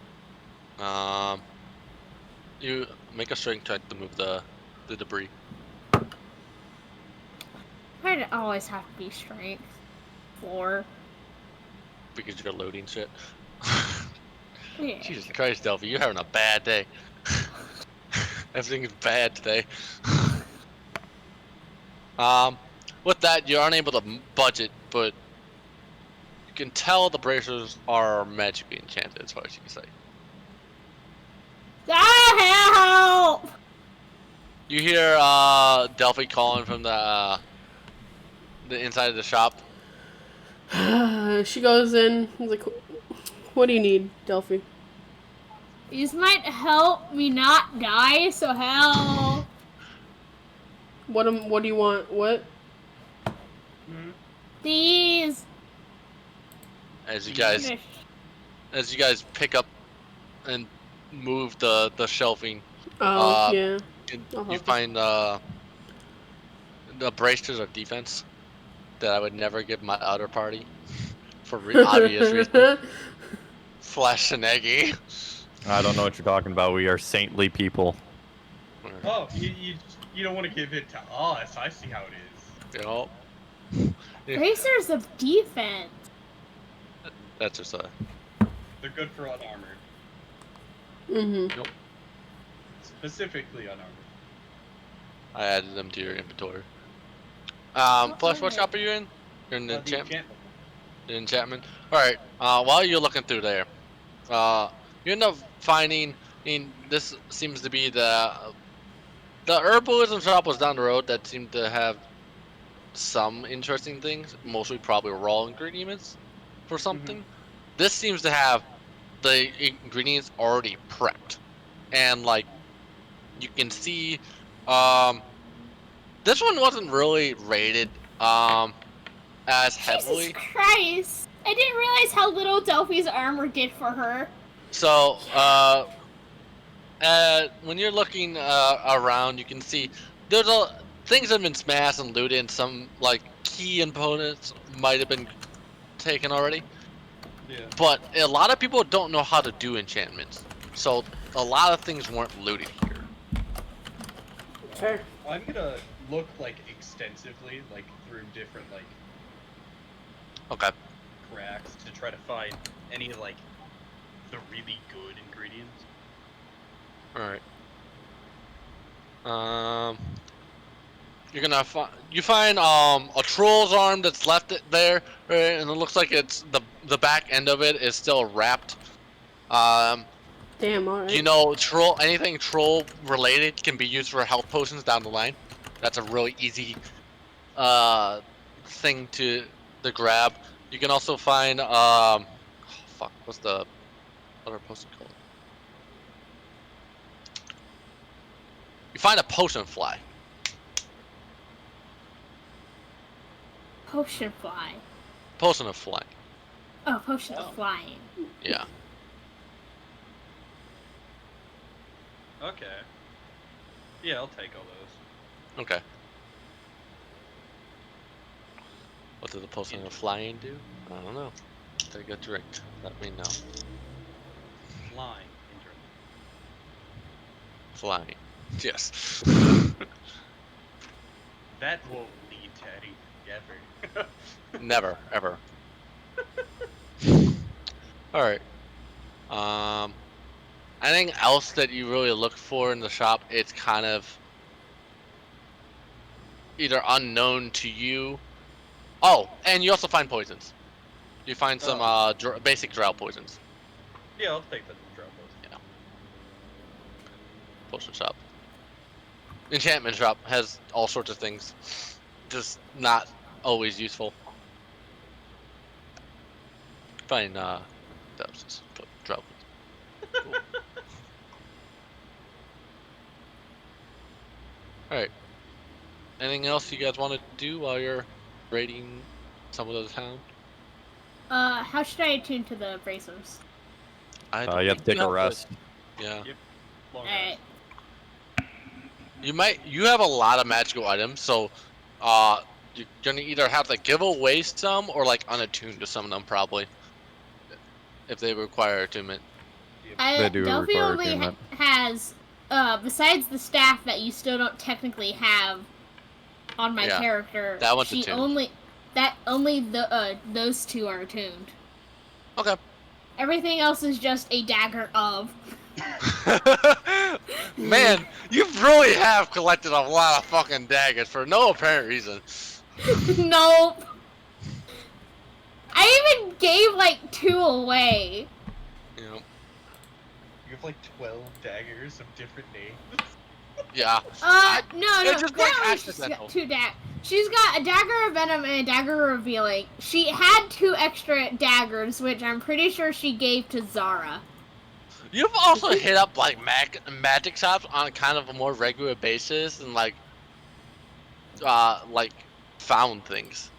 You make a strength check to move the debris. Why did it always have to be strength? 4. Because you're loading shit. Yeah. Jesus Christ, Delphi, you're having a bad day. Everything is bad today. With that, you're unable to budget, but you can tell the bracers are magically enchanted, as far as you can say. Help! You hear Delphi calling from the inside of the shop. She goes in. He's like, "What do you need, Delphi?" These might help me not die, so help. What do you want? What? These. As you guys pick up and move the shelving. Yeah. You find the bracers are defense that I would never give my other party for obvious reasons. Flash and eggy. I don't know what you're talking about. We are saintly people. Oh, you don't want to give it to us. I see how it is. Yep. Bracers of defense. That's just a. They're good for unarmored. Nope. Specifically unarmored. I added them to your inventory. Plus, what shop are you in? You're in the enchantment. The enchantment. All right. While you're looking through there, you end up finding. This seems to be the herbalism shop was down the road that seemed to have some interesting things. Mostly probably raw ingredients for something. This seems to have the ingredients already prepped, and like you can see, this one wasn't really rated as heavily. Jesus Christ! I didn't realize how little Delphi's armor did for her. So when you're looking around, you can see there's things have been smashed and looted, and some like key components might have been taken already. Yeah. But a lot of people don't know how to do enchantments, so a lot of things weren't looted here. Fair. I'm gonna look like extensively, like through different like Okay. cracks to try to find any like the really good ingredients. All right. You're gonna find a troll's arm that's left it there, right, and it looks like it's the back end of it is still wrapped. Damn, alright. You know, anything troll related can be used for health potions down the line. That's a really easy thing to grab. You can also find fuck, what's the other potion called? You find a potion fly. Potion fly. Potion of flying. Oh, potion of flying. Yeah. Okay. Yeah, I'll take all those. Okay. What does the potion of flying do? I don't know. Take a drink. Let me know. Flying. Flying. Yes. That won't lead to anything ever. Never, ever. Alright. Anything else that you really look for in the shop, it's kind of either unknown to you. Oh, and you also find poisons. You find some basic drow poisons. Yeah, I'll take the drow potion. Yeah. Potion shop. Enchantment shop has all sorts of things. Just not always useful. Fine, that was just drow. Cool. Alright. Anything else you guys want to do while you're raiding some of the town? How should I attune to the bracers? I You have to take a rest. Yeah. Yep. Long Alright. rest. You have a lot of magical items, so you're gonna either have to give away some or like unattune to some of them probably. If they require attunement. They do Delphi require only attunement. has, besides the staff that you still don't technically have on my Yeah, character, that one's she attuned. only those two are attuned. Okay. Everything else is just a dagger of. Man, you really have collected a lot of fucking daggers for no apparent reason. Nope. I even gave like 2 away. You know. You have like 12 daggers of different names. Yeah. No, it's just like currently she's accidental. got 2 She's got a dagger of venom and a dagger of revealing. She had 2 extra daggers, which I'm pretty sure she gave to Zara. You've also hit up like magic shops on kind of a more regular basis and like found things.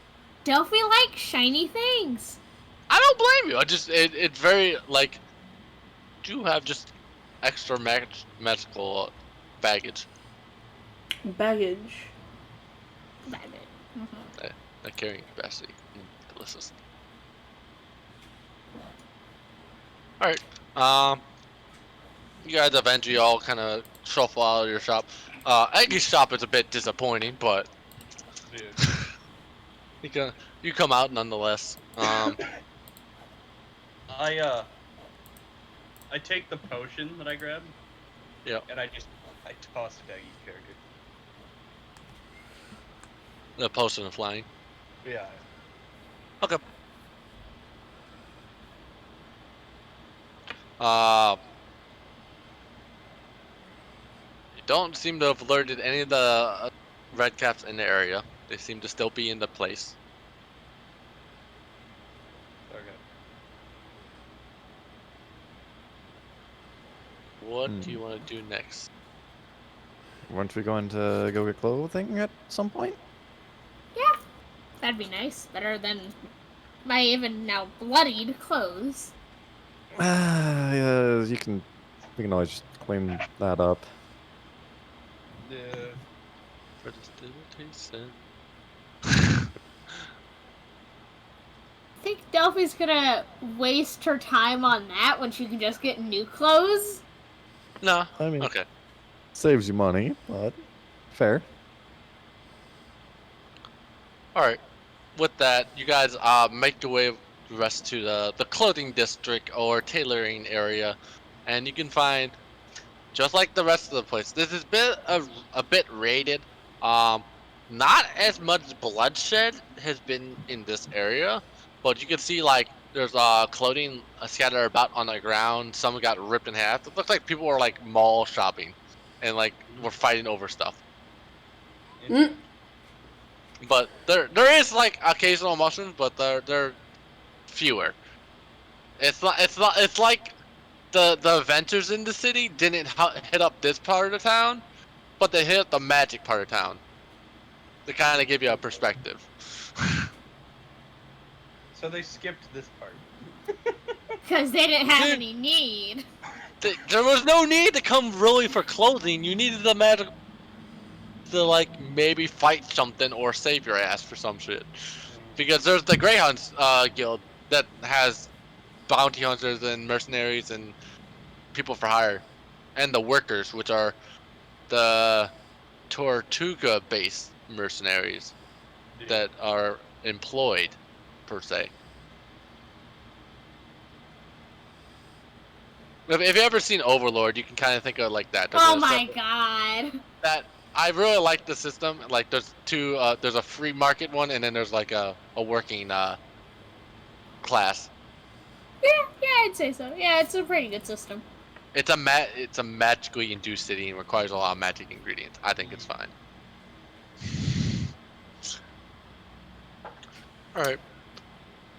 Delphi likes shiny things. I don't blame you. It's very like do have just extra magical baggage. Baggage. That carrying capacity. Delicious. Alright. You guys eventually all kind of shuffle out of your shop. Eggy's shop is a bit disappointing, but you come out nonetheless. I take the potion that I grabbed. Yep. And I toss it at each character. The potion of flying. Yeah. Okay. You don't seem to have alerted any of the red caps in the area. They seem to still be in the place. Okay. What do you want to do next? Weren't we going to go get clothing at some point? Yeah, that'd be nice. Better than my even now bloodied clothes. Yeah, we can always just clean that up. Yeah. I think Delphi's gonna waste her time on that when she can just get new clothes. No. I mean, Okay. saves you money, but fair. All right. With that, you guys make your way the rest to the clothing district or tailoring area, and you can find just like the rest of the place. This has been a bit raided. Um, not as much bloodshed has been in this area, but you can see like there's clothing scattered about on the ground. Some got ripped in half. It looks like people were like mall shopping, and like were fighting over stuff. Mm. But there is like occasional mushrooms, but they're fewer. It's like the adventures in the city didn't hit up this part of the town, but they hit up the magic part of town. To kind of give you a perspective. So they skipped this part. Because they didn't have Dude. any need. There was no need to come really for clothing. You needed the magic to like maybe fight something or save your ass for some shit. Because there's the Greyhounds guild that has bounty hunters and mercenaries and people for hire, and the workers, which are the Tortuga-based mercenaries that are employed, per se. If you ever seen Overlord, you can kind of think of it like that. Oh my god. That I really like the system. Like there's two, there's a free market one, and then there's like a working class. Yeah, I'd say so. Yeah, it's a pretty good system. It's a magically induced city and requires a lot of magic ingredients. I think it's fine. All right.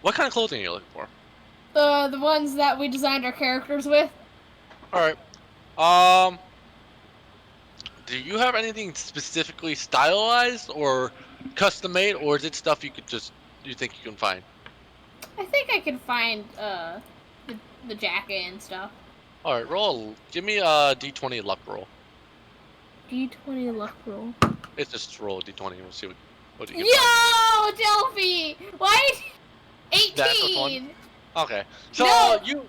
What kind of clothing are you looking for? The ones that we designed our characters with. All right. Do you have anything specifically stylized or custom made, or is it stuff you think you can find? I think I can find the jacket and stuff. All right, give me a D20 luck roll. D20 luck roll. It's just roll a D20 and we'll see what you can Yo, Delphi! Why? That's what's 18. Okay, so No. you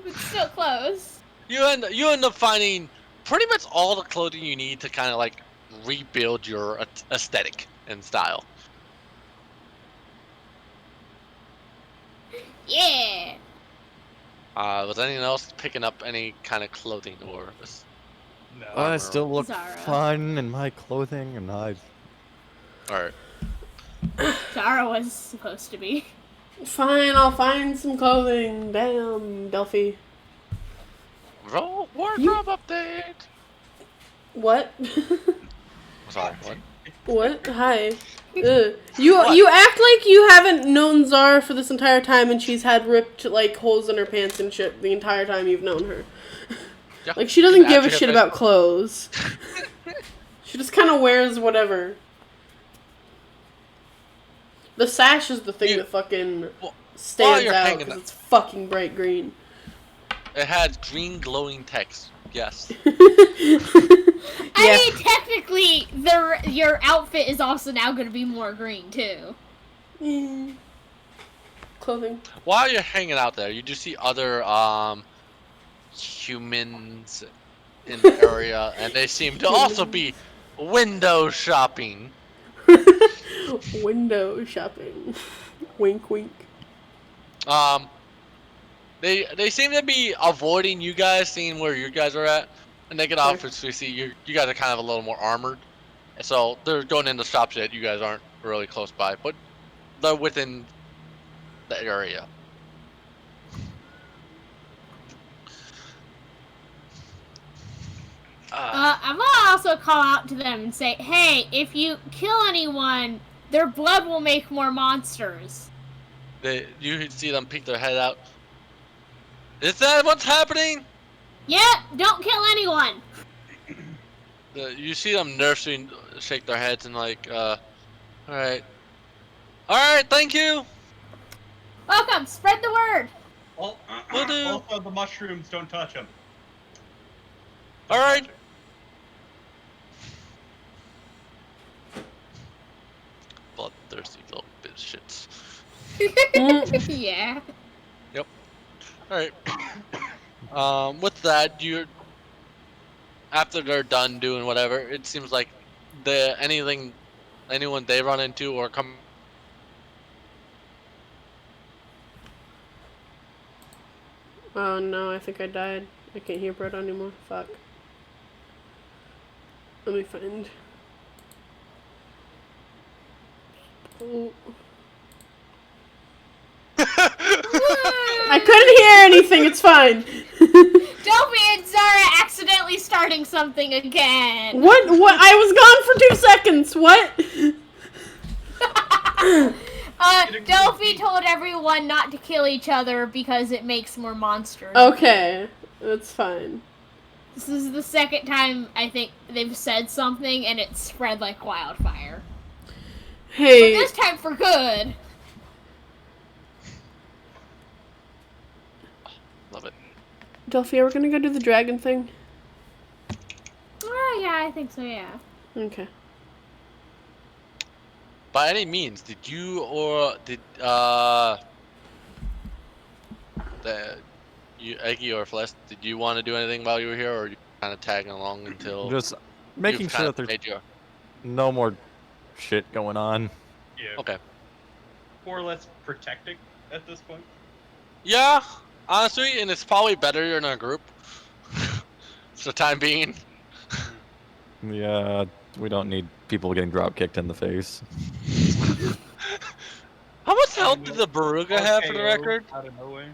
It's so close. you end up finding pretty much all the clothing you need to kind of like rebuild your aesthetic and style. Yeah. Was anyone else picking up any kind of clothing or? No. I still look Zara. fine in my clothing, and I. All right. Zara was supposed to be. Fine, I'll find some clothing. Damn, Delphi. Roll wardrobe update. What? Sorry, what? What? Hi. You act like you haven't known Zara for this entire time, and she's had ripped like holes in her pants and shit the entire time you've known her. Yeah. Like she doesn't give a Actually, shit about clothes. She just kind of wears whatever. The sash is the thing that fucking stands you're out hanging because up. it's fucking bright green. It has green glowing text. Yes. I mean, technically, your outfit is also now going to be more green too. Clothing. While you're hanging out there, you do see other humans in the area, and they seem to also be window shopping. Window shopping. Wink, wink. They seem to be avoiding you guys, seeing where you guys are at, and they get off as we see you guys are kind of a little more armored, so they're going into shops that you guys aren't really close by, but they're within the area. I'm gonna also call out to them and say, hey, if you kill anyone, their blood will make more monsters. You see them peek their head out. Is that what's happening? Yeah, don't kill anyone. You see them nursing, shake their heads and like, alright. Alright, thank you! Welcome, spread the word. Will do. Also, the mushrooms, don't touch them. Alright. Yeah. Alright. With that, after they're done doing whatever, it seems like anyone they run into or come. Oh no, I think I died. I can't hear Brett anymore. Fuck. Let me find. Oh. I couldn't hear anything. It's fine. Delphi and Zara accidentally starting something again. What? I was gone for 2 seconds. What? Delphi told everyone not to kill each other because it makes more monsters. Okay, that's fine. This is the second time I think they've said something and it spread like wildfire. Hey. But this time for good. Love it. Delphi, are we gonna go do the dragon thing? Oh yeah, I think so. Yeah. Okay. By any means, did Eggy or Flesh, did you want to do anything while you were here, or are you kind of tagging along until Just making sure that there's no more shit going on. Yeah. Okay. More or less protecting at this point. Yeah, honestly, and it's probably better you're in a group for the time being. Yeah, we don't need people getting drop kicked in the face. How much health did the Baruga have, for the record? Out of nowhere.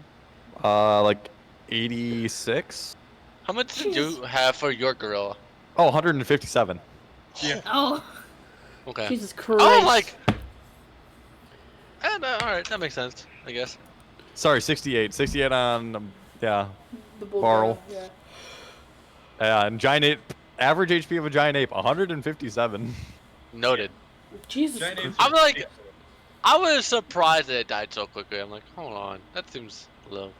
Like 86? How much did you have for your gorilla? Oh, 157. Yeah. Oh. Okay. Jesus Christ. Oh, like. And alright, that makes sense, I guess. Sorry, 68. 68 on, yeah, The bull Barrel. guy, And giant ape, average HP of a giant ape, 157. Noted. Jesus Giant Christ. apes I'm like, I was surprised that it died so quickly. I'm like, hold on, that seems low.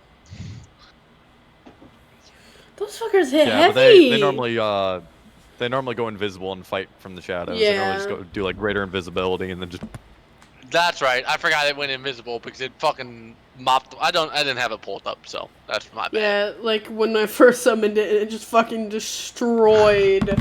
Those fuckers hit Yeah, heavy. but they normally go invisible and fight from the shadows. They normally just go do like greater invisibility and then just. That's right. I forgot it went invisible because it fucking mopped. I didn't have it pulled up, so that's my bad. Yeah, like when I first summoned it, it just fucking destroyed.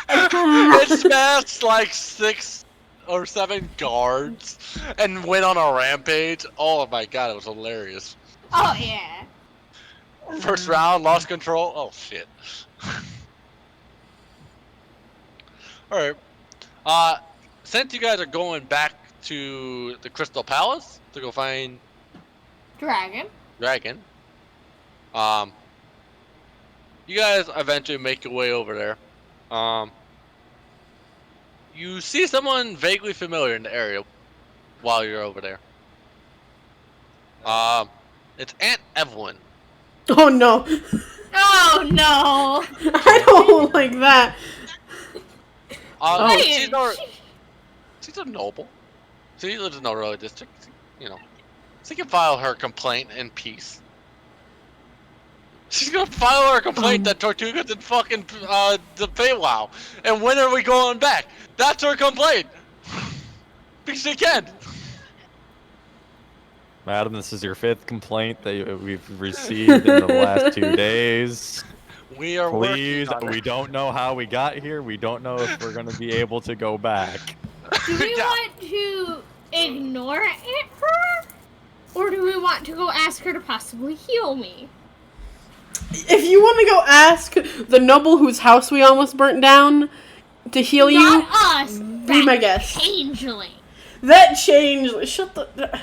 It smashed like 6 or 7 guards and went on a rampage. Oh my god, it was hilarious. Oh yeah. First round, lost control. Oh shit. Alright. Since you guys are going back to the Crystal Palace to go find Dragon. Dragon, you guys eventually make your way over there. You see someone vaguely familiar in the area while you're over there. It's Aunt Evelyn. Oh no. Oh no. I don't like that. She's a noble. She lives in the Royal District. You know, she can file her complaint in peace. She's gonna file her complaint that Tortuga's in fucking the Feywild. And when are we going back? That's her complaint. Because she can. Madam, this is your 5th complaint that we've received in the last 2 days. We are Please, working on we it. don't know how we got here. We don't know if we're going to be able to go back. Do we Yeah. want to ignore her? Or do we want to go ask her to possibly heal me? If you want to go ask the noble whose house we almost burnt down to heal you, Not us. be my guest. Changeling. That changed. Shut the.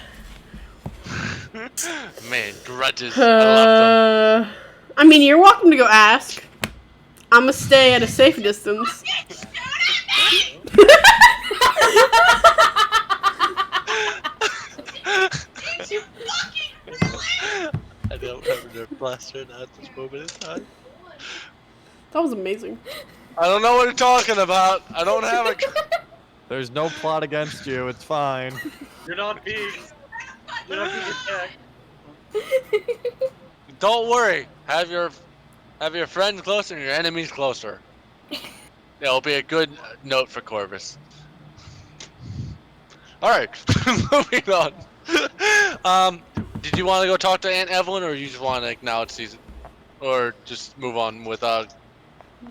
Man, grudges. I love them. I mean, you're welcome to go ask. I'ma stay at a safe distance. I don't have a nerf blaster at this moment in time. That was amazing. I don't know what you're talking about. I don't have a. There's no plot against you. It's fine. You're not being attacked. Don't worry. Have your friends closer and your enemies closer. That'll be a good note for Corvus. All right, moving on. Did you want to go talk to Aunt Evelyn, or you just want to acknowledge season, or just move on with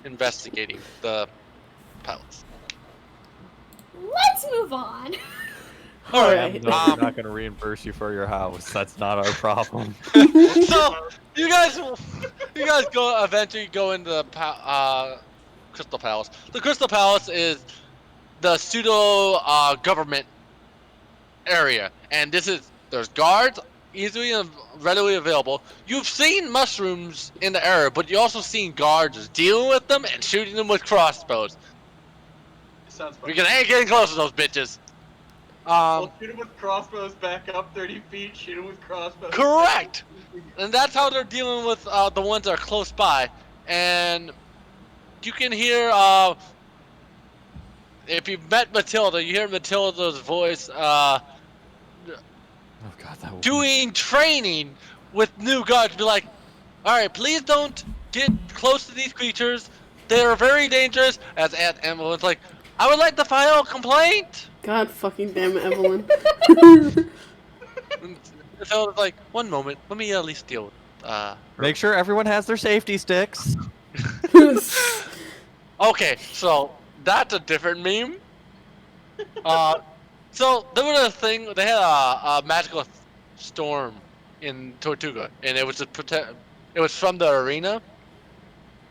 investigating the palace? Let's move on. All right. Alright. No, we're not going to reimburse you for your house. That's not our problem. So you guys eventually go into the Crystal Palace. The Crystal Palace is the pseudo government area, and there's guards easily and readily available. You've seen mushrooms in the area, but you also seen guards dealing with them and shooting them with crossbows. Sounds fun. We can ain't getting close to those bitches. Well, shoot him with crossbows back up 30 feet, shoot him with crossbows. Correct! And that's how they're dealing with the ones that are close by. And you can hear, if you've met Matilda, you hear Matilda's voice Oh god, that would doing training with new guards. Be like, alright, please don't get close to these creatures. They are very dangerous. As Aunt Emily's like, I would like to file a complaint. God fucking damn it, Evelyn. And Matilda's like, one moment, let me at least deal with Make sure everyone has their safety sticks. Okay, so that's a different meme. So there was a thing. They had a magical storm in Tortuga, and it was It was from the arena,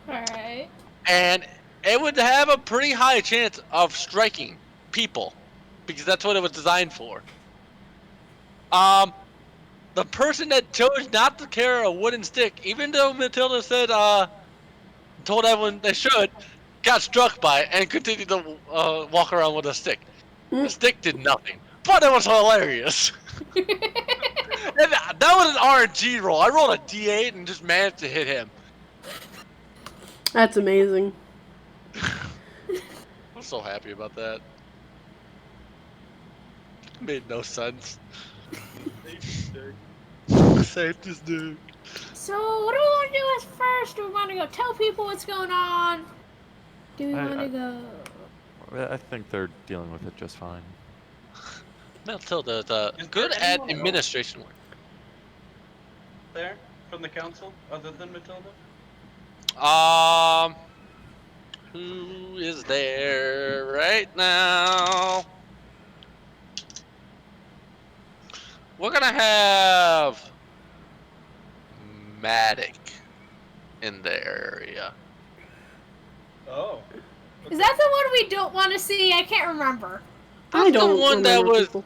Alright. and it would have a pretty high chance of striking people, because that's what it was designed for. The person that chose not to carry a wooden stick, even though Matilda said, told everyone they should, got struck by it and continued to walk around with a stick. The stick did nothing, but it was hilarious. And that was an RNG roll. I rolled a D8 and just managed to hit him. That's amazing. I'm so happy about that. Made no sense. Safety stick. So, what do we want to do as first? Do we want to go tell people what's going on? Do we want to go... I think they're dealing with it just fine. Matilda's Is good there at anyone administration work. There, from the council, other than Matilda? Who is there right now? We're gonna have Matic in the area. Oh. Is that the one we don't want to see? I can't remember. I That's don't the one that remember was. people.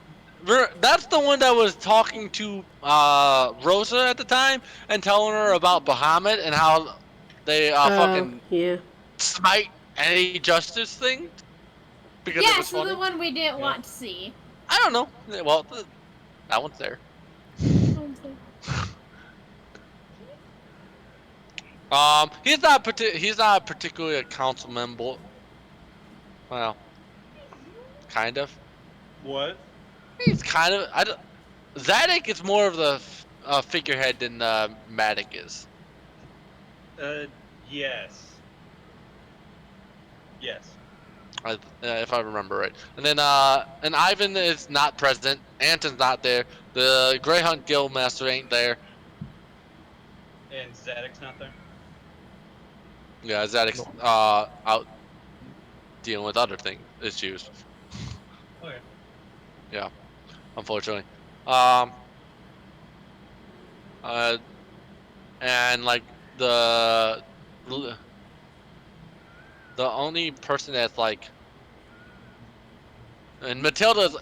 That's the one that was talking to Rosa at the time and telling her about Bahamut and how they fucking yeah. smite any justice thing. Because it Yeah, was so funny. the one we didn't want to see. I don't know. Well, that one's there. He's not particularly a council member. Well, kind of. What? He's kind of. Zadig is more of the figurehead than Matic is. Yes. Yes. If I remember right. And then and Ivan is not present. Anton's not there. The Greyhunt Guildmaster ain't there. And Zadok's not there? Yeah, Zadik's out dealing with other issues. Okay. Yeah, unfortunately. And like the only person that's like, and Matilda's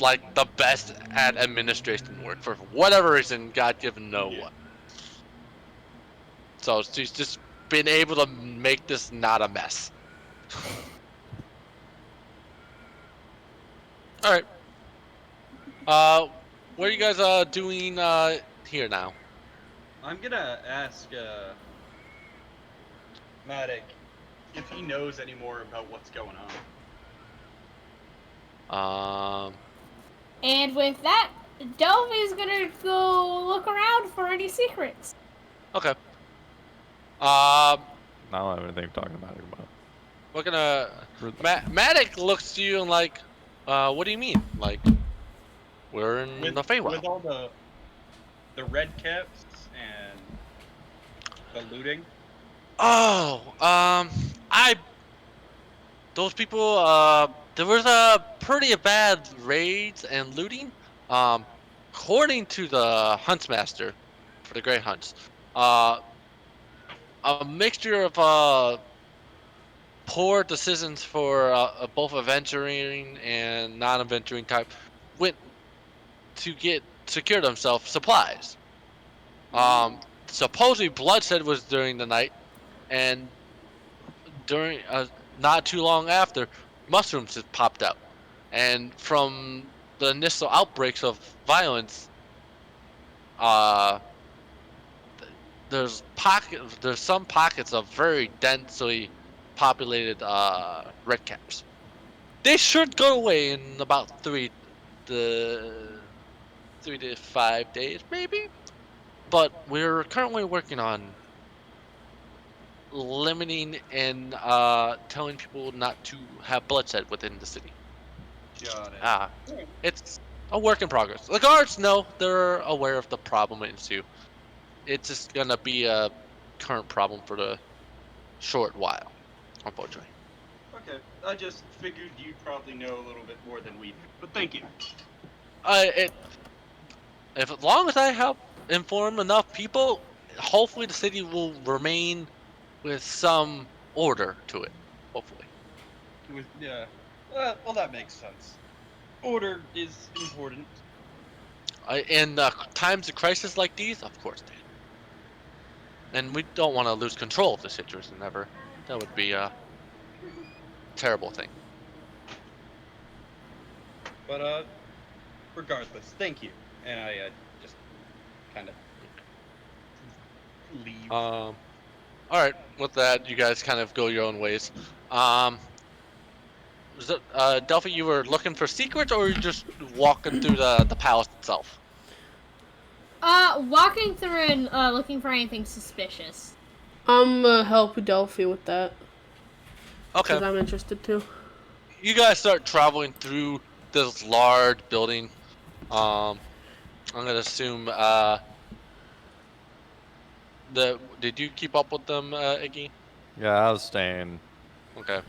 like the best at administration work for whatever reason, God given know what. So she's just been able to make this not a mess. All right. What are you guys doing here now? I'm gonna ask Matic if he knows any more about what's going on. And with that, Delphi's gonna go look around for any secrets. Okay. I don't have anything talking about it about. We're gonna. Matic looks to you and like, what do you mean? Like, We're in the Feywild. With all the red caps and the looting. Oh, those people, there was a pretty bad raids and looting. Um, According to the Huntsmaster for the Grey Hunts, uh, a mixture of poor decisions for both adventuring and non-adventuring type went to get secure themselves supplies. Supposedly bloodshed was during the night, and during not too long after, mushrooms had popped out, and from the initial outbreaks of violence, uh, there's some pockets of very densely populated red caps. They should go away in about the 3 to 5 days, maybe. But we're currently working on limiting and telling people not to have bloodshed within the city. Got it. Ah, it's a work in progress. The guards know, they're aware of the problem issue. It's just gonna be a current problem for the short while, unfortunately. Okay, I just figured you'd probably know a little bit more than we do, but thank you. It If as long as I help inform enough people, hopefully the city will remain with some order to it. Hopefully. Yeah. Well, that makes sense. Order is important. In times of crisis like these, of course, Dan. And we don't want to lose control of the situation ever. That would be a terrible thing. But regardless, thank you. And I just kind of leave. All right. With that, you guys kind of go your own ways. Um, Delphi, you were looking for secrets, or were you just walking through the palace itself? Walking through and looking for anything suspicious. I'm gonna help Delphi with that. Okay. Because I'm interested too. You guys start traveling through this large building. I'm gonna assume did you keep up with them, Iggy? Yeah, I was staying. Okay.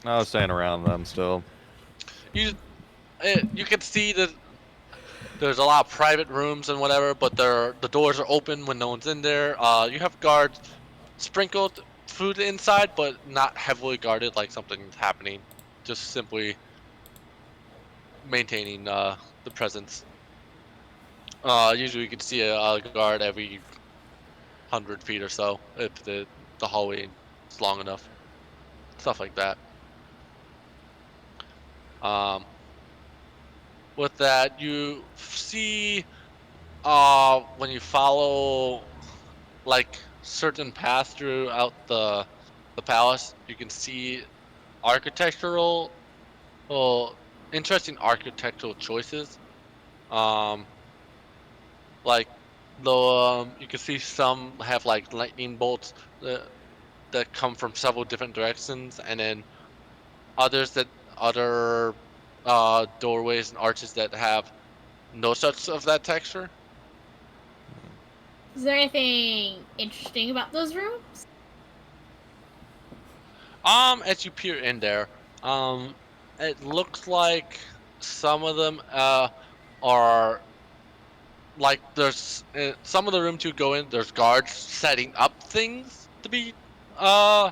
I was staying around them still. You can see that there's a lot of private rooms and whatever, but the doors are open when no one's in there. You have guards sprinkled through the inside, but not heavily guarded like something's happening. Just simply maintaining the presence. Usually you can see a guard every 100 feet or so if the hallway is long enough. Stuff like that. Um, with that, you see when you follow like certain paths throughout the palace, you can see architectural, well, interesting architectural choices. Um, like you can see some have like lightning bolts that come from several different directions, and then others that other doorways and arches that have no such of that texture. Is there anything interesting about those rooms? As you peer in there, it looks like some of them are like there's some of the rooms you go in. There's guards setting up things to be uh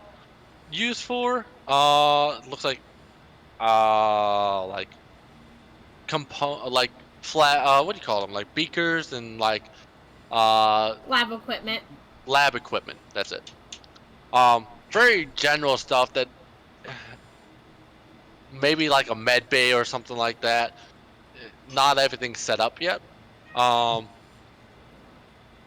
used for. It looks like like flat what do you call them, like beakers and like uh Lab equipment. lab equipment. That's it. Very general stuff that maybe like a med bay or something like that. Not everything's set up yet. Um,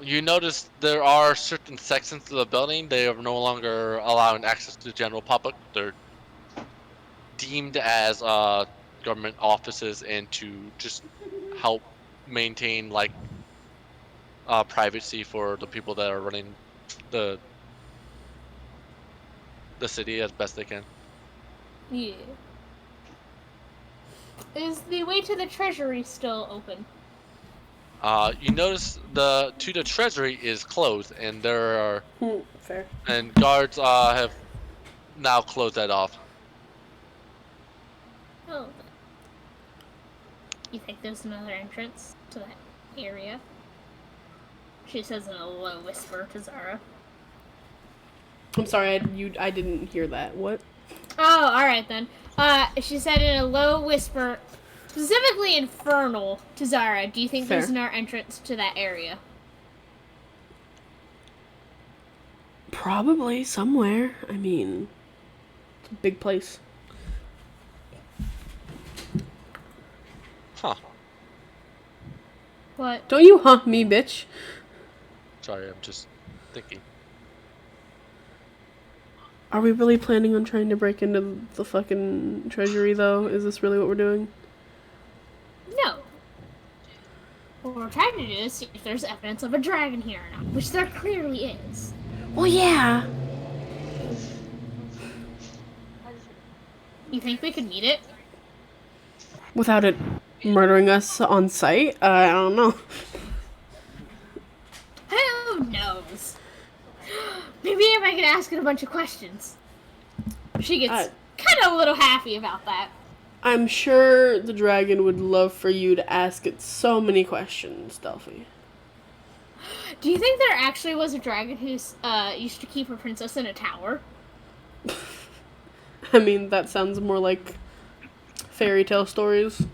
you notice there are certain sections of the building they are no longer allowing access to the general public. They're deemed as government offices and to just help maintain like privacy for the people that are running the the city as best they can. Yeah. Is the way to the treasury still open? You notice the treasury is closed, and there are Fair. and guards have now closed that off. Oh. You think there's another entrance to that area? She says in a low whisper to Zara. I'm sorry, I didn't hear that. What? Oh, alright then. She said in a low whisper, specifically infernal, to Zara, do you think Fair. there's another entrance to that area? Probably somewhere. I mean, it's a big place. Huh. What? Don't you hump me, bitch. Sorry, I'm just thinking. Are we really planning on trying to break into the fucking treasury, though? Is this really what we're doing? No. What we're trying to do is see if there's evidence of a dragon here or not, which there clearly is. Well, yeah. You think we could meet it? Without it murdering us on sight? I don't know. Who knows? Maybe if I could ask it a bunch of questions. She gets kind of a little happy about that. I'm sure the dragon would love for you to ask it so many questions, Delphi. Do you think there actually was a dragon who used to keep a princess in a tower? I mean, that sounds more like fairy tale stories.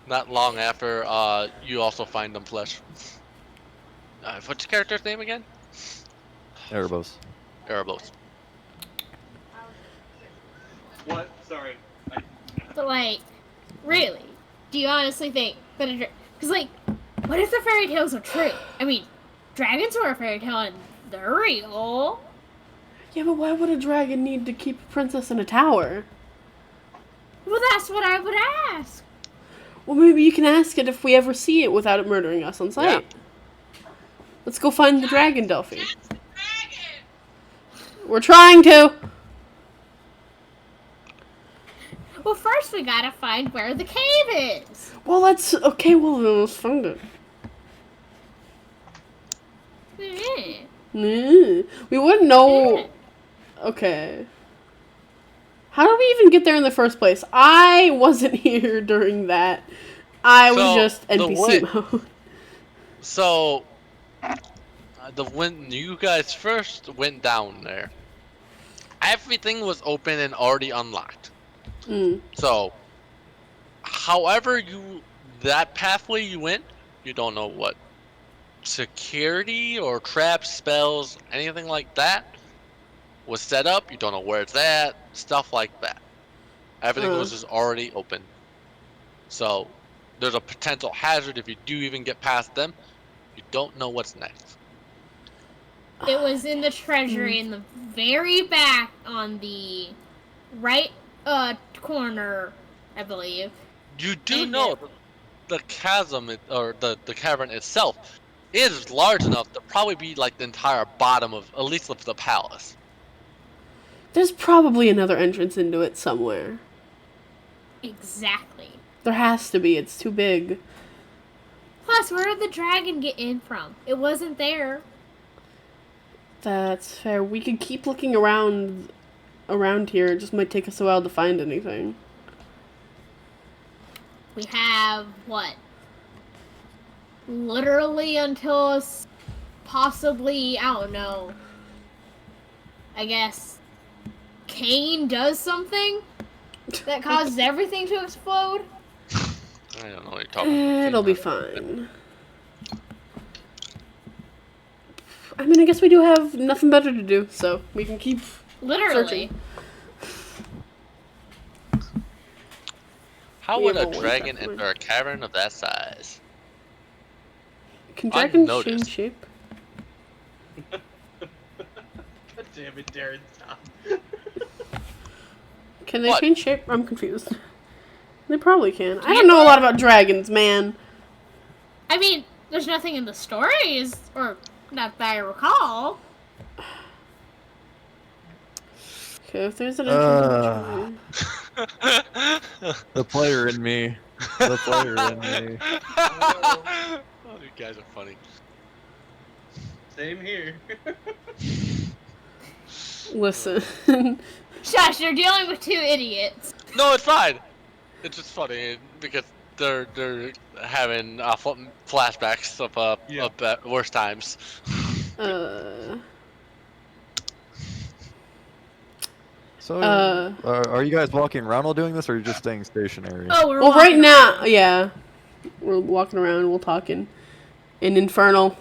Not long after, you also find them flesh. What's your character's name again? Erebos. Erebos. What? Sorry. But, like, really? Do you honestly think that a because, like, what if the fairy tales are true? I mean, dragons are a fairy tale and they're real. Yeah, but why would a dragon need to keep a princess in a tower? Well, that's what I would ask. Well, maybe you can ask it if we ever see it without it murdering us on sight. Yeah. Let's go find the dragon, Delphi. We're trying to! Well, first we gotta find where the cave is. Well, let's... Okay, well, then let's find it. We wouldn't know... Okay. How did we even get there in the first place? I wasn't here during that. I was just NPC mode. So, when you guys first went down there, everything was open and already unlocked. So, however that pathway you went, you don't know what security or trap spells, anything like that was set up. You don't know where it's at, stuff like that. Everything was just already open. So, there's a potential hazard if you do even get past them. You don't know what's next. It was in the treasury in the very back on the right corner, I believe. You do know the chasm, or the cavern itself, is large enough to probably be like the entire bottom of, at least of the palace. There's probably another entrance into it somewhere. Exactly. There has to be. It's too big. Plus, where did the dragon get in from? It wasn't there. That's fair. We could keep looking around here. It just might take us a while to find anything. We have, what? Literally until possibly, I don't know. I guess Cain does something that causes everything to explode. I don't know what you're talking about. It'll be fine. I mean, I guess we do have nothing better to do, so we can keep Literally. searching. How would a dragon enter a cavern of that size? Can dragons change Unnoticed. shape? God damn it, Darren, stop. Can they What? change shape? I'm confused. They probably can. I don't know a lot about dragons, man. I mean, there's nothing in the stories, or not that I recall. Okay, if there's an entrance, The player in me. The player in me. Oh, you guys are funny. Same here. Listen. Shush, you're dealing with two idiots. No, it's fine. It's just funny because they're having flashbacks of Yeah. worse times. So, Uh. are you guys walking around while doing this, or are you just staying stationary? Oh, we're Well, right walking now, around. yeah. We're walking around, we're talking. In Infernal.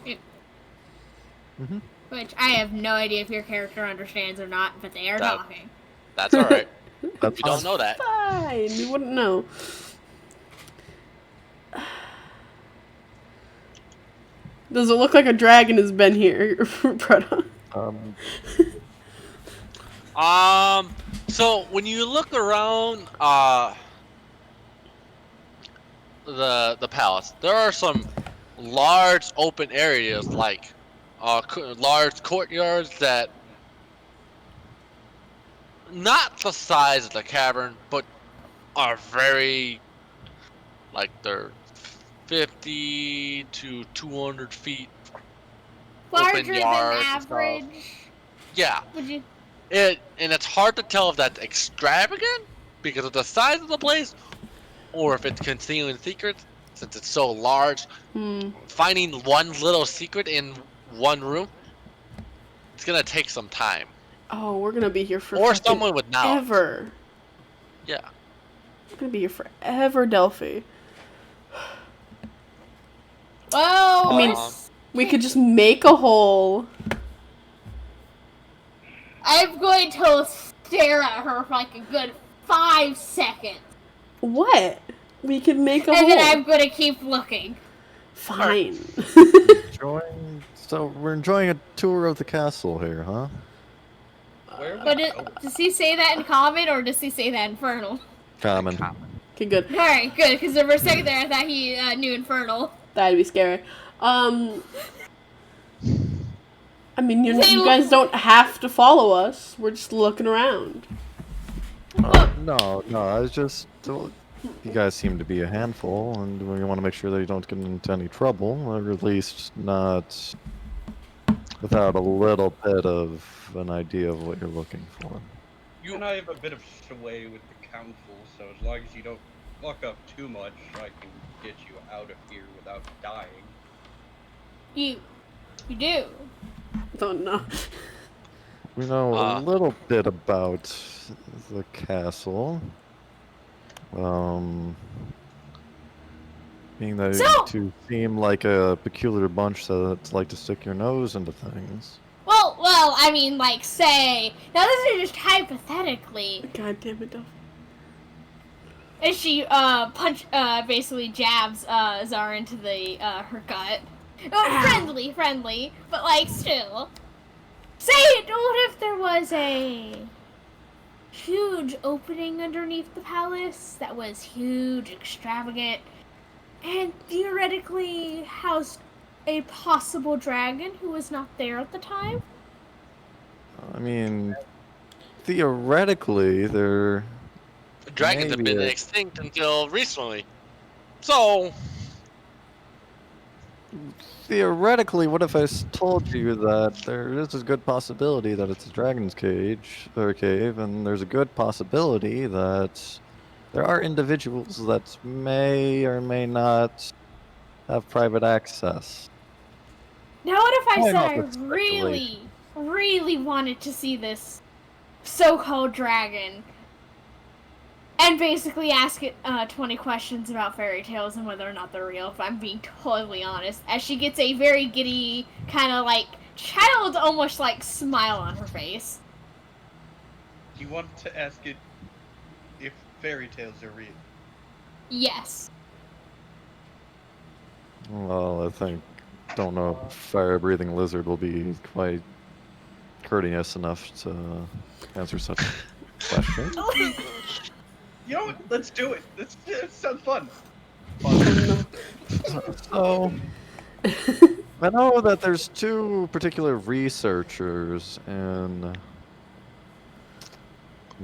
Mm-hmm. Which I have no idea if your character understands or not, but they are talking. That's all right. That's We don't know that. Fine, we wouldn't know. Does it look like a dragon has been here, Preda? So when you look around, the palace, there are some large open areas like, large courtyards that not the size of the cavern, but are very, like they're 50 to 200 feet open Larger than yards and stuff. average. Yeah. Would you? And it's hard to tell if that's extravagant because of the size of the place, or if it's concealing secrets since it's so large. Finding one little secret in one room, it's gonna take some time. Oh, we're gonna be here for Or fucking someone with knowledge. ever. Yeah. We're gonna be here forever, Delphi. Well, I mean, we could just make a hole. I'm going to stare at her for like a good 5 seconds. What? We could make a hole. And then I'm going to keep looking. Fine. So we're enjoying a tour of the castle here, huh? But does he say that in common or does he say that infernal? Common. Okay, good. Alright, good, because for a second there I thought he knew infernal. That'd be scary. I mean, you guys don't have to follow us. We're just looking around. No, I was just... You guys seem to be a handful, and we want to make sure that you don't get into any trouble, or at least not without a little bit of an idea of what you're looking for. You and I have a bit of sway with the council, so as long as you don't fuck up too much, I can get you out of here without dying. You do? Don't know. We know a little bit about the castle. Being that you two seem like a peculiar bunch that's like to stick your nose into things. Well, I mean, like, say, now this is just hypothetically. God damn it, Delphi. And she, basically jabs, Zara into the, her gut. Friendly, but, like, still. Say, what if there was a huge opening underneath the palace that was huge, extravagant, and theoretically housed a possible dragon who was not there at the time? I mean, theoretically, there... Dragons have been extinct until recently. So... Theoretically, what if I told you that there is a good possibility that it's a dragon's cage, or cave, and there's a good possibility that there are individuals that may or may not have private access? Now what if I Why said not I let's speculate? really wanted to see this so-called dragon and basically ask it 20 questions about fairy tales and whether or not they're real, if I'm being totally honest, as she gets a very giddy, kind of like, child almost like smile on her face. You want to ask it if fairy tales are real? Yes. Well, don't know if fire-breathing lizard will be quite courteous enough to answer such a question. You know what? Let's do it. It sounds fun. So, I know that there's two particular researchers in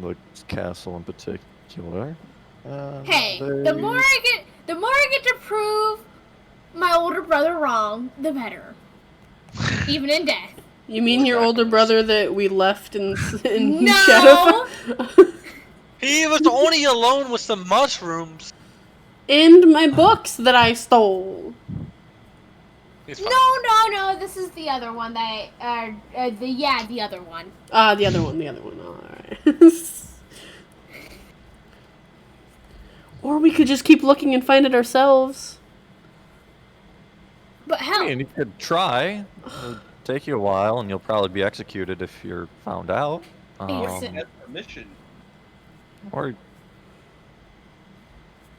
the castle in particular. Hey, the more I get to prove my older brother wrong, the better. Even in death. You mean your older brother that we left in No! Shadow? He was only alone with some mushrooms. And my books that I stole. He's fine. No, this is the other one that, the other one. The other one, alright. Or we could just keep looking and find it ourselves. But hell, I mean, you could try. It'll take you a while, and you'll probably be executed if you're found out. Innocent. That's permission. Or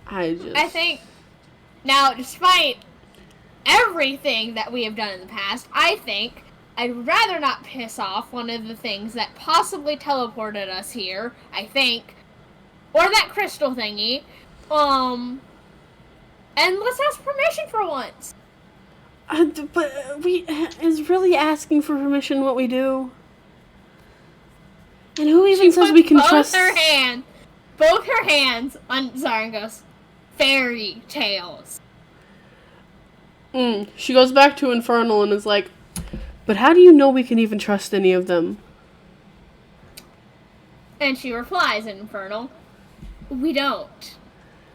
I think, now, despite everything that we have done in the past, I think I'd rather not piss off one of the things that possibly teleported us here, I think, or that crystal thingy, and let's ask permission for once. But is really asking for permission what we do? And who even says we can trust? Both her hands on Zarangos. Fairy tales. She goes back to Infernal and is like, but how do you know we can even trust any of them? And she replies in Infernal, we don't.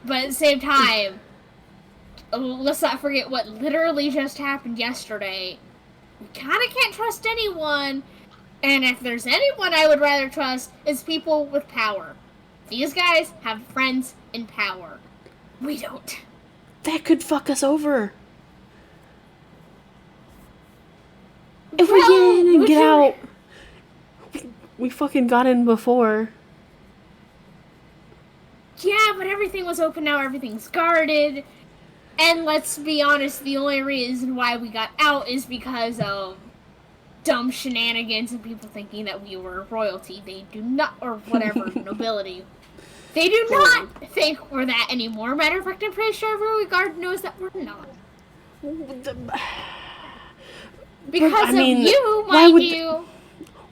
But at the same time, let's not forget what literally just happened yesterday. We kinda can't trust anyone. And if there's anyone I would rather trust, it's people with power. These guys have friends in power. We don't. That could fuck us over. If we get in and get out, we fucking got in before. Yeah, but everything was open now, everything's guarded. And let's be honest, the only reason why we got out is because of dumb shenanigans and people thinking that we were royalty. They do not, or whatever, nobility. They do not think we're that anymore. Matter of fact, I'm pretty sure every guard knows that we're not. Because of you, mind you.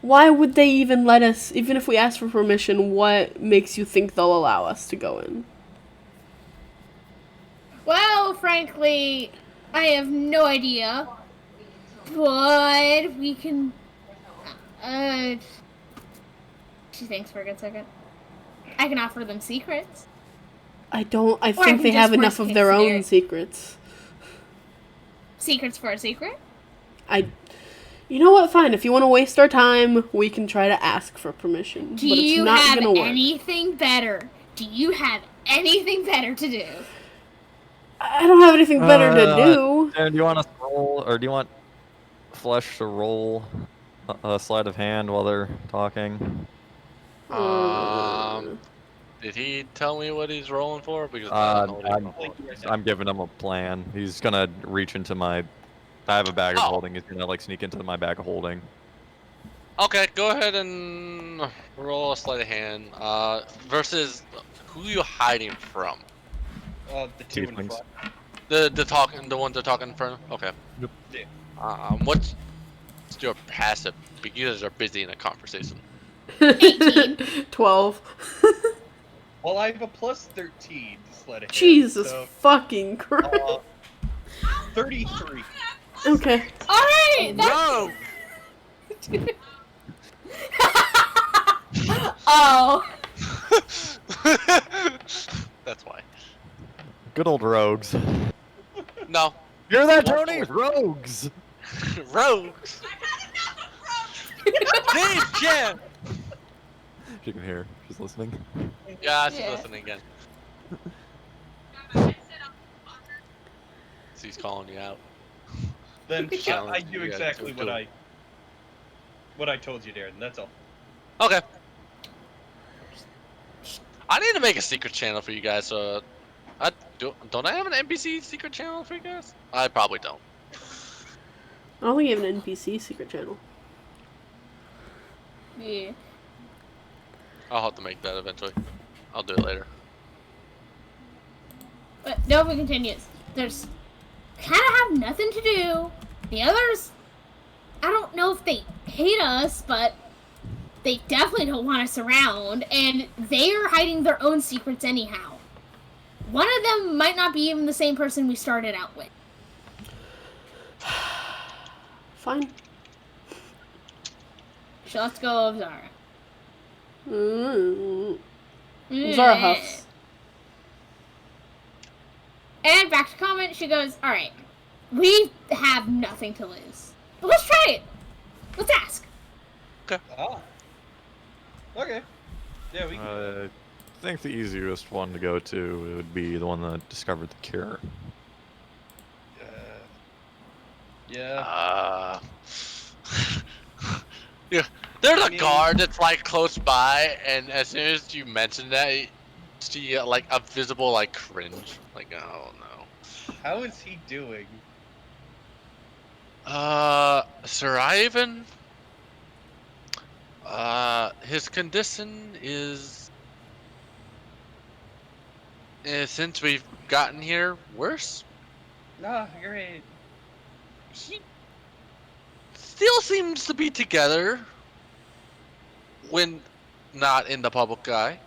Why would they even let us, even if we ask for permission, what makes you think they'll allow us to go in? Well, frankly, I have no idea. But we can... She thinks for a good second. I can offer them secrets. I think they have enough of their own secrets. Secrets for a secret? You know what? Fine. If you want to waste our time, we can try to ask for permission. Do you have anything better? Do you have anything better to do? I don't have anything better to do. Darren, do you want us to roll, or do you want Flesh to roll a sleight of hand while they're talking? Did he tell me what he's rolling for? Because I'm giving him a plan. He's gonna reach into my. I have a bag of holding. He's gonna sneak into my bag of holding. Okay, go ahead and roll a sleight of hand. Versus who are you hiding from? The two in front. The ones that talking in front. Okay. Yep. What's your passive? You guys are busy in a conversation. 18. 12. Well, I have a plus 13 to sleight of hand. Jesus fucking Christ. 33. Okay. Alright! No! Oh. That's why. Good old rogues. No. You're that, Tony? Rogues! Rogues! Dave, Jen! She can hear. She's listening. Yeah, she's listening again. She's calling you out. Then I do exactly what I told you, Darren. That's all. Okay. I need to make a secret channel for you guys. So, don't I have an NPC secret channel for you guys? I probably don't. I don't think you have an NPC secret channel. Yeah. I'll have to make that eventually. I'll do it later. But Nova continues. There's kind of have nothing to do. The others, I don't know if they hate us, but they definitely don't want us around, and they are hiding their own secrets anyhow. one of them might not be even the same person we started out with. Fine. So let's go of Zara. Zara huffs. And back to comment, she goes, alright, we have nothing to lose. But let's try it. Let's ask. Ah. Okay. Yeah, we can. I think the easiest one to go to would be the one that discovered the cure. Yeah. Yeah, there's I a mean- guard that's like close by, and as soon as you mention that, see like a visible like cringe. Like, oh no. How is he doing? Sir Ivan. His condition is, since we've gotten here, worse. Nah, great. He still seems to be together when not in the public eye,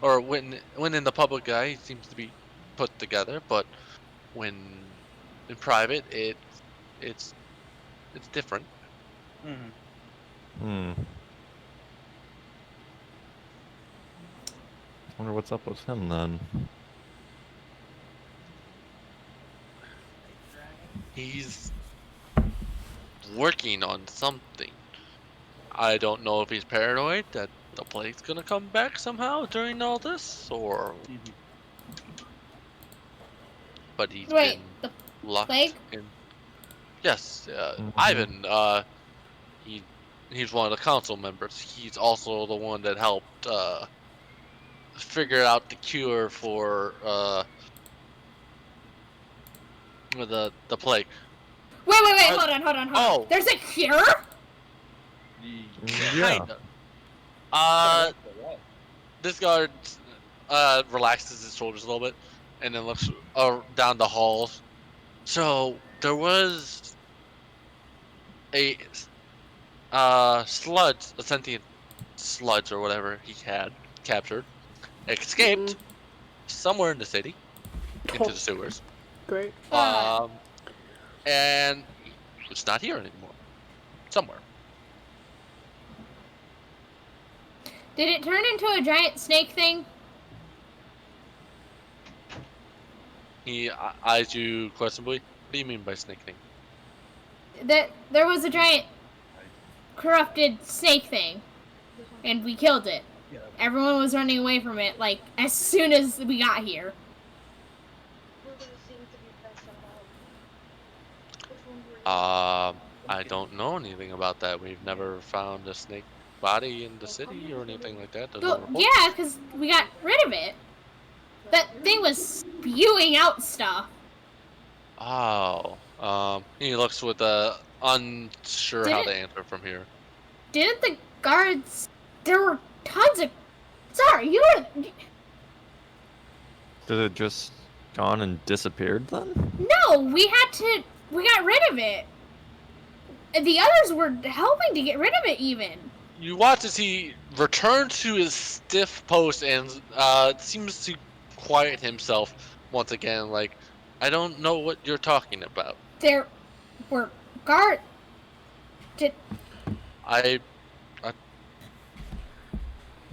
or when in the public eye he seems to be put together, but when in private it's different. Mm-hmm. Wonder what's up with him then. He's working on something. I don't know if he's paranoid that the plague's gonna come back somehow during all this, or but he's Wait, been the locked plague? in. Yes, Mhm. Ivan. He's one of the council members. He's also the one that helped figure out the cure for the plague. Wait, hold on. Oh. There's a cure? Yeah. Kinda. This guard relaxes his shoulders a little bit, and then looks down the halls. So there was a sludge, a sentient sludge or whatever he had captured, escaped somewhere in the city into the sewers. Great. And it's not here anymore. Somewhere. Did it turn into a giant snake thing? He eyes you questionably. What do you mean by snake thing? That there was a giant corrupted snake thing, and we killed it. Yeah. Everyone was running away from it, like, as soon as we got here. I don't know anything about that. We've never found a snake body in the city or anything like that. There's no Well, reports. yeah, because we got rid of it. That thing was spewing out stuff. Oh. He looks with unsure how to answer from here. Didn't the guards... There were tons of... Sorry, you were... Did it just gone and disappeared then? No, we got rid of it. The others were helping to get rid of it, even. You watch as he returns to his stiff post and seems to quiet himself once again. Like, I don't know what you're talking about. There were guards...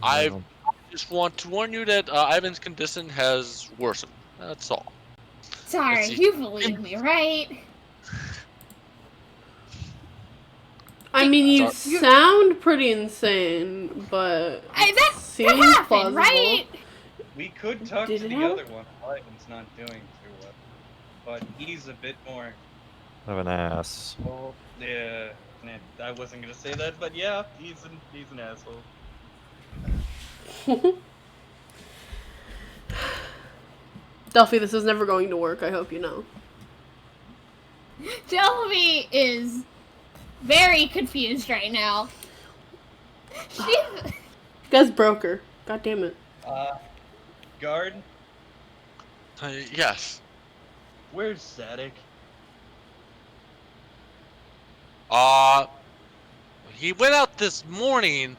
I just want to warn you that Ivan's condition has worsened. That's all. Sorry, Let's see. you believe me, right? I mean, you Sorry. sound pretty insane, but That seems happened, plausible. right? We could talk Did to it the happen? other one. Ivan's not doing too well, but he's a bit more. Of an ass. Oh, yeah. Nah, I wasn't gonna say that, but yeah, he's an asshole. Delphi, this is never going to work. I hope you know. Delphi is very confused right now. She... You guys broke her. God damn it. Guard, Yes. where's Zadok? He went out this morning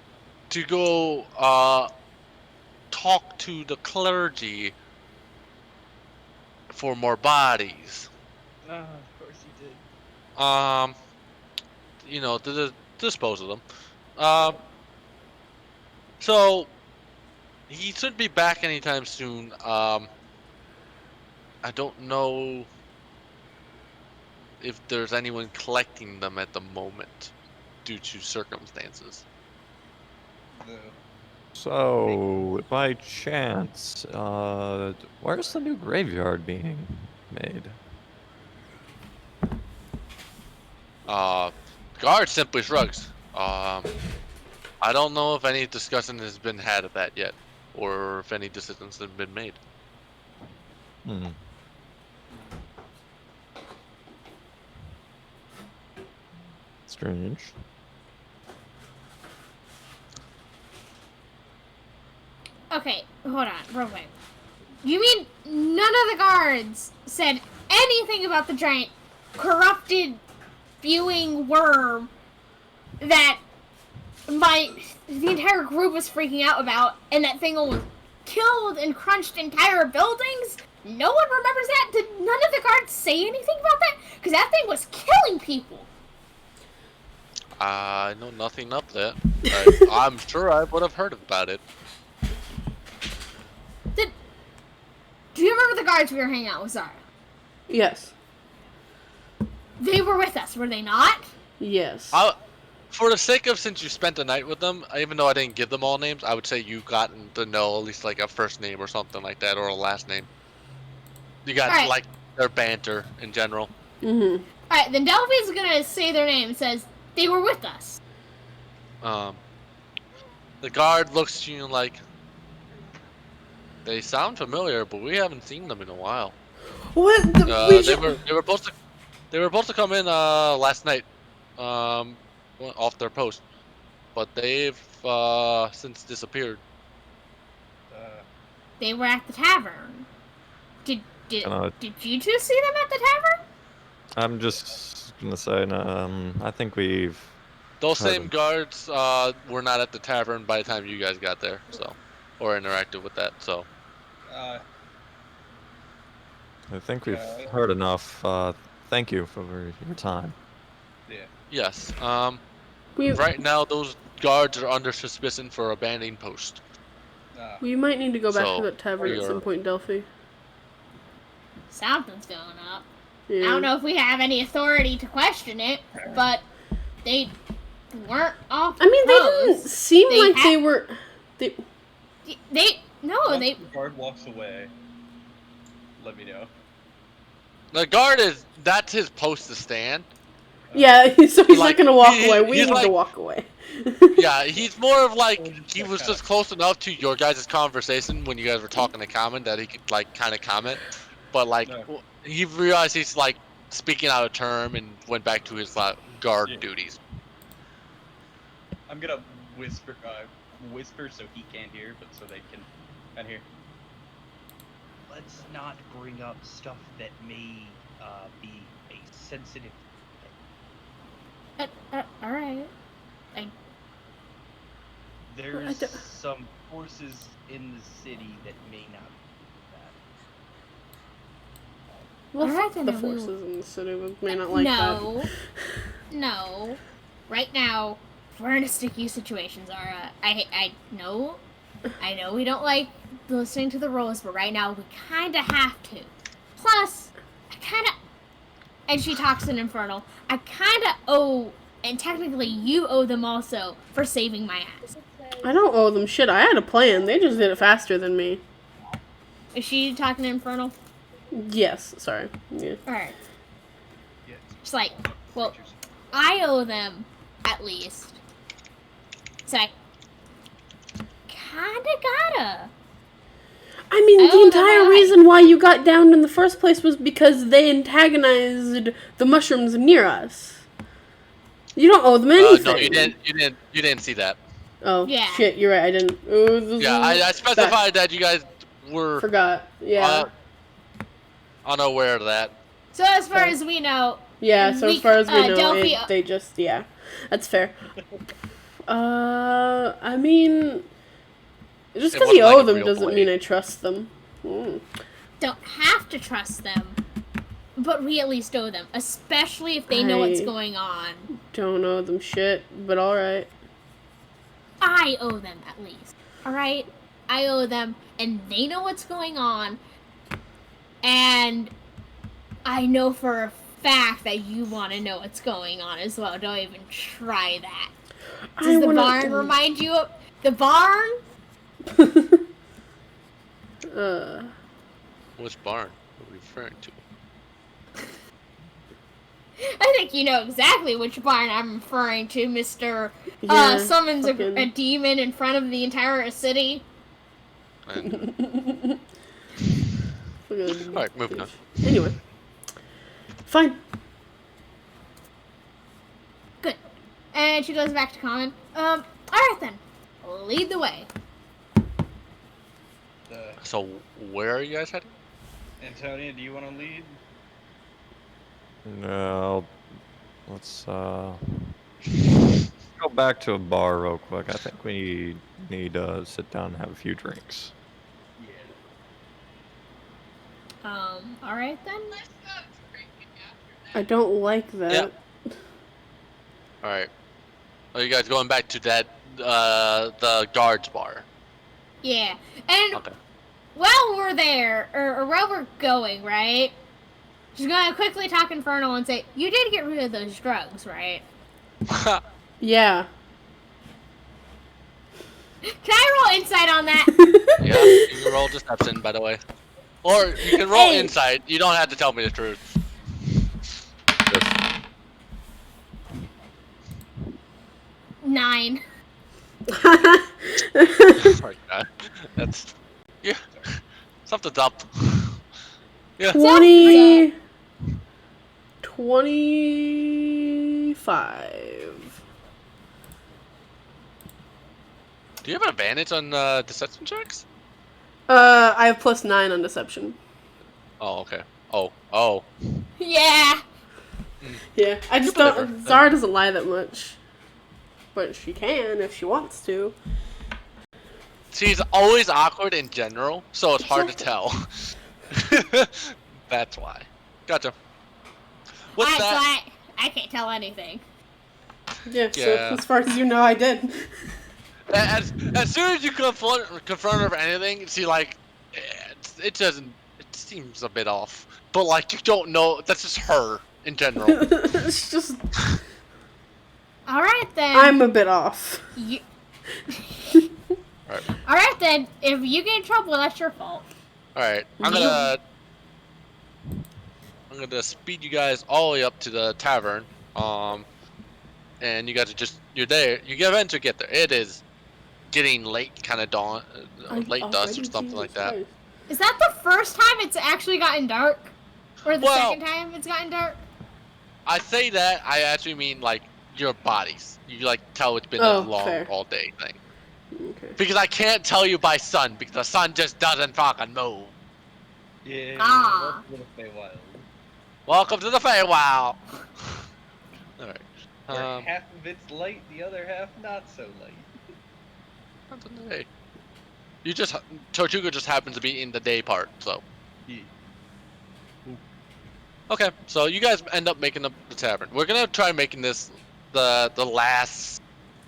to go talk to the clergy for more bodies. Of course he did. To dispose of them. So he shouldn't be back anytime soon. I don't know if there's anyone collecting them at the moment due to circumstances. No. So, by chance, where's the new graveyard being made? Guard simply shrugs. I don't know if any discussion has been had of that yet, or if any decisions have been made. Hmm. Strange. Okay, hold on, real quick. You mean none of the guards said anything about the giant corrupted spewing worm that the entire group was freaking out about, and that thing almost killed and crunched entire buildings? No one remembers that? Did none of the guards say anything about that? Because that thing was killing people. I know nothing of that. I'm sure I would have heard about it. Do you remember the guards we were hanging out with, Zara? Yes. They were with us, were they not? Yes. For the sake of, since you spent the night with them, even though I didn't give them all names, I would say you gotten to know at least like a first name or something like that, or a last name. You got Right. like their banter in general. Mm-hmm. Alright, then Delphi's gonna say their name and says, they were with us. The guard looks at you like, they sound familiar, but we haven't seen them in a while. What? They were supposed to come in last night, off their post, but they've since disappeared. They were at the tavern. Did you two see them at the tavern? I'm just gonna say, I think we've. Those heard same them. guards were not at the tavern by the time you guys got there, so, or interacted with that. So I think we've heard enough. Thank you for your time. Yeah. yes, right now those guards are under suspicion for abandoning post. We might need to go back So, to that tavern at some point, Delphi. Something's going up. Yeah. I don't know if we have any authority to question it, but they weren't off. I mean, they didn't seem They like ha- they were. Once the guard walks away, let me know. The guard that's his post to stand. Yeah, so he's not gonna walk away. We he's need like- to walk away. Yeah, he's more of like, he was just close enough to your guys' conversation when you guys were talking to comment that he could like kind of comment, but like No. he realized he's like speaking out of term and went back to his guard Yeah. duties. I'm gonna whisper so he can't hear, but so they can hear. Let's not bring up stuff that may be a sensitive Alright. There's some forces in the city that may not be Well, Alright, fuck then the we forces will- in the city. We may not like that. No. Right now, we're in a sticky situation, Zara. I know we don't like listening to the rules, but right now we kinda have to. Plus, and she talks in Infernal, I kinda owe, and technically you owe them also, for saving my ass. I don't owe them shit. I had a plan. They just did it faster than me. Is she talking in Infernal? Yes, sorry. Yeah. Alright. Yeah. It's like, well, I owe them, at least. So I kinda gotta. I mean, I the owe them entire my reason why you got downed in the first place was because they antagonized the mushrooms near us. You don't owe them anything. No, you didn't see that. Oh, Yeah. shit, you're right, I didn't. Yeah, I specified that you guys were Forgot, yeah. Unaware of that. So as far as we know, Yeah, so as far as we know, Delphi, they just, yeah. That's fair. I mean, Just It because you wasn't like owe a them real doesn't blade. mean I trust them. Don't have to trust them, but we at least owe them, especially if they know what's I going on. don't owe them shit, but alright. I owe them at least. Alright? I owe them, and they know what's going on. And I know for a fact that you want to know what's going on as well. Don't even try that. Does the barn remind you of the barn? Which barn are we referring to? I think you know exactly which barn I'm referring to, Mr. Summons a demon in front of the entire city. And... Alright, moving on. Anyway. Fine. Good. And she goes back to Common. Alright then. Lead the way. So, where are you guys heading? Antonia, do you want to lead? No. Let's go back to a bar real quick. I think we need to sit down and have a few drinks. Yeah. Alright then. I don't like that. Yep. Alright. Are you guys going back to that, the guards bar? Yeah. And Okay. while we're there, or while we're going, right? She's gonna quickly talk Infernal and say, you did get rid of those drugs, right? Yeah. Can I roll insight on that? Yeah, you can roll deception, by the way. Or you can roll insight. You don't have to tell me the truth. 9. Oh my god. That's... Yeah. Something's up. Yeah. 25. Do you have an advantage on deception checks? I have +9 on deception. Oh, okay. Oh. Yeah. Yeah, I just don't... Zara doesn't lie that much. But she can if she wants to. She's always awkward in general, so it's hard to tell. That's why. Gotcha. What's that? So I can't tell anything. Yeah, so as far as you know, I did. As soon as you confront her for anything, she like, it seems a bit off. But like, you don't know, that's just her in general. It's just... Alright then. I'm a bit off. Alright then, if you get in trouble, that's your fault. Alright, I'm gonna speed you guys all the way up to the tavern. And you guys are you're there. You eventually get there. It is getting late, kind of dawn, late dusk or something like that. Is that the first time it's actually gotten dark? Or the second time it's gotten dark? I say that, I actually mean like your bodies. You like tell it's been a long all day thing. Okay. Because I can't tell you by sun, because the sun just doesn't fucking move. Yeah. Ah. Welcome to the Feywild. Alright. Where half of it's light, the other half not so light. Tortuga just happens to be in the day part, so. Yeah. Okay, so you guys end up making the tavern. We're gonna try making this the last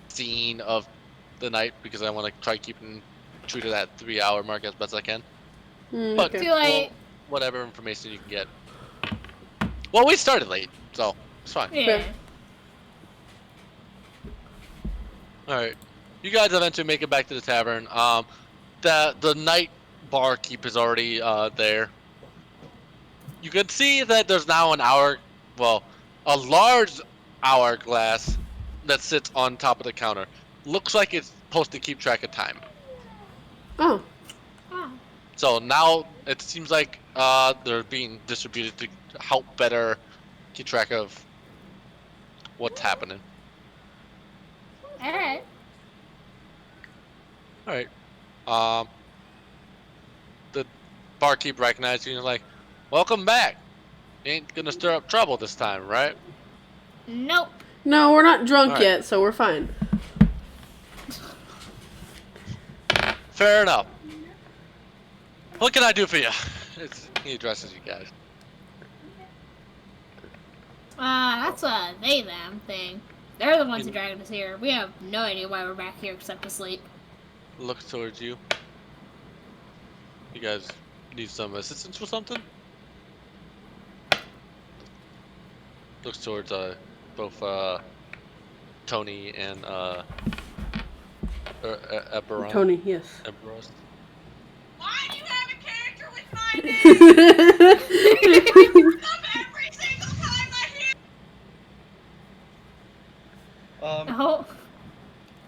scene of the night because I want to try keeping true to that 3-hour mark as best I can. But too late. Whatever information you can get. Well, we started late, so it's fine. Yeah. Alright. You guys eventually make it back to the tavern. The night barkeep is already there. You can see that there's now a large hourglass that sits on top of the counter. Looks like it's supposed to keep track of time. Oh. So now it seems like they're being distributed to help better keep track of what's happening. Alright. Alright. The barkeep recognized you and is like, welcome back. You ain't gonna stir up trouble this time, right? Nope. No, we're not drunk yet, so we're fine. Fair enough. What can I do for you? He addresses you guys. That's a they-them thing. They're the ones who dragged us here. We have no idea why we're back here except to sleep. Looks towards you. You guys need some assistance with something? Looks towards both Tony and Eberron. Tony, yes. Eberron. Why do you have a character with my name? Every single time I hear. Oh.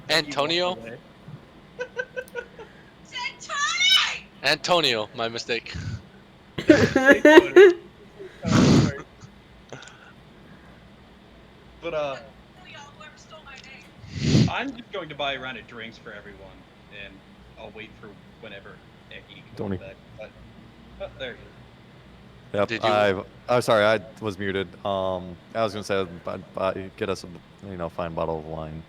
Antonio? Said Tony! Antonio, my mistake. But Y'all, whoever stole my name. I'm just going to buy a round of drinks for everyone, and I'll wait for whenever he Tony. comes back. But there you go. Yep. Did you- I'm sorry, I was muted. I was gonna say, get us a fine bottle of wine.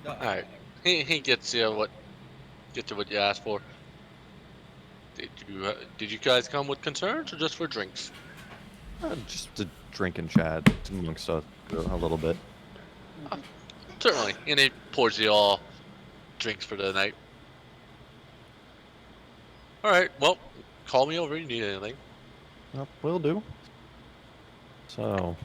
No, All right. He gets you what you asked for. Did you guys come with concerns or just for drinks? Just to drink and chat amongst us a little bit. Certainly. And he pours you all drinks for the night. All right. Well, call me over if you need anything. Yep, will do. So,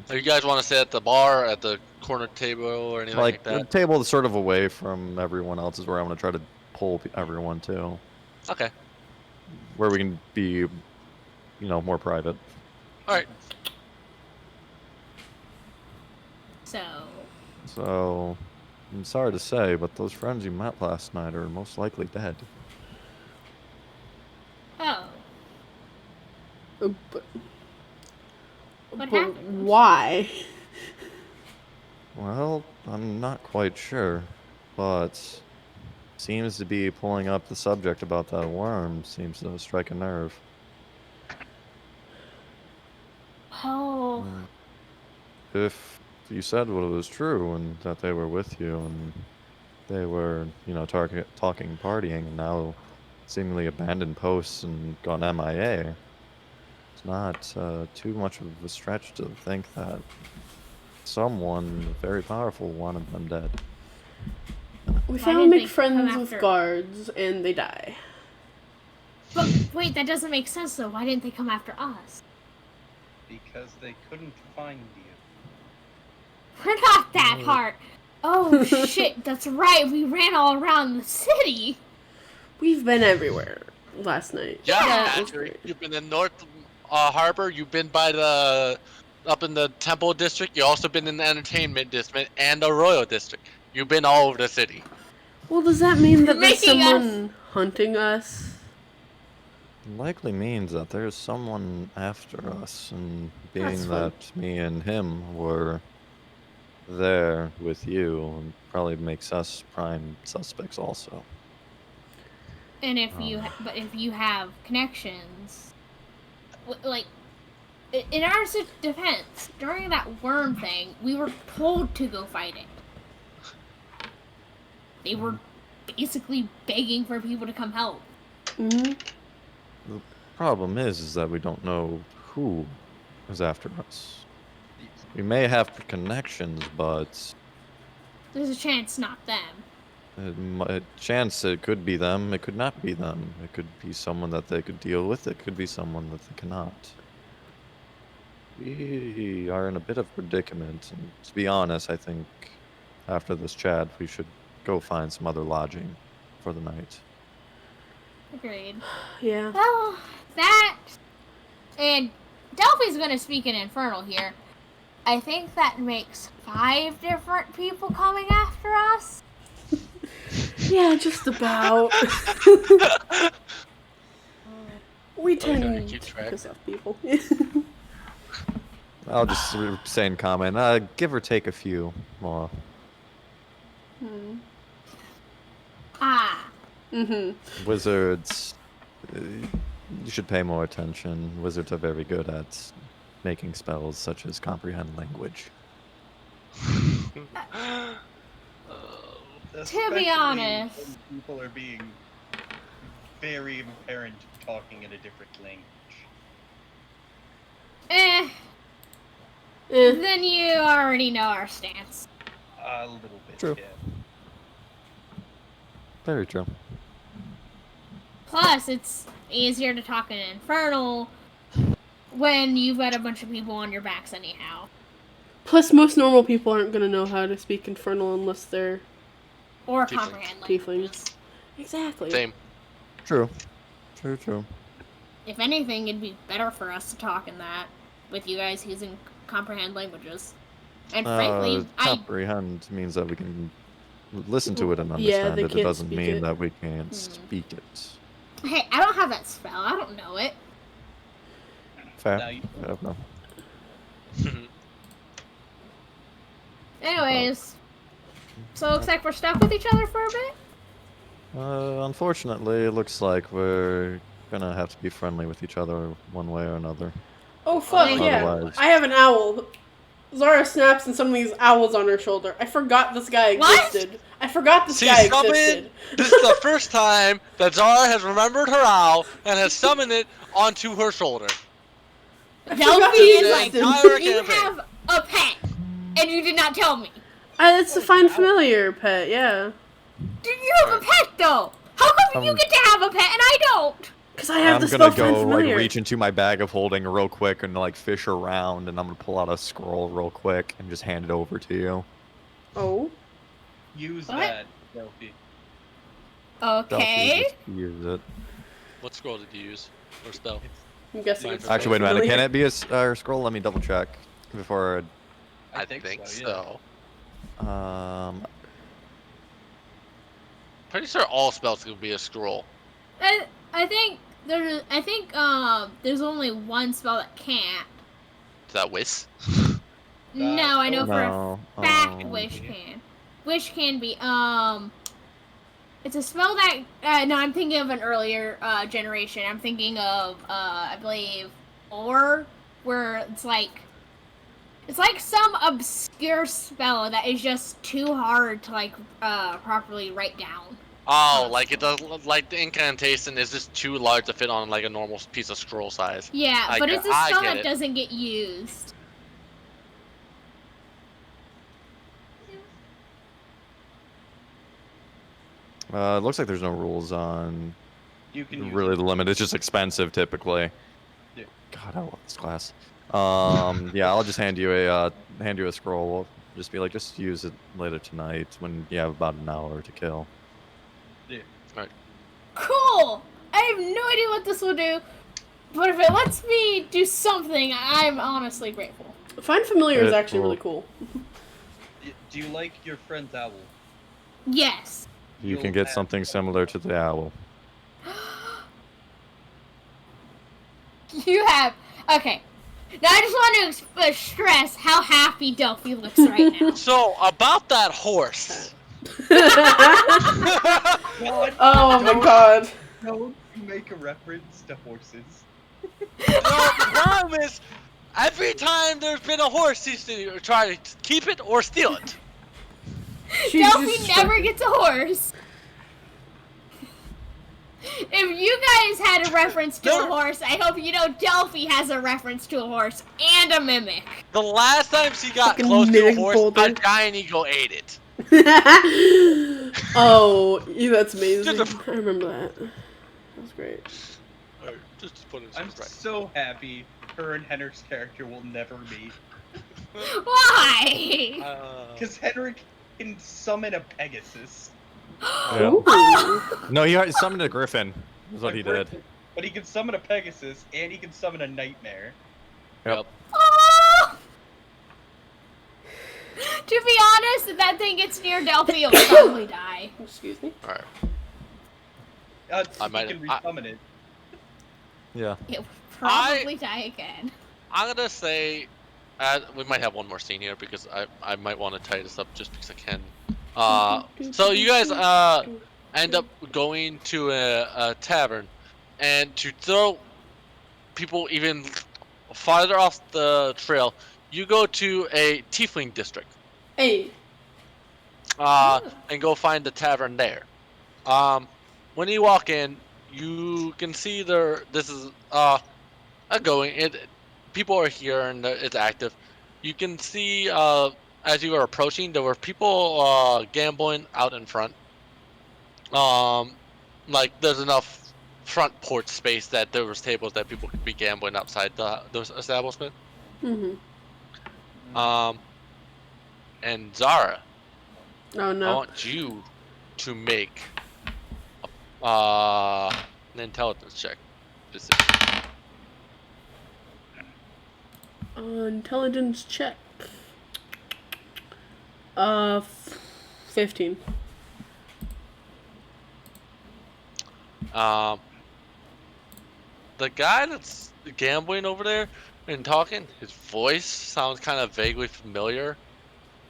If you guys want to sit at the bar, at the corner table, or anything like the that. table is sort of away from everyone else is where I'm gonna try to pull everyone to, Okay. where we can be, more private. All right. So, I'm sorry to say, but those friends you met last night are most likely dead. Oh. But What happened? why? Well, I'm not quite sure, but seems to be pulling up the subject about that worm seems to strike a nerve. Oh. If you said what was true and that they were with you and they were, talking partying and now seemingly abandoned posts and gone MIA, it's not too much of a stretch to think that someone very powerful wanted them dead. We Why found didn't make they friends come with after- guards and they die. But wait, that doesn't make sense though. Why didn't they come after us? Because they couldn't find you. We're not that hard. Oh shit, that's right. We ran all around the city. We've been everywhere last night. Yeah, it was actually, great. you've been in North Harbor. You've been up in the Temple District. You've also been in the Entertainment District and the Royal District. You've been all over the city. Well, does that mean that there's Making us- someone hunting us? Likely means that there's someone after us, and being That's fun. that me and him were there with you, probably makes us prime suspects also. And if you have connections, like in our defense, during that worm thing, we were told to go fight it. They were basically begging for people to come help. Mm-hmm. The problem is that we don't know who is after us. We may have connections, but There's a chance not them. a chance it could be them, it could not be them. It could be someone that they could deal with, it could be someone that they cannot. We are in a bit of predicament, and to be honest, I think after this chat, we should go find some other lodging for the night. Agreed. Yeah. Well, that and Delphi's gonna speak in Infernal here. I think that makes 5 different people coming after us. Yeah, just about. We tend sorry, to keep track. piss off people. I'll just say in comment, give or take a few more. Mm-hmm. Wizards, you should pay more attention. Wizards are very good at making spells such as comprehend language. Especially honest. when people are being very apparent talking in a different language. Then you already know our stance. A little bit, True. yeah. Very true. Plus, it's easier to talk in Infernal when you've got a bunch of people on your backs anyhow. Plus, most normal people aren't going to know how to speak Infernal unless they're Or Tiefling. comprehend tieflings. languages. Exactly. Same. True. True. If anything, it'd be better for us to talk in that with you guys using comprehend languages. And frankly, comprehend means that we can listen to it and understand they it. It can't doesn't speak mean it. that we can't speak it. Hey, I don't have that spell. I don't know it. Fair. Now you- Fair enough. Anyways, so it looks like we're stuck with each other for a bit? Unfortunately, it looks like we're gonna have to be friendly with each other one way or another. Oh, fuck, yeah. Otherwise- I have an owl. Zara snaps and suddenly these owls on her shoulder. I forgot this guy existed. I forgot this guy existed. This is the first time that Zara has remembered her owl and has summoned it onto her shoulder. Delphi is like, entire you campaign. have a pet, and you did not tell me. It's a fine familiar pet, yeah. Do you have a pet, though? How come you get to have a pet and I don't? Because I have I'm the gonna spell Find go Familiar. reach into my bag of holding real quick and fish around, and I'm gonna pull out a scroll real quick and just hand it over to you. Oh. Use What? that, Delphi. Okay. Just use it. What scroll did you use? Or spell? I'm guessing it's Actually, wait a minute. familiar. Can it be a scroll? Let me double check before. I think so. Pretty sure all spells can be a scroll. I think there's only one spell that can't. Is that Whis? No, I know for No, a fact Wish can. Wish can be it's a spell that no, I'm thinking of an earlier generation. I'm thinking of I believe Or, where it's like some obscure spell that is just too hard to properly write down. Oh, like it does. Like the incantation is just too large to fit on like a normal piece of scroll size. Yeah, but it's a I spell get that it. doesn't get used. It looks like there's no rules on You can use really the limit. It's just expensive typically. Yeah. God, I love this class. Yeah, I'll just hand you a scroll. We'll just be like, just use it later tonight when you have about an hour to kill. Cool! I have no idea what this will do, but if it lets me do something, I'm honestly grateful. Find Familiar is It actually will- really cool. Do you like your friend's owl? Yes. You can get something similar to the owl. You have... Okay. Now I just want to stress how happy Delphi looks right now. So about that horse. Oh my god. Don't make a reference to horses. No, the problem is, every time there's been a horse, he's to try to keep it or steal it. Delphi never gets a horse. If you guys had a reference to a horse, I hope you know Delphi has a reference to a horse and a mimic. The last time she got Fucking close to a mimic horse, boulder. a giant eagle ate it. Oh, yeah, that's amazing. I remember that. That was great. Alright, just to put it I'm right. so happy her and Henrik's character will never meet. Why? Because Henrik can summon a Pegasus. Yeah. Ooh. No, he already summoned a griffin. Is what he did. But he can summon a Pegasus, and he can summon a Nightmare. Yep. Oh! To be honest, if that thing gets near Delphi, it'll probably die. Excuse me. Alright. I might- can resummon it. Yeah. It will probably die again. I'm gonna say, we might have one more scene here because I might want to tie this up just because I can. So you guys end up going to a tavern, and to throw people even farther off the trail, you go to a tiefling district. Hey. and go find the tavern there. When you walk in, you can see there. This is going. People are here and it's active. You can see as you are approaching, there were people gambling out in front. Um, like there's enough front porch space that there was tables that people could be gambling outside the establishment. Mm-hmm. And Zara, Oh I no. want you to make an intelligence check. Intelligence check. 15. The guy that's gambling over there and talking, his voice sounds kind of vaguely familiar.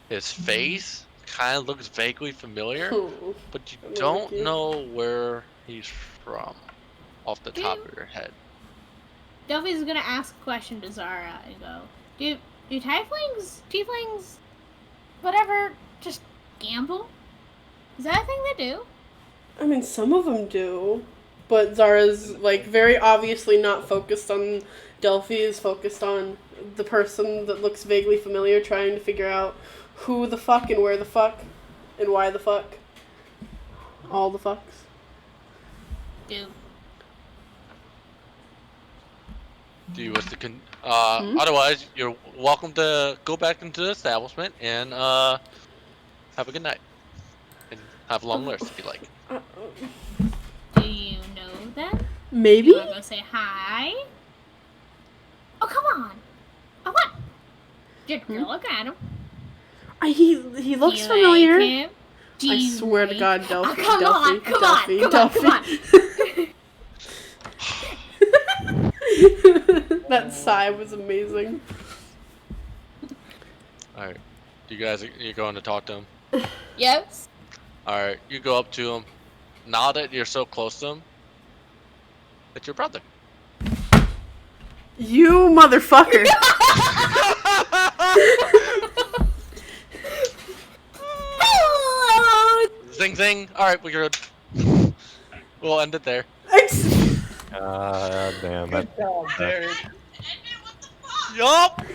His face kind of looks vaguely familiar, Oh, but you I don't like you. know where he's from off the top of your head. Delphi's gonna ask a question to Zara and go, do tieflings, whatever, just gamble? Is that a thing they do? I mean, some of them do, but Zara's like very obviously not focused on Delphi. Is focused on the person that looks vaguely familiar, trying to figure out who the fuck and where the fuck and why the fuck. All the fucks. Do. Do you wish to otherwise, you're welcome to go back into the establishment and have a good night. And have a long rest if you like. Do you know them? Maybe? You wanna go say hi? Oh, come on. I want... Just look at him. He looks Do you familiar. like him? Do I you swear to like- God, Delphi, Oh, Delphi. come on. That sigh was amazing. Alright. You're going to talk to him? Yes. Alright, you go up to him. Now that you're so close to him, it's your brother. You motherfucker. Hello. Zing zing. Alright, we're good. We'll end it there. Damn it. Good job, Darren. Yup!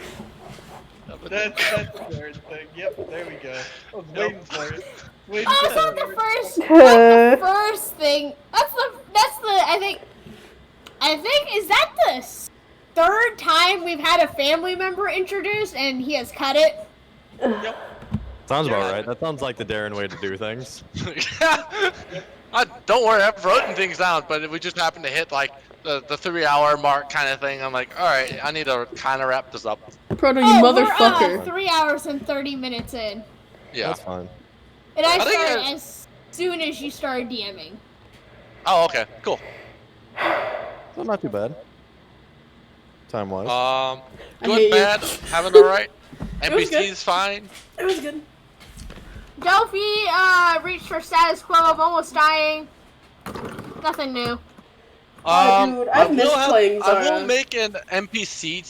That's Darren's thing. Yep, there we go. I was waiting for it. Waiting Oh, for it's not that. the first. That's the first thing. That's the. I think is that the third time we've had a family member introduced and he has cut it. Yep. Sounds about right. That sounds like the Darren way to do things. Don't worry, I've written things down, but we just happened to hit like the 3-hour mark kind of thing. I'm like, alright, I need to kind of wrap this up. Proto, you motherfucker. We're 3 hours and 30 minutes in. Yeah. That's fine. And I I think started as soon as you started DMing. Oh, okay, cool. So not too bad. Time-wise. Good, bad, having alright. NPC's fine. It was good. Delphi reached her status quo of almost dying. Nothing new. Dude, I've missed playing I Zara. will make an NPC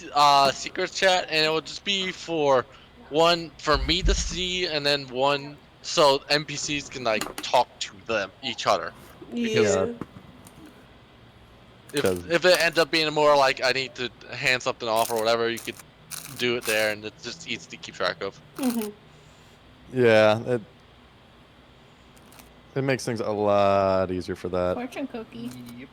secret chat, and it will just be for me to see, and then one so NPCs can like talk to each other. Yeah. If it ends up being more like I need to hand something off or whatever, you could do it there, and it's just easy to keep track of. Mm-hmm. Yeah, it makes things a lot easier for that. Fortune cookie. Yep.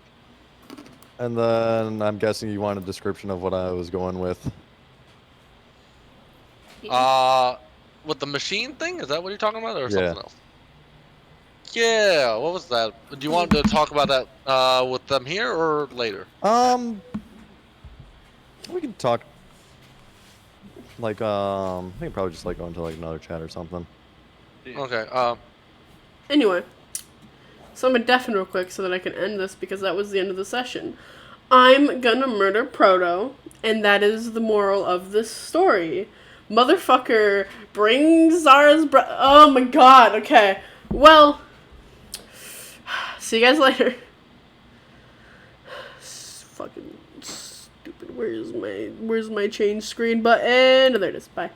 And then I'm guessing you want a description of what I was going with. With the machine thing, is that what you're talking about, or Yeah. something else? Yeah, what was that? Do you want to talk about that with them here or later? We can talk. Like, we can probably just like go into like another chat or something. Okay. Anyway, so I'm gonna deafen real quick so that I can end this because that was the end of the session. I'm gonna murder Proto, and that is the moral of this story. Motherfucker brings Zara's oh my god, okay. Well, see you guys later. Fucking stupid, where's my change screen button? Oh, there it is, bye.